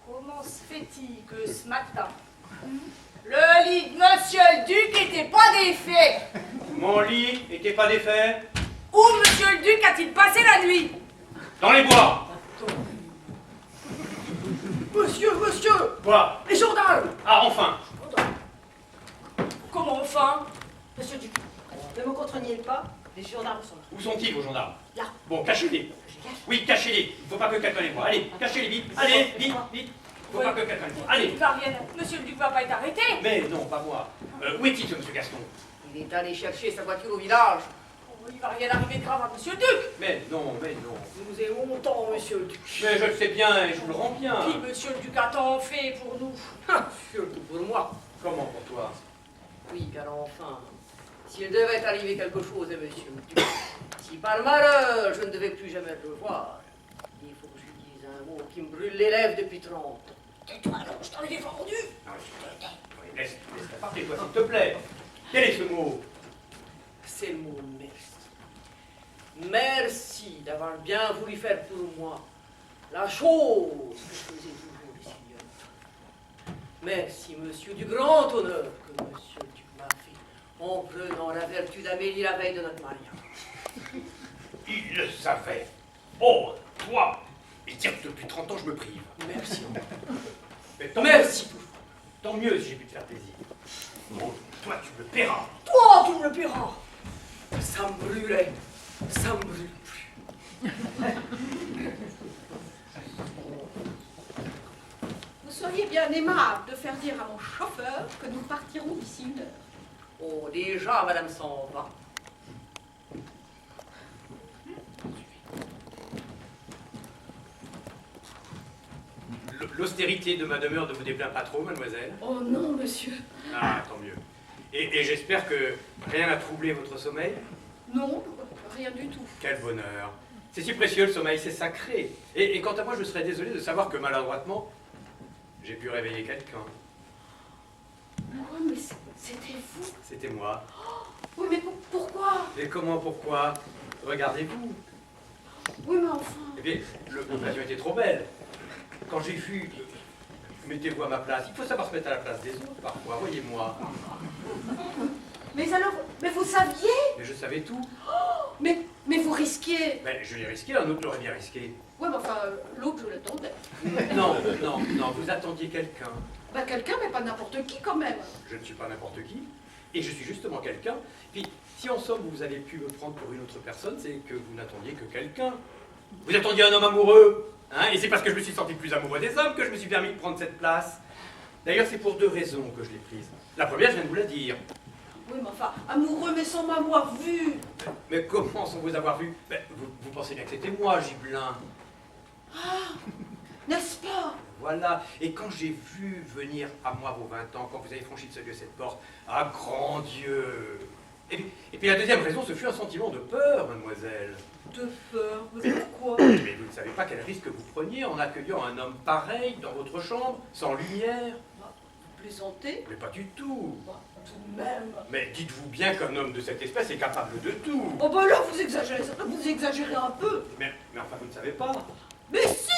Comment se fait-il que ce matin, le lit de monsieur le duc n'était pas défait? Mon lit n'était pas défait? Où monsieur le duc a-t-il passé la nuit? Dans les bois! Monsieur, Quoi? les gendarmes. Ah, enfin! Comment enfin? Monsieur Duc, ne me contreniez pas, les gendarmes sont là. Où sont-ils, vos gendarmes? Là. Bon, cachez-les. Oui, cachez-les. Il ne faut pas que quelqu'un les voie. Allez, cachez-les vite. Allez, vite. Il ne faut pas que quelqu'un les voie. Allez. Ils parviennent. Monsieur le duc va pas être arrêté. Mais non, pas moi. Où est-il, ce monsieur Gaston? Il est allé chercher sa voiture au village. Il va rien arriver de grave à monsieur le duc. Mais non, mais non. Nous aimons longtemps monsieur le duc. Mais je le sais bien et je vous le rends bien. Puis monsieur le duc a tant fait pour nous. Surtout pour moi. Comment pour toi? Oui, car enfin, s'il devait arriver quelque chose à monsieur le duc, si par malheur je ne devais plus jamais le voir, il faut que je lui dise un mot qui me brûle les lèvres depuis 30 ans. Tais-toi alors, je t'en ai défendu. Non, oui, laisse-la parler, toi, s'il te plaît. Quel est ce mot? C'est le mot merci. Merci d'avoir bien voulu faire pour moi la chose que je faisais toujours les seigneurs. Merci, monsieur, du grand honneur que monsieur le duc m'a fait en prenant la vertu d'Amélie la veille de notre mariage. Il le savait. Oh, toi. Et dire que depuis 30 ans, je me prive. Merci. Mais tant Merci. mieux. Tant mieux si j'ai pu te faire plaisir. Oh, toi, tu me paieras. Toi, tu me le paieras. Ça me brûlait. Ça me brûle plus. Vous seriez bien aimable de faire dire à mon chauffeur que nous partirons d'ici 1 heure. Oh, déjà, madame s'en va. L'austérité de ma demeure ne vous déplaît pas trop, mademoiselle? Oh non, monsieur. Ah, tant mieux. Et j'espère que rien n'a troublé votre sommeil? Non, rien du tout. Quel bonheur. C'est si précieux le sommeil, c'est sacré. Et quant à moi, je serais désolé de savoir que maladroitement, j'ai pu réveiller quelqu'un. Oh, mais c'était vous. C'était moi. Oui, mais pourquoi? Et comment, pourquoi? Regardez-vous. Oui, mais enfin... Eh bien, l'occasion était trop belle. Quand j'ai vu... Mettez-vous à ma place. Il faut savoir se mettre à la place des autres, parfois. Voyez-moi. Mais alors, mais vous saviez? Mais je savais tout. Mais vous risquiez... Ben, je l'ai risqué, un autre l'aurait bien risqué. Oui, mais enfin, l'autre, je l'attendais. Non, non, non, vous attendiez quelqu'un. Bah, quelqu'un, mais pas n'importe qui, quand même. Je ne suis pas n'importe qui. Et je suis justement quelqu'un. Puis, si en somme, vous avez pu me prendre pour une autre personne, c'est que vous n'attendiez que quelqu'un. Vous attendiez un homme amoureux. Hein, et c'est parce que je me suis senti plus amoureux des hommes que je me suis permis de prendre cette place. D'ailleurs, c'est pour 2 raisons que je l'ai prise. La première, je viens de vous la dire. Oui, mais enfin, amoureux, mais sans m'avoir vu. Mais comment sans vous avoir vu? Ben, vous pensez bien que c'était moi, Gibelin. Ah, n'est-ce pas? Voilà. Et quand j'ai vu venir à moi vos 20 ans, quand vous avez franchi de ce lieu cette porte, ah, grand Dieu! Et puis la deuxième raison, ce fut un sentiment de peur, mademoiselle. De peur? Mais pourquoi? Mais vous ne savez pas quel risque vous preniez en accueillant un homme pareil dans votre chambre, sans lumière. Vous plaisantez? Mais pas du tout. Tout de même. Mais dites-vous bien qu'un homme de cette espèce est capable de tout. Oh bah là, vous exagérez un peu. Mais enfin, vous ne savez pas. Mais si,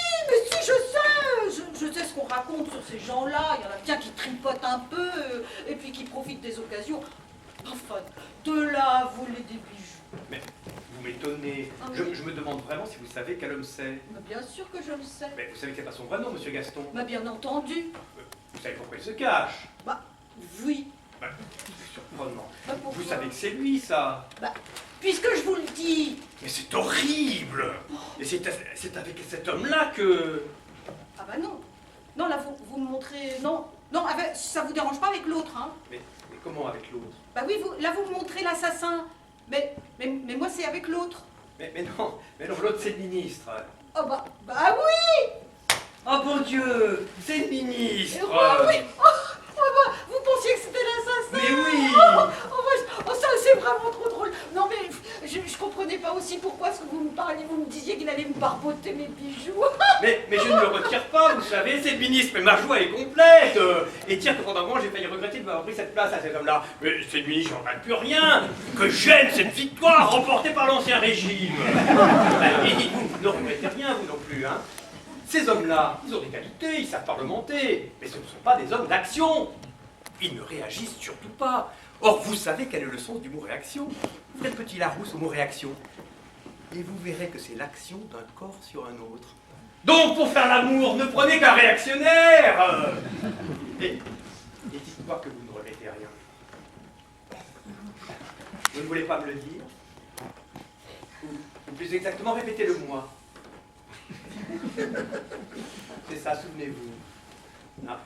je sais. Je sais ce qu'on raconte sur ces gens-là. Il y en a bien qui tripotent un peu et puis qui profitent des occasions. Enfin, de là à voler des bijoux. Mais vous m'étonnez. Ah Je oui. me demande vraiment si vous savez quel homme c'est. Mais bien sûr que je le sais. Mais vous savez que c'est pas son vrai nom, monsieur Gaston. Mais bien entendu. Vous savez pourquoi il se cache. Bah, oui. Bah, c'est surprenant. Bah, pourquoi? Vous savez que c'est lui, ça. Bah, puisque je vous le dis. Mais c'est horrible. Et c'est avec cet homme-là que... Ah bah non. Non, là, vous me montrez... Non, ah bah, ça vous dérange pas avec l'autre, hein? Mais comment avec l'autre? Bah oui, là, vous me montrez l'assassin. Mais moi, c'est avec l'autre. Mais non, l'autre c'est le ministre. Oh bah oui. Oh bon Dieu, c'est le ministre. Oh oui. Oh bah, vous pensiez que c'était l'assassin? Mais oui. Ça, c'est vraiment trop drôle. Non, mais je comprenais pas aussi pourquoi ce que vous me parliez. Vous me disiez qu'il allait me barboter mes bijoux. Mais je ne le retire pas, vous savez, c'est le ministre, mais ma joie est complète. Et dire que pendant un moment, j'ai failli regretter de m'avoir pris cette place à cet homme-là. Mais c'est le ministre, j'en parle plus rien. Que j'aime cette victoire remportée par l'ancien régime. Et dites-vous, ne regrettez rien, vous non plus, hein. Ces hommes-là, ils ont des qualités, ils savent parlementer, mais ce ne sont pas des hommes d'action. Ils ne réagissent surtout pas. Or, vous savez quel est le sens du mot réaction? Faites petit Larousse au mot réaction. Et vous verrez que c'est l'action d'un corps sur un autre. Donc, pour faire l'amour, ne prenez qu'un réactionnaire. Et dites-moi que vous ne regrettez rien. Vous ne voulez pas me le dire? Ou plus exactement, répétez-le moi. C'est ça, souvenez-vous. Ah,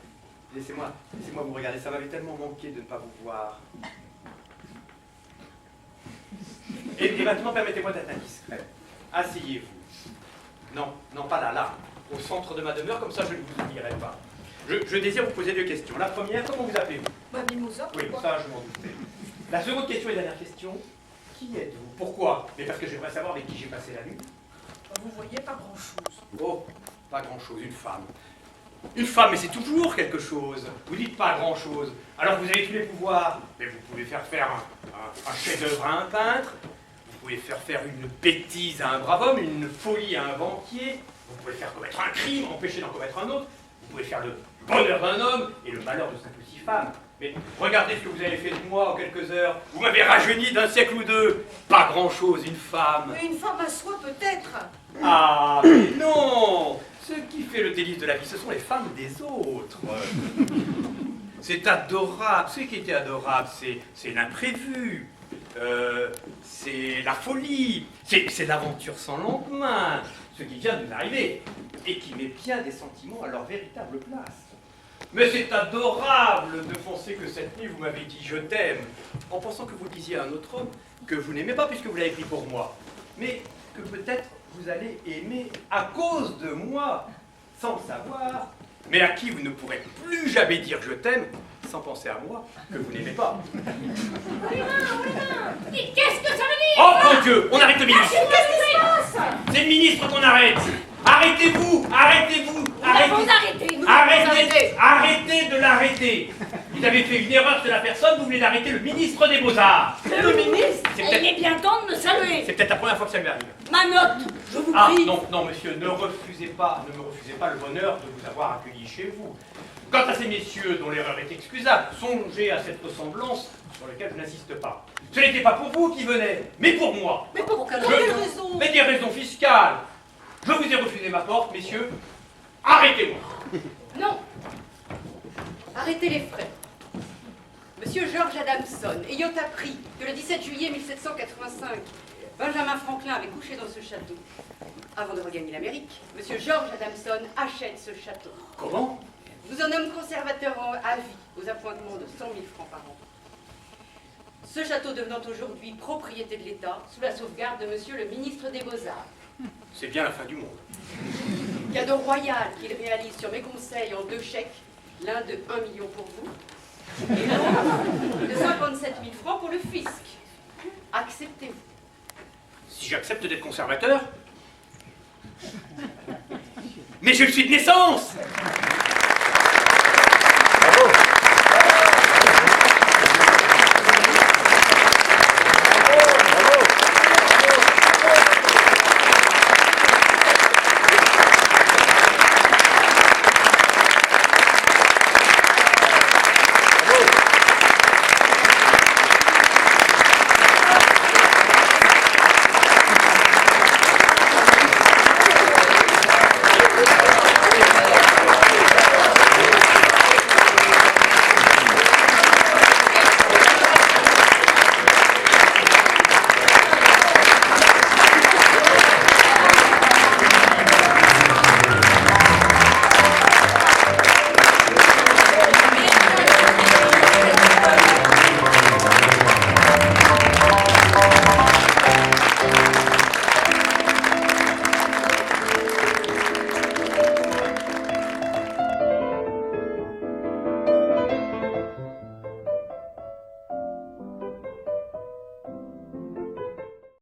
laissez-moi vous regarder, ça m'avait tellement manqué de ne pas vous voir. Et maintenant, permettez-moi d'être indiscret. Asseyez-vous. Non, non, pas là, là, au centre de ma demeure, comme ça je ne vous oublierai pas. Je désire vous poser deux questions. La première, comment vous appelez-vous? Bah, Mimosa, Oui, pourquoi? ça, je m'en doutais. La seconde question et dernière question, qui êtes-vous? Pourquoi? Mais parce que j'aimerais savoir avec qui j'ai passé la nuit. Bah, vous voyez pas grand-chose. Oh, pas grand-chose, une femme. Une femme, mais c'est toujours quelque chose. Vous dites pas grand-chose. Alors vous avez tous les pouvoirs. Mais vous pouvez faire un chef-d'œuvre à un peintre. Vous pouvez faire une bêtise à un brave homme, une folie à un banquier. Vous pouvez faire commettre un crime, empêcher d'en commettre un autre. Vous pouvez faire le bonheur d'un homme et le malheur de 5 ou 6 femmes. Mais regardez ce que vous avez fait de moi en quelques heures. Vous m'avez rajeuni d'un siècle ou deux. Pas grand-chose, une femme. Mais une femme à soi, peut-être. Ah, mais non! Ce qui fait le délice de la vie, ce sont les femmes des autres. C'est adorable. Ce qui était adorable, c'est l'imprévu. C'est la folie. C'est l'aventure sans lendemain. Ce qui vient de nous arriver. Et qui met bien des sentiments à leur véritable place. Mais c'est adorable de penser que cette nuit, vous m'avez dit « je t'aime », en pensant que vous disiez à un autre homme que vous n'aimez pas puisque vous l'avez pris pour moi. Mais que peut-être vous allez aimer à cause de moi, sans le savoir, mais à qui vous ne pourrez plus jamais dire « je t'aime » sans penser à moi, que vous n'aimez pas. Qu'est-ce que ça veut dire? Oh mon Dieu, on arrête le ministre. Qu'est-ce qui se passe? C'est le ministre qu'on arrête. Arrêtez-vous, arrêtez-vous, arrêtez de l'arrêter. Vous avez fait une erreur sur la personne, vous voulez l'arrêter le ministre des Beaux-Arts. Le ministre, C'est il peut-être- est bien temps de me saluer. C'est peut-être la première fois que ça lui arrive. Ma note, je vous Ah prie. non, non monsieur, ne me refusez pas le bonheur de vous avoir accueilli chez vous. Quant à ces messieurs dont l'erreur est excusable, songez à cette ressemblance sur laquelle je n'insiste pas. Ce n'était pas pour vous qui venait, mais pour moi. Mais pour quelle Je- raison? Mais des raisons fiscales. Je vous ai refusé ma porte, messieurs. Arrêtez-moi. Non. Arrêtez les frais. Monsieur George Adamson, ayant appris que le 17 juillet 1785, Benjamin Franklin avait couché dans ce château, avant de regagner l'Amérique, Monsieur George Adamson achète ce château. Comment? Vous en nomme conservateur à vie aux appointements de 100 000 francs par an. Ce château devenant aujourd'hui propriété de l'État, sous la sauvegarde de Monsieur le ministre des Beaux-Arts. C'est bien la fin du monde. Cadeau royal qu'il réalise sur mes conseils en 2 chèques, l'un de 1 million pour vous, et l'autre de 57 000 francs pour le fisc. Acceptez-vous? Si j'accepte d'être conservateur? Mais je le suis de naissance!